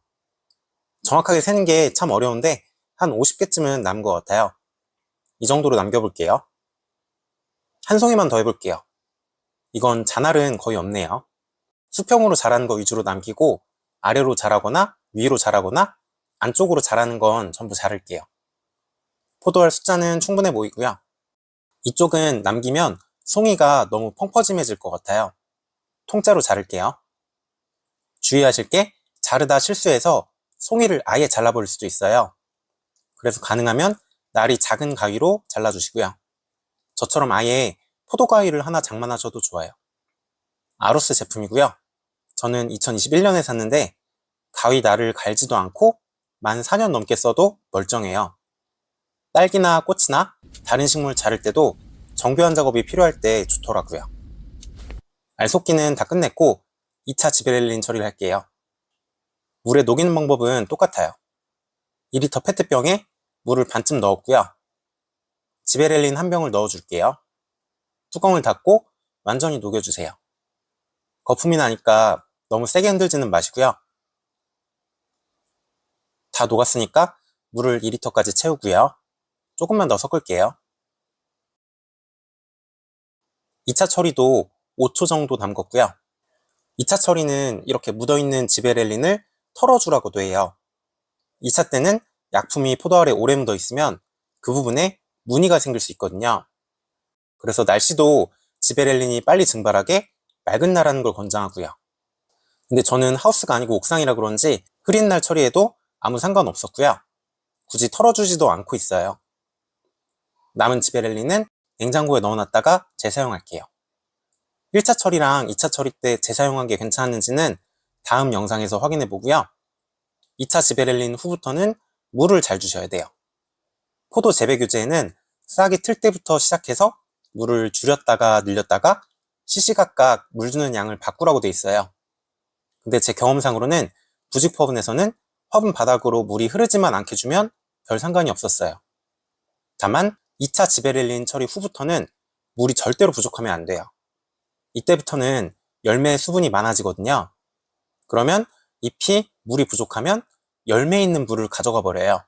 정확하게 세는 게 참 어려운데 한 50개쯤은 남은 것 같아요. 이 정도로 남겨볼게요. 한 송이만 더 해볼게요. 이건 잔알은 거의 없네요. 수평으로 자라는 거 위주로 남기고 아래로 자라거나 위로 자라거나 안쪽으로 자라는 건 전부 자를게요. 포도알 숫자는 충분해 보이고요. 이쪽은 남기면 송이가 너무 펑퍼짐해질 것 같아요. 통째로 자를게요. 주의하실 게 자르다 실수해서 송이를 아예 잘라버릴 수도 있어요. 그래서 가능하면 날이 작은 가위로 잘라주시고요. 저처럼 아예 포도 가위를 하나 장만하셔도 좋아요. 아로스 제품이고요. 저는 2021년에 샀는데 가위 날을 갈지도 않고 만 4년 넘게 써도 멀쩡해요. 딸기나 꽃이나 다른 식물 자를 때도 정교한 작업이 필요할 때 좋더라고요. 알속기는 다 끝냈고 2차 지베렐린 처리를 할게요. 물에 녹이는 방법은 똑같아요. 2리터 페트병에 물을 반쯤 넣었고요. 지베렐린 한 병을 넣어줄게요. 뚜껑을 닫고 완전히 녹여주세요. 거품이 나니까 너무 세게 흔들지는 마시고요. 다 녹았으니까 물을 2리터까지 채우고요. 조금만 더 섞을게요. 2차 처리도 5초 정도 담궜고요. 2차 처리는 이렇게 묻어있는 지베렐린을 털어주라고도 해요. 2차 때는 약품이 포도알에 오래 묻어 있으면 그 부분에 무늬가 생길 수 있거든요. 그래서 날씨도 지베렐린이 빨리 증발하게 맑은 날 하는 걸 권장하고요. 근데 저는 하우스가 아니고 옥상이라 그런지 흐린 날 처리해도 아무 상관없었고요. 굳이 털어주지도 않고 있어요. 남은 지베렐린은 냉장고에 넣어놨다가 재사용할게요. 1차 처리랑 2차 처리 때 재사용한 게 괜찮았는지는 다음 영상에서 확인해 보고요. 2차 지베렐린 후부터는 물을 잘 주셔야 돼요. 포도 재배 교제에는 싹이 틀 때부터 시작해서 물을 줄였다가 늘렸다가 시시각각 물 주는 양을 바꾸라고 돼 있어요. 근데 제 경험상으로는 부직 화분에서는 화분 바닥으로 물이 흐르지만 않게 주면 별 상관이 없었어요. 다만 2차 지베렐린 처리 후부터는 물이 절대로 부족하면 안 돼요. 이때부터는 열매의 수분이 많아지거든요. 그러면 잎이 물이 부족하면 열매에 있는 물을 가져가 버려요.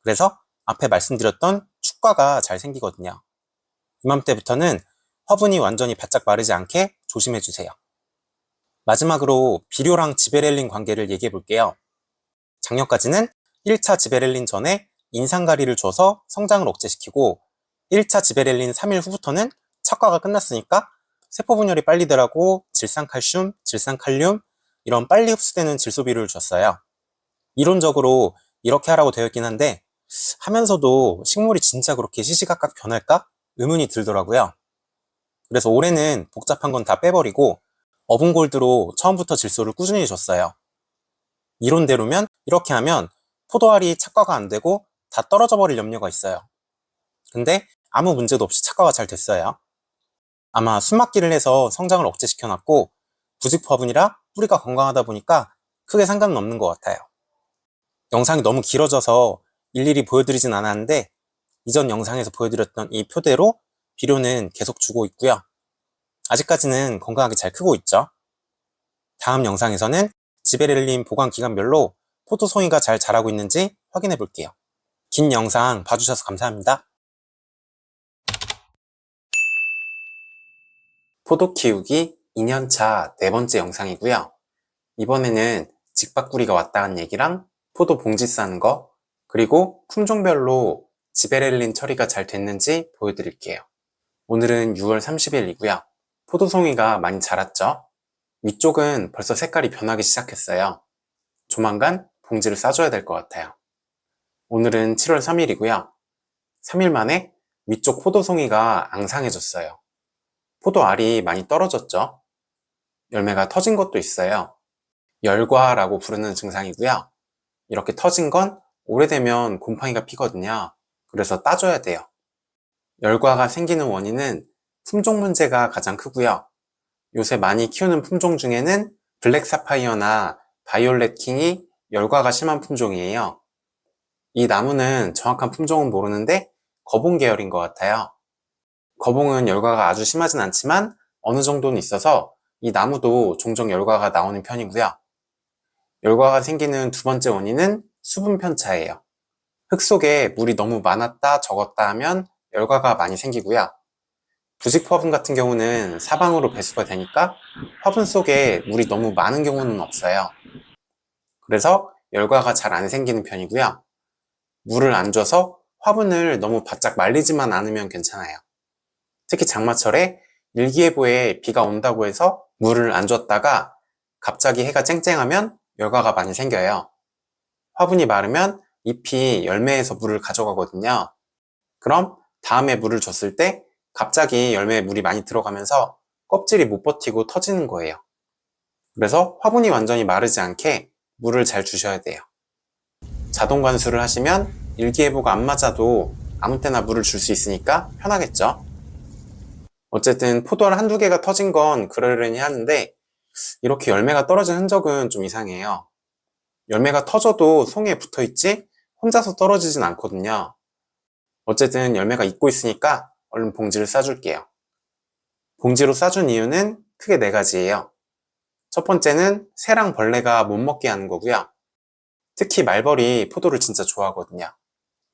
그래서 앞에 말씀드렸던 축과가 잘 생기거든요. 이맘때부터는 화분이 완전히 바짝 마르지 않게 조심해 주세요. 마지막으로 비료랑 지베렐린 관계를 얘기해 볼게요. 작년까지는 1차 지베렐린 전에 인상가리를 줘서 성장을 억제시키고 1차 지베렐린 3일 후부터는 착과가 끝났으니까 세포 분열이 빨리 되라고 질산칼슘, 질산칼륨 이런 빨리 흡수되는 질소비료를 줬어요. 이론적으로 이렇게 하라고 되어 있긴 한데 하면서도 식물이 진짜 그렇게 시시각각 변할까? 의문이 들더라고요. 그래서 올해는 복잡한 건 다 빼버리고 어분골드로 처음부터 질소를 꾸준히 줬어요. 이론대로면 이렇게 하면 포도알이 착과가 안 되고 다 떨어져 버릴 염려가 있어요. 근데 아무 문제도 없이 착과가 잘 됐어요. 아마 숨막기를 해서 성장을 억제시켜놨고 부직 화분이라 뿌리가 건강하다 보니까 크게 상관은 없는 것 같아요. 영상이 너무 길어져서 일일이 보여드리진 않았는데 이전 영상에서 보여드렸던 이 표대로 비료는 계속 주고 있고요. 아직까지는 건강하게 잘 크고 있죠. 다음 영상에서는 지베렐린 보관 기간별로 포도송이가 잘 자라고 있는지 확인해 볼게요. 긴 영상 봐주셔서 감사합니다. 포도 키우기 2년차 네 번째 영상이고요. 이번에는 직박구리가 왔다는 얘기랑 포도 봉지 싸는 거, 그리고 품종별로 지베렐린 처리가 잘 됐는지 보여드릴게요. 오늘은 6월 30일이고요. 포도송이가 많이 자랐죠? 위쪽은 벌써 색깔이 변하기 시작했어요. 조만간 봉지를 싸줘야 될 것 같아요. 오늘은 7월 3일이고요. 3일 만에 위쪽 포도송이가 앙상해졌어요. 포도알이 많이 떨어졌죠? 열매가 터진 것도 있어요. 열과라고 부르는 증상이고요. 이렇게 터진 건 오래되면 곰팡이가 피거든요. 그래서 따줘야 돼요. 열과가 생기는 원인은 품종 문제가 가장 크고요. 요새 많이 키우는 품종 중에는 블랙 사파이어나 바이올렛 킹이 열과가 심한 품종이에요. 이 나무는 정확한 품종은 모르는데 거봉 계열인 것 같아요. 거봉은 열과가 아주 심하진 않지만 어느 정도는 있어서 이 나무도 종종 열과가 나오는 편이고요. 열과가 생기는 두 번째 원인은 수분 편차예요. 흙 속에 물이 너무 많았다 적었다 하면 열과가 많이 생기고요. 부직 화분 같은 경우는 사방으로 배수가 되니까 화분 속에 물이 너무 많은 경우는 없어요. 그래서 열과가 잘 안 생기는 편이고요. 물을 안 줘서 화분을 너무 바짝 말리지만 않으면 괜찮아요. 특히 장마철에 일기예보에 비가 온다고 해서 물을 안 줬다가 갑자기 해가 쨍쨍하면 열과가 많이 생겨요. 화분이 마르면 잎이 열매에서 물을 가져가거든요. 그럼 다음에 물을 줬을 때 갑자기 열매에 물이 많이 들어가면서 껍질이 못 버티고 터지는 거예요. 그래서 화분이 완전히 마르지 않게 물을 잘 주셔야 돼요. 자동 관수를 하시면 일기예보가 안 맞아도 아무 때나 물을 줄 수 있으니까 편하겠죠? 어쨌든 포도알 한두 개가 터진 건 그러려니 하는데 이렇게 열매가 떨어진 흔적은 좀 이상해요. 열매가 터져도 송이에 붙어있지 혼자서 떨어지진 않거든요. 어쨌든 열매가 익고 있으니까 얼른 봉지를 싸줄게요. 봉지로 싸준 이유는 크게 4가지예요. 첫 번째는 새랑 벌레가 못 먹게 하는 거고요. 특히 말벌이 포도를 진짜 좋아하거든요.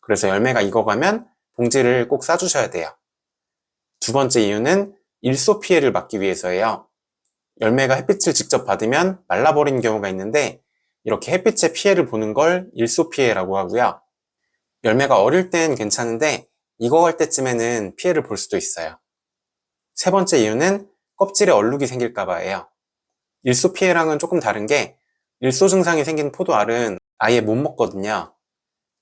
그래서 열매가 익어가면 봉지를 꼭 싸주셔야 돼요. 두 번째 이유는 일소 피해를 막기 위해서예요. 열매가 햇빛을 직접 받으면 말라버리는 경우가 있는데 이렇게 햇빛의 피해를 보는 걸 일소 피해라고 하고요. 열매가 어릴 땐 괜찮은데 익어갈 때쯤에는 피해를 볼 수도 있어요. 세 번째 이유는 껍질에 얼룩이 생길까봐예요. 일소 피해랑은 조금 다른 게 일소 증상이 생긴 포도알은 아예 못 먹거든요.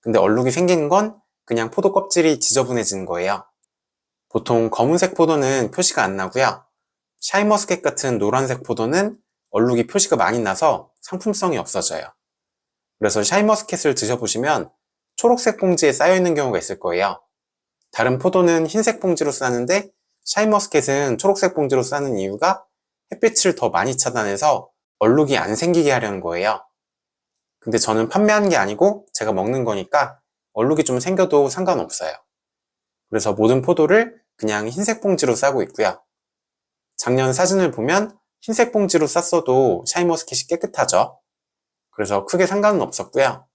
근데 얼룩이 생기는 건 그냥 포도 껍질이 지저분해지는 거예요. 보통 검은색 포도는 표시가 안 나고요. 샤인머스켓 같은 노란색 포도는 얼룩이 표시가 많이 나서 상품성이 없어져요. 그래서 샤인머스켓을 드셔보시면 초록색 봉지에 쌓여있는 경우가 있을 거예요. 다른 포도는 흰색 봉지로 싸는데 샤인머스켓은 초록색 봉지로 싸는 이유가 햇빛을 더 많이 차단해서 얼룩이 안 생기게 하려는 거예요. 근데 저는 판매하는 게 아니고 제가 먹는 거니까 얼룩이 좀 생겨도 상관없어요. 그래서 모든 포도를 그냥 흰색 봉지로 싸고 있고요. 작년 사진을 보면 흰색 봉지로 쌌어도 샤인머스켓이 깨끗하죠. 그래서 크게 상관은 없었고요.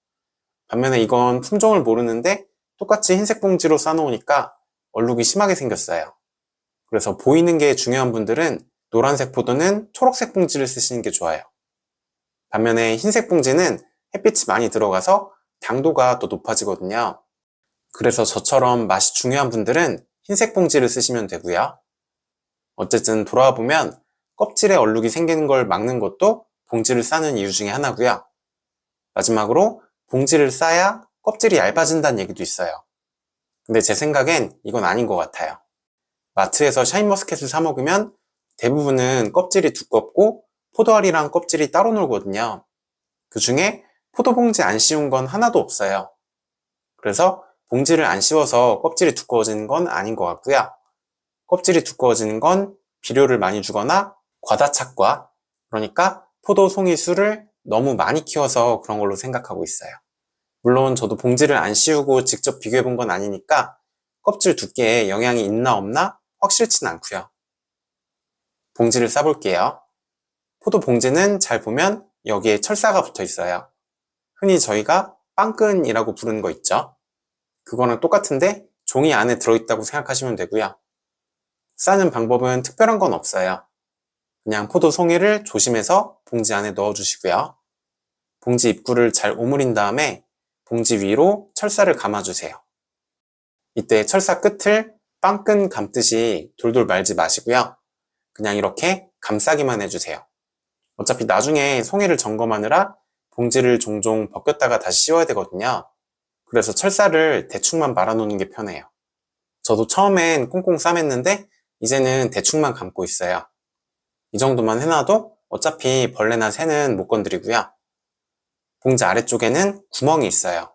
반면에 이건 품종을 모르는데 똑같이 흰색 봉지로 싸놓으니까 얼룩이 심하게 생겼어요. 그래서 보이는 게 중요한 분들은 노란색 포도는 초록색 봉지를 쓰시는 게 좋아요. 반면에 흰색 봉지는 햇빛이 많이 들어가서 당도가 더 높아지거든요. 그래서 저처럼 맛이 중요한 분들은 흰색 봉지를 쓰시면 되고요. 어쨌든 돌아와 보면 껍질에 얼룩이 생기는 걸 막는 것도 봉지를 싸는 이유 중에 하나고요. 마지막으로 봉지를 싸야 껍질이 얇아진다는 얘기도 있어요. 근데 제 생각엔 이건 아닌 것 같아요. 마트에서 샤인머스켓을 사 먹으면 대부분은 껍질이 두껍고 포도알이랑 껍질이 따로 놀거든요. 그 중에 포도봉지 안 씌운 건 하나도 없어요. 그래서 봉지를 안 씌워서 껍질이 두꺼워지는 건 아닌 것 같고요. 껍질이 두꺼워지는 건 비료를 많이 주거나 과다착과, 그러니까 포도 송이 수를 너무 많이 키워서 그런 걸로 생각하고 있어요. 물론 저도 봉지를 안 씌우고 직접 비교해 본 건 아니니까 껍질 두께에 영향이 있나 없나 확실치는 않고요. 봉지를 싸볼게요. 포도 봉지는 잘 보면 여기에 철사가 붙어 있어요. 흔히 저희가 빵끈이라고 부르는 거 있죠. 그거랑 똑같은데 종이 안에 들어있다고 생각하시면 되고요. 싸는 방법은 특별한 건 없어요. 그냥 포도 송이를 조심해서 봉지 안에 넣어주시고요. 봉지 입구를 잘 오므린 다음에 봉지 위로 철사를 감아주세요. 이때 철사 끝을 빵끈 감듯이 돌돌 말지 마시고요. 그냥 이렇게 감싸기만 해주세요. 어차피 나중에 송이를 점검하느라 봉지를 종종 벗겼다가 다시 씌워야 되거든요. 그래서 철사를 대충만 말아놓는 게 편해요. 저도 처음엔 꽁꽁 싸맸는데 이제는 대충만 감고 있어요. 이 정도만 해놔도 어차피 벌레나 새는 못 건드리고요. 봉지 아래쪽에는 구멍이 있어요.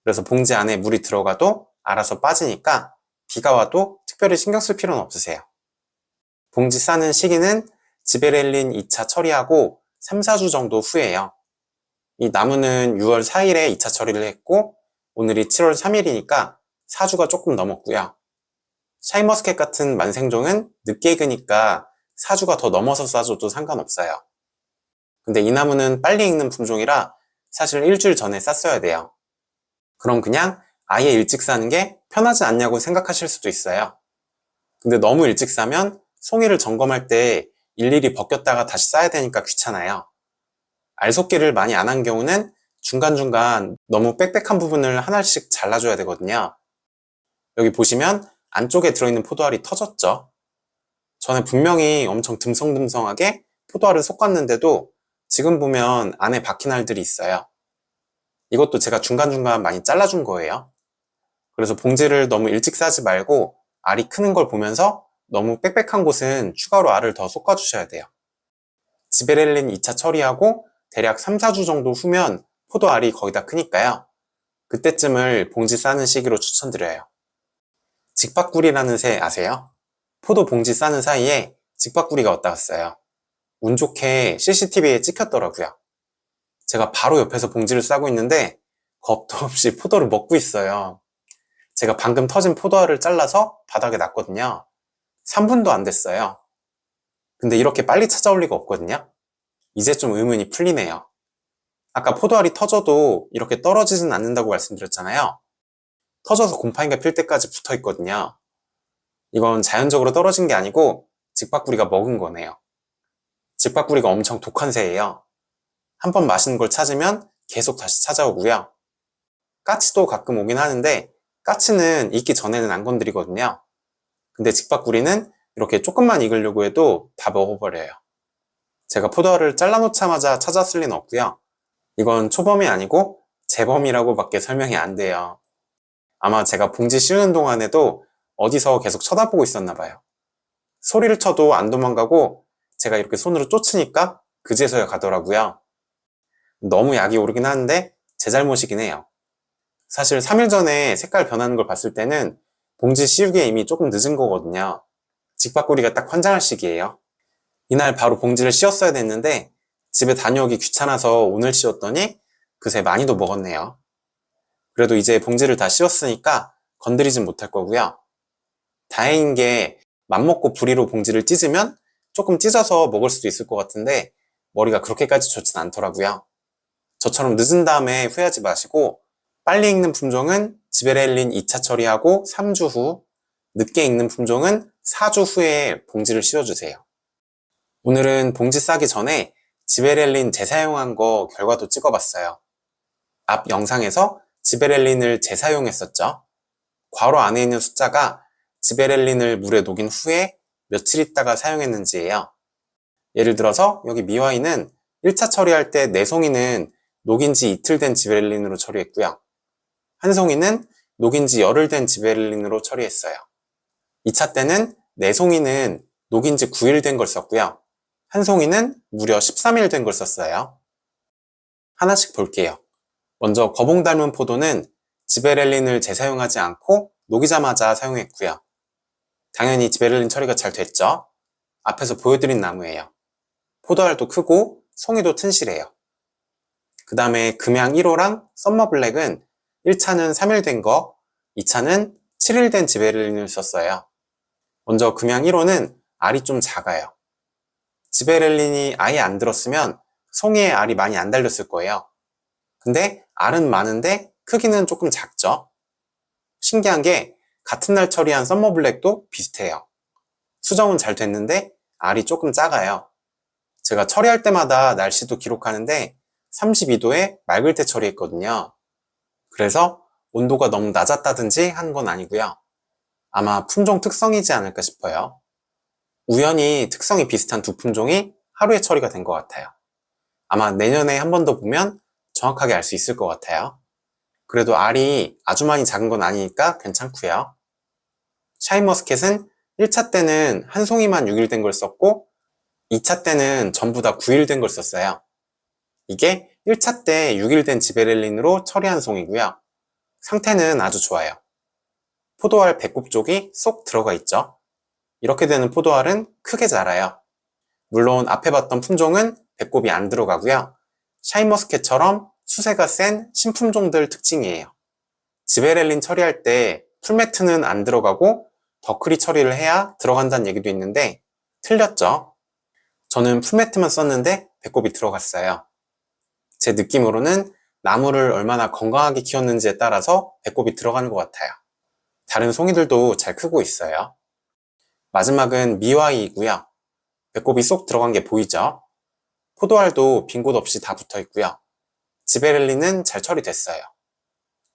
그래서 봉지 안에 물이 들어가도 알아서 빠지니까 비가 와도 특별히 신경 쓸 필요는 없으세요. 봉지 싸는 시기는 지베렐린 2차 처리하고 3, 4주 정도 후에요. 이 나무는 6월 4일에 2차 처리를 했고 오늘이 7월 3일이니까 4주가 조금 넘었고요. 샤인머스켓 같은 만생종은 늦게 익으니까 4주가 더 넘어서 싸줘도 상관없어요. 근데 이 나무는 빨리 익는 품종이라 사실 일주일 전에 쌌어야 돼요. 그럼 그냥 아예 일찍 싸는 게 편하지 않냐고 생각하실 수도 있어요. 근데 너무 일찍 싸면 송이를 점검할 때 일일이 벗겼다가 다시 싸야 되니까 귀찮아요. 알속기를 많이 안 한 경우는 중간중간 너무 빽빽한 부분을 하나씩 잘라줘야 되거든요. 여기 보시면 안쪽에 들어있는 포도알이 터졌죠. 전에 분명히 엄청 듬성듬성하게 포도알을 솎았는데도 지금 보면 안에 박힌 알들이 있어요. 이것도 제가 중간중간 많이 잘라준 거예요. 그래서 봉지를 너무 일찍 싸지 말고 알이 크는 걸 보면서 너무 빽빽한 곳은 추가로 알을 더 솎아주셔야 돼요. 지베렐린 2차 처리하고 대략 3, 4주 정도 후면 포도알이 거의 다 크니까요. 그때쯤을 봉지 싸는 시기로 추천드려요. 직박구리라는 새 아세요? 포도 봉지 싸는 사이에 직박구리가 왔다 갔어요. 운 좋게 CCTV에 찍혔더라고요. 제가 바로 옆에서 봉지를 싸고 있는데 겁도 없이 포도를 먹고 있어요. 제가 방금 터진 포도알을 잘라서 바닥에 놨거든요. 3분도 안 됐어요. 근데 이렇게 빨리 찾아올 리가 없거든요. 이제 좀 의문이 풀리네요. 아까 포도알이 터져도 이렇게 떨어지진 않는다고 말씀드렸잖아요. 터져서 곰팡이가 필 때까지 붙어 있거든요. 이건 자연적으로 떨어진 게 아니고 직박구리가 먹은 거네요. 직박구리가 엄청 독한 새예요. 한번 맛있는 걸 찾으면 계속 다시 찾아오고요. 까치도 가끔 오긴 하는데 까치는 익기 전에는 안 건드리거든요. 근데 직박구리는 이렇게 조금만 익으려고 해도 다 먹어버려요. 제가 포도알을 잘라놓자마자 찾았을 리는 없고요. 이건 초범이 아니고 재범이라고 밖에 설명이 안 돼요. 아마 제가 봉지 씌우는 동안에도 어디서 계속 쳐다보고 있었나 봐요. 소리를 쳐도 안 도망가고 제가 이렇게 손으로 쫓으니까 그제서야 가더라고요. 너무 약이 오르긴 하는데 제 잘못이긴 해요. 사실 3일 전에 색깔 변하는 걸 봤을 때는 봉지 씌우기에 이미 조금 늦은 거거든요. 직박구리가 딱 환장할 시기예요. 이날 바로 봉지를 씌웠어야 됐는데 집에 다녀오기 귀찮아서 오늘 씌웠더니 그새 많이도 먹었네요. 그래도 이제 봉지를 다 씌웠으니까 건드리진 못할 거고요. 다행인 게 맘먹고 부리로 봉지를 찢으면 조금 찢어서 먹을 수도 있을 것 같은데 머리가 그렇게까지 좋진 않더라고요. 저처럼 늦은 다음에 후회하지 마시고 빨리 익는 품종은 지베렐린 2차 처리하고 3주 후, 늦게 익는 품종은 4주 후에 봉지를 씌워주세요. 오늘은 봉지 싸기 전에 지베렐린 재사용한 거 결과도 찍어봤어요. 앞 영상에서 지베렐린을 재사용했었죠. 괄호 안에 있는 숫자가 지베렐린을 물에 녹인 후에 며칠 있다가 사용했는지예요. 예를 들어서 여기 미와이는 1차 처리할 때 4송이는 녹인 지 이틀 된 지베렐린으로 처리했고요. 한 송이는 녹인 지 열흘 된 지베렐린으로 처리했어요. 2차 때는 4송이는 녹인 지 9일 된 걸 썼고요. 한 송이는 무려 13일 된 걸 썼어요. 하나씩 볼게요. 먼저 거봉 닮은 포도는 지베렐린을 재사용하지 않고 녹이자마자 사용했고요. 당연히 지베렐린 처리가 잘 됐죠. 앞에서 보여드린 나무예요. 포도알도 크고 송이도 튼실해요. 그 다음에 금양 1호랑 썸머블랙은 1차는 3일 된 거, 2차는 7일 된 지베렐린을 썼어요. 먼저 금양 1호는 알이 좀 작아요. 지베렐린이 아예 안 들었으면 송이에 알이 많이 안 달렸을 거예요. 근데 알은 많은데 크기는 조금 작죠. 신기한 게 같은 날 처리한 썸머블랙도 비슷해요. 수정은 잘 됐는데 알이 조금 작아요. 제가 처리할 때마다 날씨도 기록하는데 32도에 맑을 때 처리했거든요. 그래서 온도가 너무 낮았다든지 한 건 아니고요. 아마 품종 특성이지 않을까 싶어요. 우연히 특성이 비슷한 두 품종이 하루에 처리가 된 것 같아요. 아마 내년에 한 번 더 보면 정확하게 알 수 있을 것 같아요. 그래도 알이 아주 많이 작은 건 아니니까 괜찮고요. 샤인머스켓은 1차 때는 한 송이만 6일 된 걸 썼고 2차 때는 전부 다 9일 된 걸 썼어요. 이게 1차 때 6일 된 지베렐린으로 처리한 송이고요. 상태는 아주 좋아요. 포도알 배꼽 쪽이 쏙 들어가 있죠. 이렇게 되는 포도알은 크게 자라요. 물론 앞에 봤던 품종은 배꼽이 안 들어가고요. 샤인머스켓처럼 수세가 센 신품종들 특징이에요. 지베렐린 처리할 때 풀매트는 안 들어가고 더크리 처리를 해야 들어간다는 얘기도 있는데 틀렸죠. 저는 풀매트만 썼는데 배꼽이 들어갔어요. 제 느낌으로는 나무를 얼마나 건강하게 키웠는지에 따라서 배꼽이 들어가는 것 같아요. 다른 송이들도 잘 크고 있어요. 마지막은 미와이이고요. 배꼽이 쏙 들어간 게 보이죠? 포도알도 빈 곳 없이 다 붙어 있고요. 지베렐린은 잘 처리됐어요.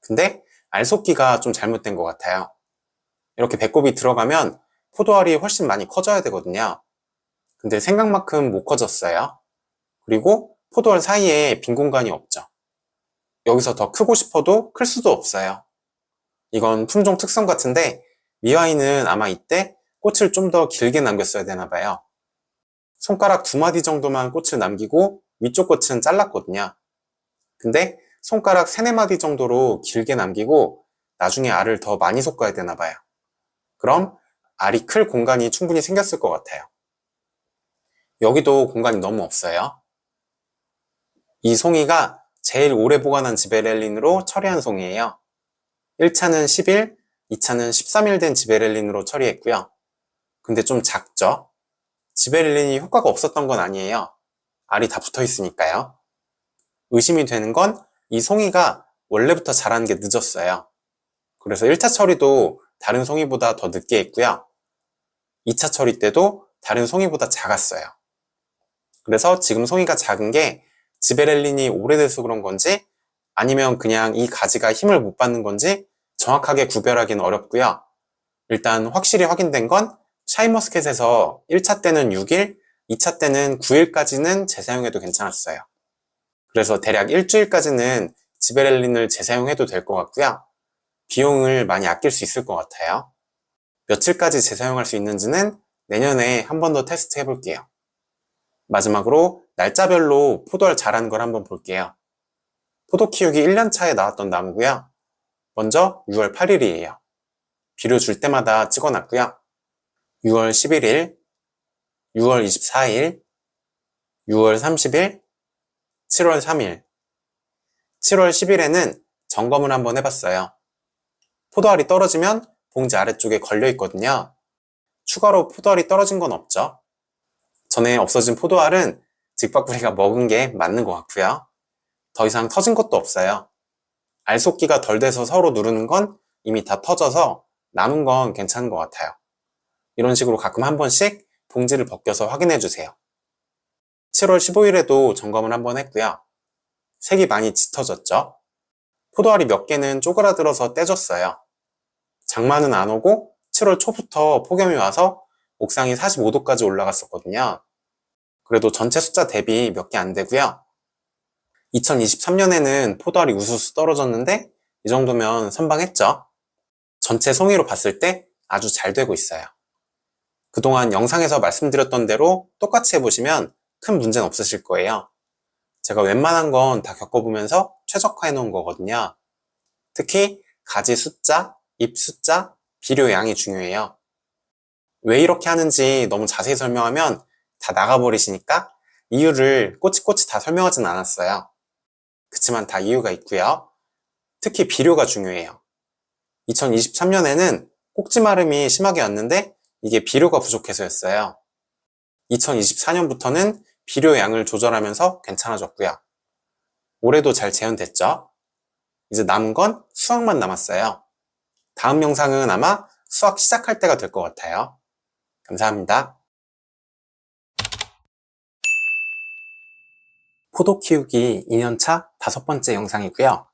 근데 알속기가 좀 잘못된 것 같아요. 이렇게 배꼽이 들어가면 포도알이 훨씬 많이 커져야 되거든요. 근데 생각만큼 못 커졌어요. 그리고 포도알 사이에 빈 공간이 없죠. 여기서 더 크고 싶어도 클 수도 없어요. 이건 품종 특성 같은데 미와이는 아마 이때 꽃을 좀 더 길게 남겼어야 되나 봐요. 손가락 2마디 정도만 꽃을 남기고 위쪽 꽃은 잘랐거든요. 근데 손가락 3, 4마디 정도로 길게 남기고 나중에 알을 더 많이 솎아야 되나 봐요. 그럼 알이 클 공간이 충분히 생겼을 것 같아요. 여기도 공간이 너무 없어요. 이 송이가 제일 오래 보관한 지베렐린으로 처리한 송이에요. 1차는 10일, 2차는 13일 된 지베렐린으로 처리했고요. 근데 좀 작죠? 지베렐린이 효과가 없었던 건 아니에요. 알이 다 붙어 있으니까요. 의심이 되는 건 이 송이가 원래부터 자라는 게 늦었어요. 그래서 1차 처리도 다른 송이보다 더 늦게 했고요. 2차 처리 때도 다른 송이보다 작았어요. 그래서 지금 송이가 작은 게 지베렐린이 오래돼서 그런 건지 아니면 그냥 이 가지가 힘을 못 받는 건지 정확하게 구별하기는 어렵고요. 일단 확실히 확인된 건 샤인머스켓에서 1차 때는 6일, 2차 때는 9일까지는 재사용해도 괜찮았어요. 그래서 대략 일주일까지는 지베렐린을 재사용해도 될 것 같고요. 비용을 많이 아낄 수 있을 것 같아요. 며칠까지 재사용할 수 있는지는 내년에 한 번 더 테스트 해볼게요. 마지막으로 날짜별로 포도알 자라는 걸 한번 볼게요. 포도 키우기 1년차에 나왔던 나무고요. 먼저 6월 8일이에요. 비료 줄 때마다 찍어놨고요. 6월 11일, 6월 24일, 6월 30일, 7월 3일, 7월 10일에는 점검을 한번 해봤어요. 포도알이 떨어지면 봉지 아래쪽에 걸려있거든요. 추가로 포도알이 떨어진 건 없죠. 전에 없어진 포도알은 직박구리가 먹은 게 맞는 것 같고요. 더 이상 터진 것도 없어요. 알 쏟기가 덜 돼서 서로 누르는 건 이미 다 터져서 남은 건 괜찮은 것 같아요. 이런 식으로 가끔 한 번씩 봉지를 벗겨서 확인해 주세요. 7월 15일에도 점검을 한번 했고요. 색이 많이 짙어졌죠? 포도알이 몇 개는 쪼그라들어서 떼졌어요. 장마는 안 오고 7월 초부터 폭염이 와서 옥상이 45도까지 올라갔었거든요. 그래도 전체 숫자 대비 몇 개 안 되고요. 2023년에는 포도알이 우수수 떨어졌는데 이 정도면 선방했죠. 전체 송이로 봤을 때 아주 잘 되고 있어요. 그동안 영상에서 말씀드렸던 대로 똑같이 해보시면 큰 문제는 없으실 거예요. 제가 웬만한 건 다 겪어보면서 최적화해 놓은 거거든요. 특히 가지 숫자, 잎 숫자, 비료 양이 중요해요. 왜 이렇게 하는지 너무 자세히 설명하면 다 나가버리시니까 이유를 꼬치꼬치 다 설명하진 않았어요. 그치만 다 이유가 있고요. 특히 비료가 중요해요. 2023년에는 꼭지 마름이 심하게 왔는데 이게 비료가 부족해서였어요. 2024년부터는 비료 양을 조절하면서 괜찮아졌고요. 올해도 잘 재현됐죠? 이제 남은 건 수확만 남았어요. 다음 영상은 아마 수확 시작할 때가 될 것 같아요. 감사합니다. 포도 키우기 2년차 5번째 영상이고요.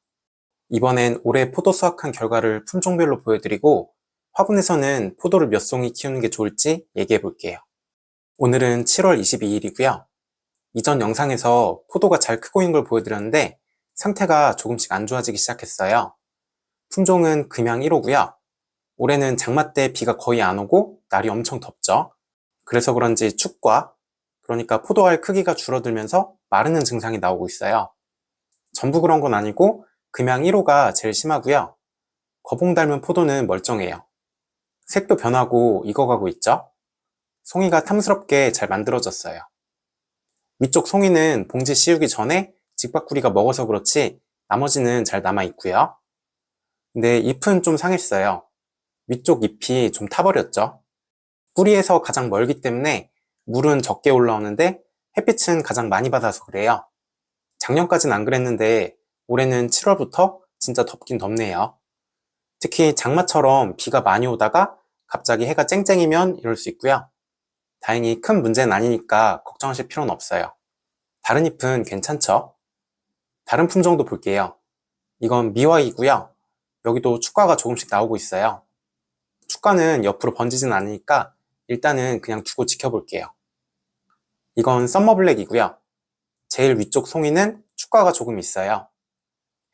이번엔 올해 포도 수확한 결과를 품종별로 보여드리고 화분에서는 포도를 몇 송이 키우는 게 좋을지 얘기해 볼게요. 오늘은 7월 22일이고요. 이전 영상에서 포도가 잘 크고 있는 걸 보여드렸는데 상태가 조금씩 안 좋아지기 시작했어요. 품종은 금양 1호고요. 올해는 장마 때 비가 거의 안 오고 날이 엄청 덥죠. 그래서 그런지 축과, 그러니까 포도알 크기가 줄어들면서 마르는 증상이 나오고 있어요. 전부 그런 건 아니고 금양 1호가 제일 심하고요. 거봉 닮은 포도는 멀쩡해요. 색도 변하고 익어가고 있죠. 송이가 탐스럽게 잘 만들어졌어요. 위쪽 송이는 봉지 씌우기 전에 직박구리가 먹어서 그렇지 나머지는 잘 남아있고요. 근데 잎은 좀 상했어요. 위쪽 잎이 좀 타버렸죠. 뿌리에서 가장 멀기 때문에 물은 적게 올라오는데 햇빛은 가장 많이 받아서 그래요. 작년까진 안 그랬는데 올해는 7월부터 진짜 덥긴 덥네요. 특히 장마처럼 비가 많이 오다가 갑자기 해가 쨍쨍이면 이럴 수 있고요. 다행히 큰 문제는 아니니까 걱정하실 필요는 없어요. 다른 잎은 괜찮죠? 다른 품종도 볼게요. 이건 미화이고요. 여기도 축과가 조금씩 나오고 있어요. 축과는 옆으로 번지진 않으니까 일단은 그냥 두고 지켜볼게요. 이건 썸머블랙이고요. 제일 위쪽 송이는 축과가 조금 있어요.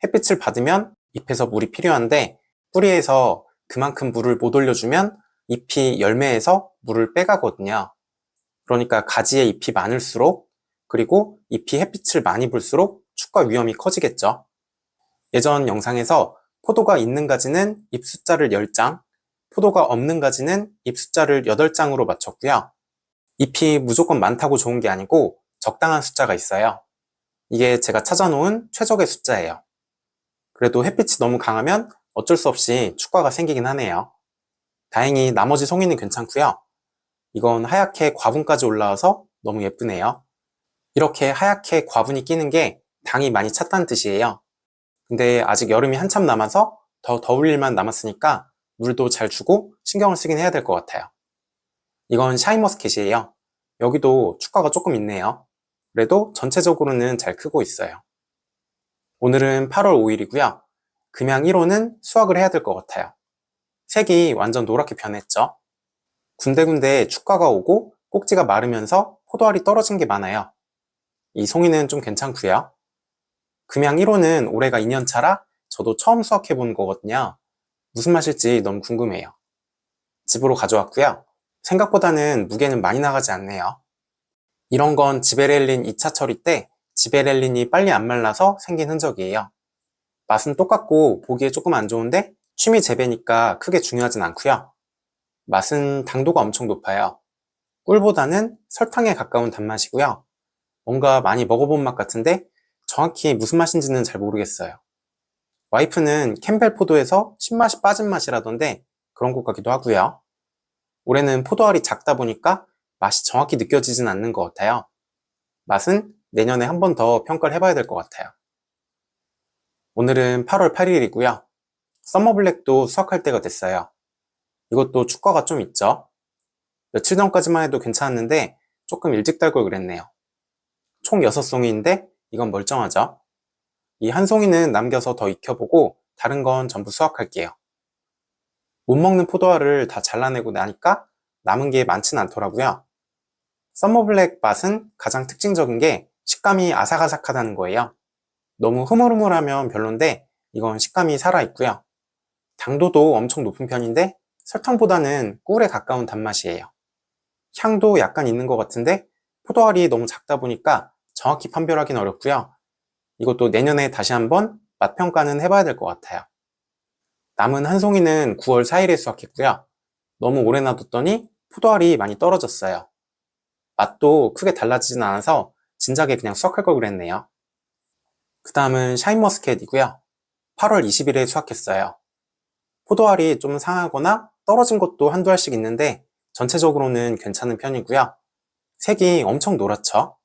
햇빛을 받으면 잎에서 물이 필요한데 뿌리에서 그만큼 물을 못 올려주면 잎이 열매에서 물을 빼가거든요. 그러니까 가지에 잎이 많을수록, 그리고 잎이 햇빛을 많이 볼수록 축과 위험이 커지겠죠. 예전 영상에서 포도가 있는 가지는 잎 숫자를 10장, 포도가 없는 가지는 잎 숫자를 8장으로 맞췄고요. 잎이 무조건 많다고 좋은 게 아니고 적당한 숫자가 있어요. 이게 제가 찾아놓은 최적의 숫자예요. 그래도 햇빛이 너무 강하면 어쩔 수 없이 축과가 생기긴 하네요. 다행히 나머지 송이는 괜찮고요. 이건 하얗게 과분까지 올라와서 너무 예쁘네요. 이렇게 하얗게 과분이 끼는 게 당이 많이 찼다는 뜻이에요. 근데 아직 여름이 한참 남아서 더 더울 일만 남았으니까 물도 잘 주고 신경을 쓰긴 해야 될 것 같아요. 이건 샤인머스켓이에요. 여기도 축과가 조금 있네요. 그래도 전체적으로는 잘 크고 있어요. 오늘은 8월 5일이고요. 금양 1호는 수확을 해야 될 것 같아요. 색이 완전 노랗게 변했죠. 군데군데 축과가 오고 꼭지가 마르면서 포도알이 떨어진 게 많아요. 이 송이는 좀 괜찮고요. 금양 1호는 올해가 2년차라 저도 처음 수확해 보는 거거든요. 무슨 맛일지 너무 궁금해요. 집으로 가져왔고요. 생각보다는 무게는 많이 나가지 않네요. 이런 건 지베렐린 2차 처리 때 지베렐린이 빨리 안 말라서 생긴 흔적이에요. 맛은 똑같고 보기에 조금 안 좋은데 취미 재배니까 크게 중요하진 않고요. 맛은 당도가 엄청 높아요. 꿀보다는 설탕에 가까운 단맛이고요. 뭔가 많이 먹어본 맛 같은데 정확히 무슨 맛인지는 잘 모르겠어요. 와이프는 캠벨 포도에서 신맛이 빠진 맛이라던데 그런 것 같기도 하고요. 올해는 포도알이 작다 보니까 맛이 정확히 느껴지진 않는 것 같아요. 맛은 내년에 한 번 더 평가를 해봐야 될 것 같아요. 오늘은 8월 8일이고요. 썸머블랙도 수확할 때가 됐어요. 이것도 축과가 좀 있죠. 며칠 전까지만 해도 괜찮았는데 조금 일찍 달 걸 그랬네요. 총 6송이인데 이건 멀쩡하죠. 이 한 송이는 남겨서 더 익혀보고 다른 건 전부 수확할게요. 못 먹는 포도알을 다 잘라내고 나니까 남은 게 많진 않더라고요. 썸머블랙 맛은 가장 특징적인 게 식감이 아삭아삭하다는 거예요. 너무 흐물흐물하면 별론데 이건 식감이 살아있고요. 당도도 엄청 높은 편인데 설탕보다는 꿀에 가까운 단맛이에요. 향도 약간 있는 것 같은데 포도알이 너무 작다 보니까 정확히 판별하기는 어렵고요. 이것도 내년에 다시 한번 맛평가는 해봐야 될 것 같아요. 남은 한 송이는 9월 4일에 수확했고요. 너무 오래 놔뒀더니 포도알이 많이 떨어졌어요. 맛도 크게 달라지진 않아서 진작에 그냥 수확할 걸 그랬네요. 그 다음은 샤인머스켓이고요. 8월 20일에 수확했어요. 포도알이 좀 상하거나 떨어진 것도 한두 알씩 있는데 전체적으로는 괜찮은 편이고요. 색이 엄청 노랗죠?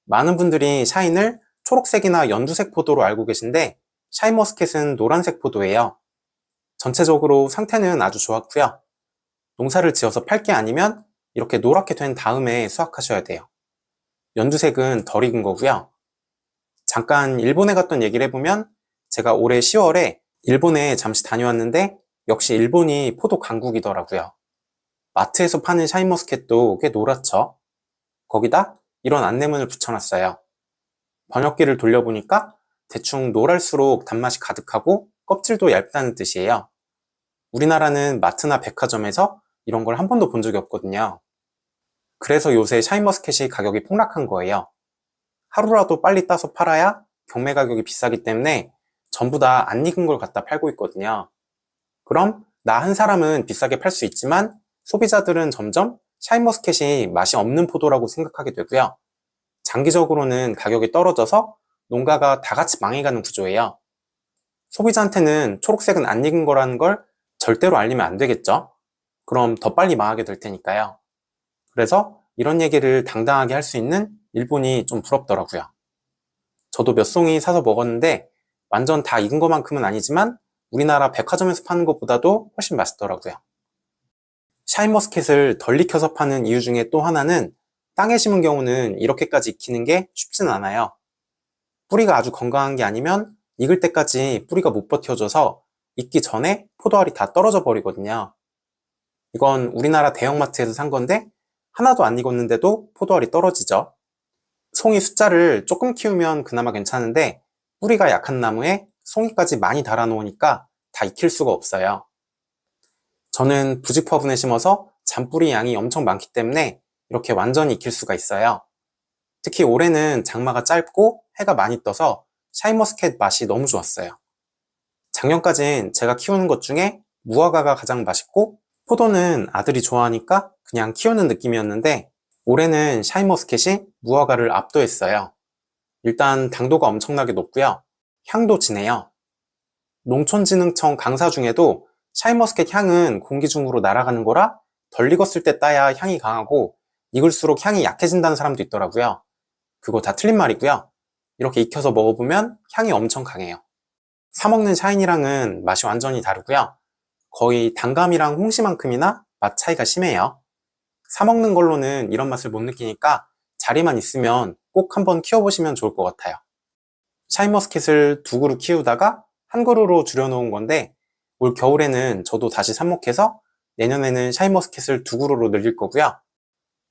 많은 분들이 샤인을 초록색이나 연두색 포도로 알고 계신데 샤인머스켓은 노란색 포도예요. 전체적으로 상태는 아주 좋았고요. 농사를 지어서 팔 게 아니면 이렇게 노랗게 된 다음에 수확하셔야 돼요. 연두색은 덜 익은 거고요. 잠깐 일본에 갔던 얘기를 해보면 제가 올해 10월에 일본에 잠시 다녀왔는데 역시 일본이 포도 강국이더라고요. 마트에서 파는 샤인머스켓도 꽤 노랗죠. 거기다 이런 안내문을 붙여놨어요. 번역기를 돌려보니까 대충 노랄수록 단맛이 가득하고 껍질도 얇다는 뜻이에요. 우리나라는 마트나 백화점에서 이런 걸 한 번도 본 적이 없거든요. 그래서 요새 샤인머스켓이 가격이 폭락한 거예요. 하루라도 빨리 따서 팔아야 경매 가격이 비싸기 때문에 전부 다 안 익은 걸 갖다 팔고 있거든요. 그럼 나 한 사람은 비싸게 팔 수 있지만 소비자들은 점점 샤인머스켓이 맛이 없는 포도라고 생각하게 되고요. 장기적으로는 가격이 떨어져서 농가가 다 같이 망해가는 구조예요. 소비자한테는 초록색은 안 익은 거라는 걸 절대로 알리면 안 되겠죠? 그럼 더 빨리 망하게 될 테니까요. 그래서 이런 얘기를 당당하게 할 수 있는 일본이 좀 부럽더라고요. 저도 몇 송이 사서 먹었는데 완전 다 익은 것만큼은 아니지만 우리나라 백화점에서 파는 것보다도 훨씬 맛있더라고요. 샤인머스켓을 덜 익혀서 파는 이유 중에 또 하나는 땅에 심은 경우는 이렇게까지 익히는 게 쉽진 않아요. 뿌리가 아주 건강한 게 아니면 익을 때까지 뿌리가 못 버텨줘서 익기 전에 포도알이 다 떨어져 버리거든요. 이건 우리나라 대형마트에서 산 건데 하나도 안 익었는데도 포도알이 떨어지죠. 송이 숫자를 조금 키우면 그나마 괜찮은데 뿌리가 약한 나무에 송이까지 많이 달아 놓으니까 다 익힐 수가 없어요. 저는 부직 화분에 심어서 잔뿌리 양이 엄청 많기 때문에 이렇게 완전히 익힐 수가 있어요. 특히 올해는 장마가 짧고 해가 많이 떠서 샤인머스켓 맛이 너무 좋았어요. 작년까진 제가 키우는 것 중에 무화과가 가장 맛있고 포도는 아들이 좋아하니까 그냥 키우는 느낌이었는데 올해는 샤인머스켓이 무화과를 압도했어요. 일단 당도가 엄청나게 높고요. 향도 진해요. 농촌진흥청 강사 중에도 샤인머스켓 향은 공기 중으로 날아가는 거라 덜 익었을 때 따야 향이 강하고 익을수록 향이 약해진다는 사람도 있더라고요. 그거 다 틀린 말이고요. 이렇게 익혀서 먹어보면 향이 엄청 강해요. 사 먹는 샤인이랑은 맛이 완전히 다르고요. 거의 단감이랑 홍시만큼이나 맛 차이가 심해요. 사 먹는 걸로는 이런 맛을 못 느끼니까 자리만 있으면 꼭 한번 키워보시면 좋을 것 같아요. 샤인머스켓을 두 그루 키우다가 한 그루로 줄여놓은 건데 올 겨울에는 저도 다시 삽목해서 내년에는 샤인머스켓을 두 그루로 늘릴 거고요.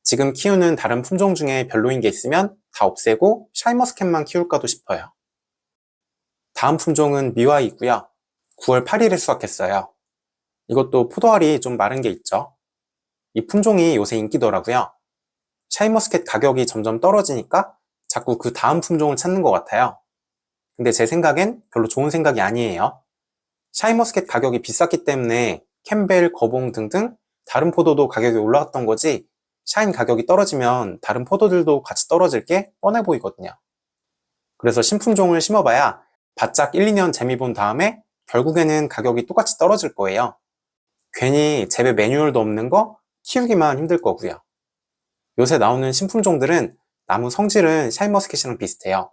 지금 키우는 다른 품종 중에 별로인 게 있으면 다 없애고 샤인머스켓만 키울까도 싶어요. 다음 품종은 미와이고요. 9월 8일에 수확했어요. 이것도 포도알이 좀 마른 게 있죠. 이 품종이 요새 인기더라고요. 샤인머스켓 가격이 점점 떨어지니까 자꾸 그 다음 품종을 찾는 것 같아요. 근데 제 생각엔 별로 좋은 생각이 아니에요. 샤인머스켓 가격이 비쌌기 때문에 캠벨, 거봉 등등 다른 포도도 가격이 올라갔던 거지 샤인 가격이 떨어지면 다른 포도들도 같이 떨어질 게 뻔해 보이거든요. 그래서 신품종을 심어봐야 바짝 1, 2년 재미 본 다음에 결국에는 가격이 똑같이 떨어질 거예요. 괜히 재배 매뉴얼도 없는 거 키우기만 힘들 거고요. 요새 나오는 신품종들은 나무 성질은 샤인머스켓이랑 비슷해요.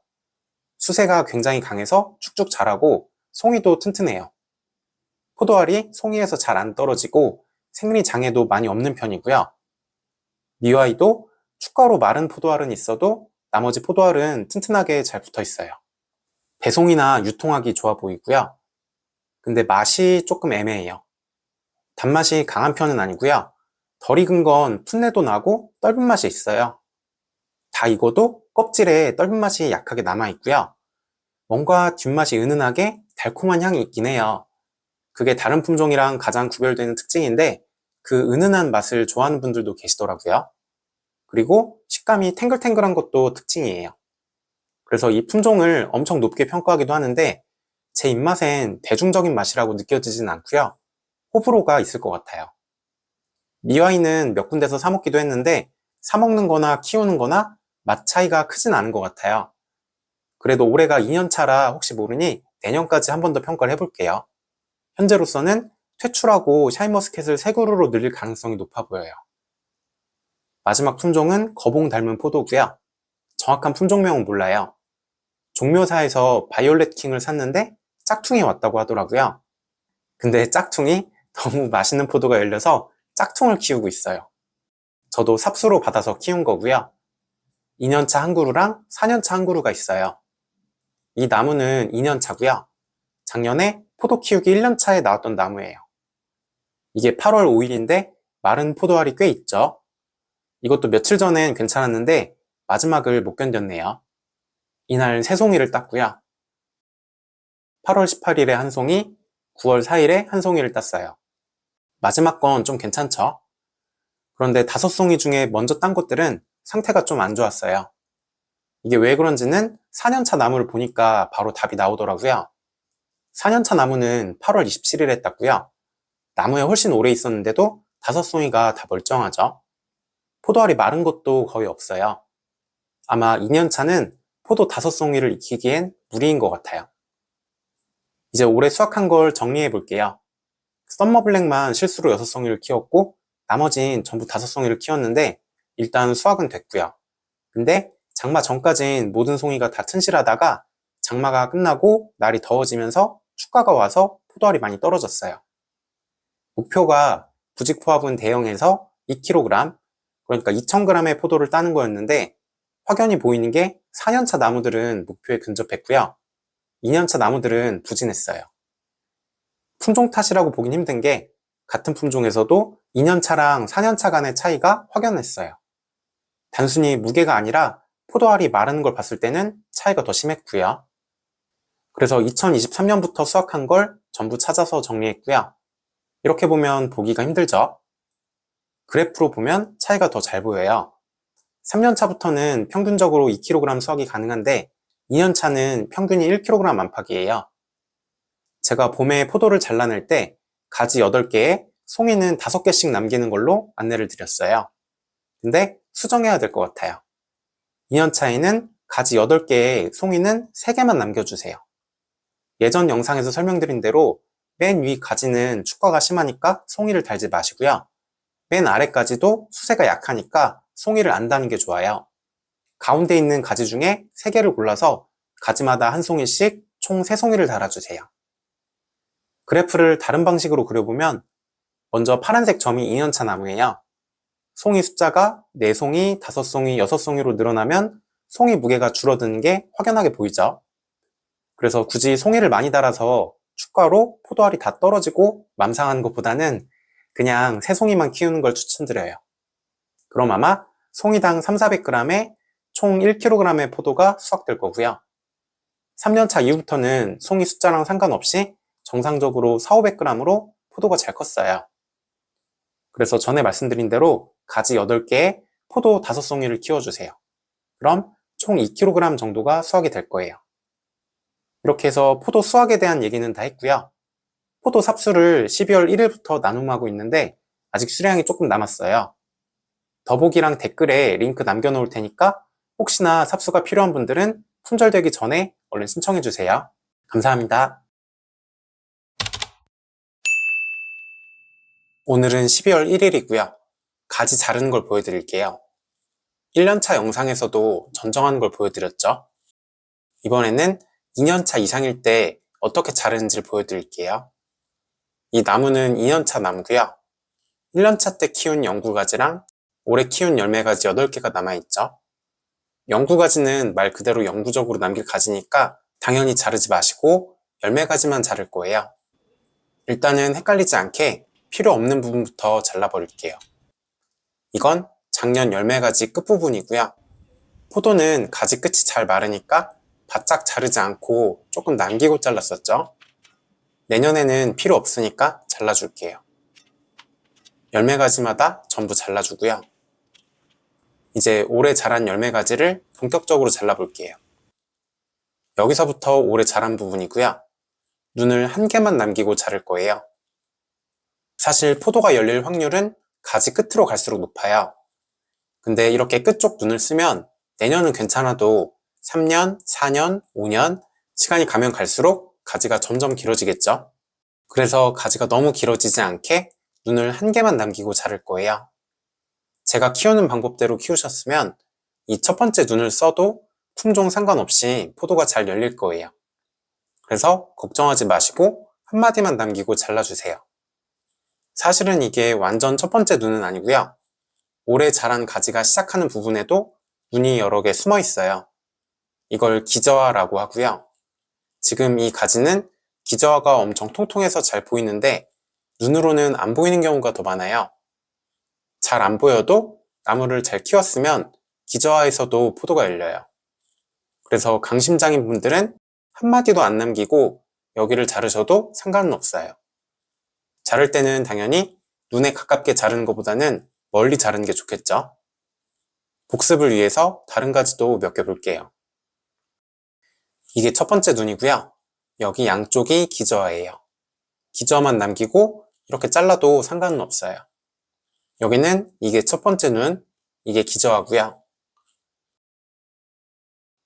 수세가 굉장히 강해서 쭉쭉 자라고 송이도 튼튼해요. 포도알이 송이에서 잘 안 떨어지고 생리 장애도 많이 없는 편이고요. 미와이도 축가로 마른 포도알은 있어도 나머지 포도알은 튼튼하게 잘 붙어 있어요. 배송이나 유통하기 좋아 보이고요. 근데 맛이 조금 애매해요. 단맛이 강한 편은 아니고요. 덜 익은 건 풋내도 나고 떫은 맛이 있어요. 다 익어도 껍질에 떫은 맛이 약하게 남아있고요. 뭔가 뒷맛이 은은하게 달콤한 향이 있긴 해요. 그게 다른 품종이랑 가장 구별되는 특징인데 그 은은한 맛을 좋아하는 분들도 계시더라고요. 그리고 식감이 탱글탱글한 것도 특징이에요. 그래서 이 품종을 엄청 높게 평가하기도 하는데 제 입맛엔 대중적인 맛이라고 느껴지진 않고요. 호불호가 있을 것 같아요. 미와이는 몇 군데서 사 먹기도 했는데 사 먹는 거나 키우는 거나 맛 차이가 크진 않은 것 같아요. 그래도 올해가 2년 차라 혹시 모르니 내년까지 한 번 더 평가를 해볼게요. 현재로서는 퇴출하고 샤인머스켓을 새 그루로 늘릴 가능성이 높아 보여요. 마지막 품종은 거봉 닮은 포도고요. 정확한 품종명은 몰라요. 종묘사에서 바이올렛 킹을 샀는데 짝퉁이 왔다고 하더라고요. 근데 짝퉁이 너무 맛있는 포도가 열려서 짝퉁을 키우고 있어요. 저도 삽수로 받아서 키운 거고요. 2년차 한 그루랑 4년차 한 그루가 있어요. 이 나무는 2년차고요. 작년에 포도 키우기 1년차에 나왔던 나무예요. 이게 8월 5일인데 마른 포도알이 꽤 있죠. 이것도 며칠 전엔 괜찮았는데 마지막을 못 견뎠네요. 이날 세 송이를 땄고요. 8월 18일에 한 송이, 9월 4일에 한 송이를 땄어요. 마지막 건 좀 괜찮죠? 그런데 5송이 중에 먼저 딴 것들은 상태가 좀 안 좋았어요. 이게 왜 그런지는 4년차 나무를 보니까 바로 답이 나오더라고요. 4년차 나무는 8월 27일에 땄고요. 나무에 훨씬 오래 있었는데도 5송이가 다 멀쩡하죠. 포도알이 마른 것도 거의 없어요. 아마 2년차는 포도 5송이를 익히기엔 무리인 것 같아요. 이제 올해 수확한 걸 정리해 볼게요. 썸머블랙만 실수로 6송이를 키웠고 나머진 전부 5송이를 키웠는데 일단 수확은 됐고요. 근데 장마 전까진 모든 송이가 다 튼실하다가 장마가 끝나고 날이 더워지면서 축가가 와서 포도알이 많이 떨어졌어요. 목표가 부직포화분 대형에서 2kg, 그러니까 2000g의 포도를 따는 거였는데 확연히 보이는 게 4년차 나무들은 목표에 근접했고요. 2년차 나무들은 부진했어요. 품종 탓이라고 보긴 힘든 게 같은 품종에서도 2년차랑 4년차 간의 차이가 확연했어요. 단순히 무게가 아니라 포도알이 마르는 걸 봤을 때는 차이가 더 심했고요. 그래서 2023년부터 수확한 걸 전부 찾아서 정리했고요. 이렇게 보면 보기가 힘들죠? 그래프로 보면 차이가 더 잘 보여요. 3년차부터는 평균적으로 2kg 수확이 가능한데 2년차는 평균이 1kg 안팎이에요. 제가 봄에 포도를 잘라낼 때 가지 8개에 송이는 5개씩 남기는 걸로 안내를 드렸어요. 근데 수정해야 될 것 같아요. 2년차에는 가지 8개에 송이는 3개만 남겨주세요. 예전 영상에서 설명드린 대로 맨 위 가지는 축과가 심하니까 송이를 달지 마시고요. 맨 아래까지도 수세가 약하니까 송이를 안 다는 게 좋아요. 가운데 있는 가지 중에 3개를 골라서 가지마다 한 송이씩 총 3송이를 달아주세요. 그래프를 다른 방식으로 그려보면 먼저 파란색 점이 2년차 나무예요. 송이 숫자가 4송이, 5송이, 6송이로 늘어나면 송이 무게가 줄어드는 게 확연하게 보이죠. 그래서 굳이 송이를 많이 달아서 축과로 포도알이 다 떨어지고 맘상하는 것보다는 그냥 3송이만 키우는 걸 추천드려요. 그럼 아마 송이당 300~400g에 총 1kg의 포도가 수확될 거고요. 3년차 이후부터는 송이 숫자랑 상관없이 정상적으로 400~500g으로 포도가 잘 컸어요. 그래서 전에 말씀드린 대로 가지 8개에 포도 5송이를 키워주세요. 그럼 총 2kg 정도가 수확이 될 거예요. 이렇게 해서 포도 수확에 대한 얘기는 다 했고요. 포도 삽수를 12월 1일부터 나눔하고 있는데 아직 수량이 조금 남았어요. 더보기랑 댓글에 링크 남겨놓을 테니까 혹시나 삽수가 필요한 분들은 품절되기 전에 얼른 신청해주세요. 감사합니다. 오늘은 12월 1일이고요. 가지 자르는 걸 보여드릴게요. 1년차 영상에서도 전정하는 걸 보여드렸죠. 이번에는 2년차 이상일 때 어떻게 자르는지를 보여드릴게요. 이 나무는 2년차 나무고요. 1년차 때 키운 영구가지랑 올해 키운 열매가지 8개가 남아있죠. 영구가지는 말 그대로 영구적으로 남길 가지니까 당연히 자르지 마시고 열매가지만 자를 거예요. 일단은 헷갈리지 않게 필요 없는 부분부터 잘라버릴게요. 이건 작년 열매가지 끝부분이고요. 포도는 가지 끝이 잘 마르니까 바짝 자르지 않고 조금 남기고 잘랐었죠. 내년에는 필요 없으니까 잘라줄게요. 열매가지마다 전부 잘라주고요. 이제 올해 자란 열매가지를 본격적으로 잘라볼게요. 여기서부터 올해 자란 부분이고요. 눈을 한 개만 남기고 자를 거예요. 사실 포도가 열릴 확률은 가지 끝으로 갈수록 높아요. 근데 이렇게 끝쪽 눈을 쓰면 내년은 괜찮아도 3년, 4년, 5년 시간이 가면 갈수록 가지가 점점 길어지겠죠? 그래서 가지가 너무 길어지지 않게 눈을 한 개만 남기고 자를 거예요. 제가 키우는 방법대로 키우셨으면 이 첫 번째 눈을 써도 품종 상관없이 포도가 잘 열릴 거예요. 그래서 걱정하지 마시고 한마디만 남기고 잘라주세요. 사실은 이게 완전 첫 번째 눈은 아니고요. 올해 자란 가지가 시작하는 부분에도 눈이 여러 개 숨어 있어요. 이걸 기저화라고 하고요. 지금 이 가지는 기저화가 엄청 통통해서 잘 보이는데 눈으로는 안 보이는 경우가 더 많아요. 잘 안 보여도 나무를 잘 키웠으면 기저화에서도 포도가 열려요. 그래서 강심장인 분들은 한마디도 안 남기고 여기를 자르셔도 상관은 없어요. 자를 때는 당연히 눈에 가깝게 자르는 것보다는 멀리 자르는 게 좋겠죠. 복습을 위해서 다른 가지도 몇 개 볼게요. 이게 첫 번째 눈이고요. 여기 양쪽이 기저화예요. 기저화만 남기고 이렇게 잘라도 상관은 없어요. 여기는 이게 첫 번째 눈, 이게 기저화고요.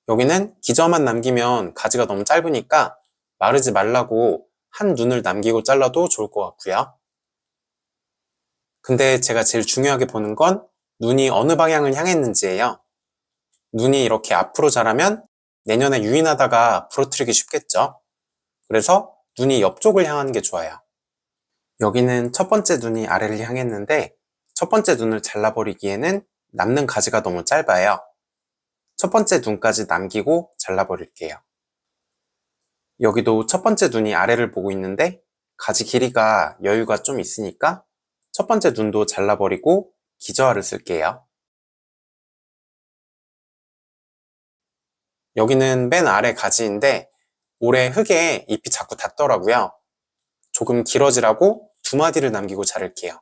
여기는 기저화만 남기면 가지가 너무 짧으니까 마르지 말라고 한 눈을 남기고 잘라도 좋을 것 같고요. 근데 제가 제일 중요하게 보는 건 눈이 어느 방향을 향했는지예요. 눈이 이렇게 앞으로 자라면 내년에 유인하다가 부러뜨리기 쉽겠죠. 그래서 눈이 옆쪽을 향하는 게 좋아요. 여기는 첫 번째 눈이 아래를 향했는데 첫 번째 눈을 잘라버리기에는 남는 가지가 너무 짧아요. 첫 번째 눈까지 남기고 잘라버릴게요. 여기도 첫 번째 눈이 아래를 보고 있는데 가지 길이가 여유가 좀 있으니까 첫 번째 눈도 잘라버리고 기저화를 쓸게요. 여기는 맨 아래 가지인데 올해 흙에 잎이 자꾸 닿더라고요. 조금 길어지라고 2마디를 남기고 자를게요.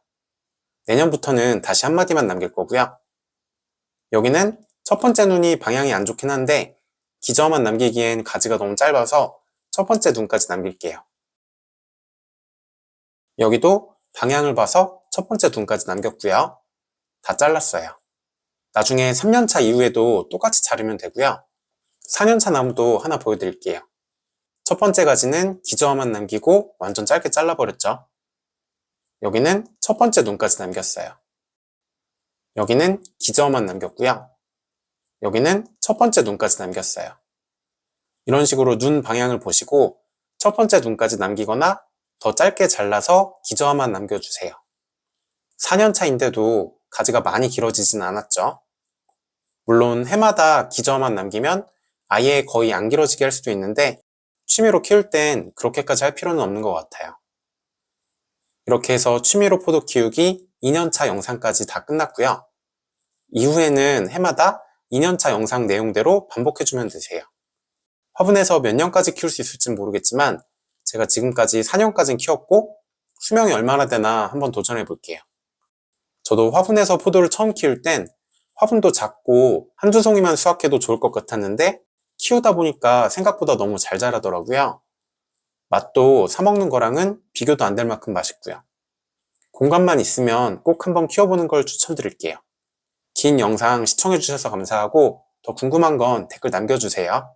내년부터는 다시 1마디만 남길 거고요. 여기는 첫 번째 눈이 방향이 안 좋긴 한데 기저만 남기기엔 가지가 너무 짧아서 첫 번째 눈까지 남길게요. 여기도 방향을 봐서 첫 번째 눈까지 남겼고요. 다 잘랐어요. 나중에 3년차 이후에도 똑같이 자르면 되고요. 4년차 나무도 하나 보여드릴게요. 첫 번째 가지는 기저만 남기고 완전 짧게 잘라버렸죠. 여기는 첫 번째 눈까지 남겼어요. 여기는 기저만 남겼고요. 여기는 첫 번째 눈까지 남겼어요. 이런 식으로 눈 방향을 보시고 첫 번째 눈까지 남기거나 더 짧게 잘라서 기저만 남겨주세요. 4년차인데도 가지가 많이 길어지진 않았죠. 물론 해마다 기저만 남기면 아예 거의 안 길어지게 할 수도 있는데 취미로 키울 땐 그렇게까지 할 필요는 없는 것 같아요. 이렇게 해서 취미로 포도 키우기 2년차 영상까지 다 끝났고요. 이후에는 해마다 2년차 영상 내용대로 반복해주면 되세요. 화분에서 몇 년까지 키울 수 있을진 모르겠지만 제가 지금까지 4년까지는 키웠고 수명이 얼마나 되나 한번 도전해 볼게요. 저도 화분에서 포도를 처음 키울 땐 화분도 작고 한두 송이만 수확해도 좋을 것 같았는데 키우다 보니까 생각보다 너무 잘 자라더라고요. 맛도 사 먹는 거랑은 비교도 안 될 만큼 맛있고요. 공간만 있으면 꼭 한번 키워보는 걸 추천드릴게요. 긴 영상 시청해주셔서 감사하고 더 궁금한 건 댓글 남겨주세요.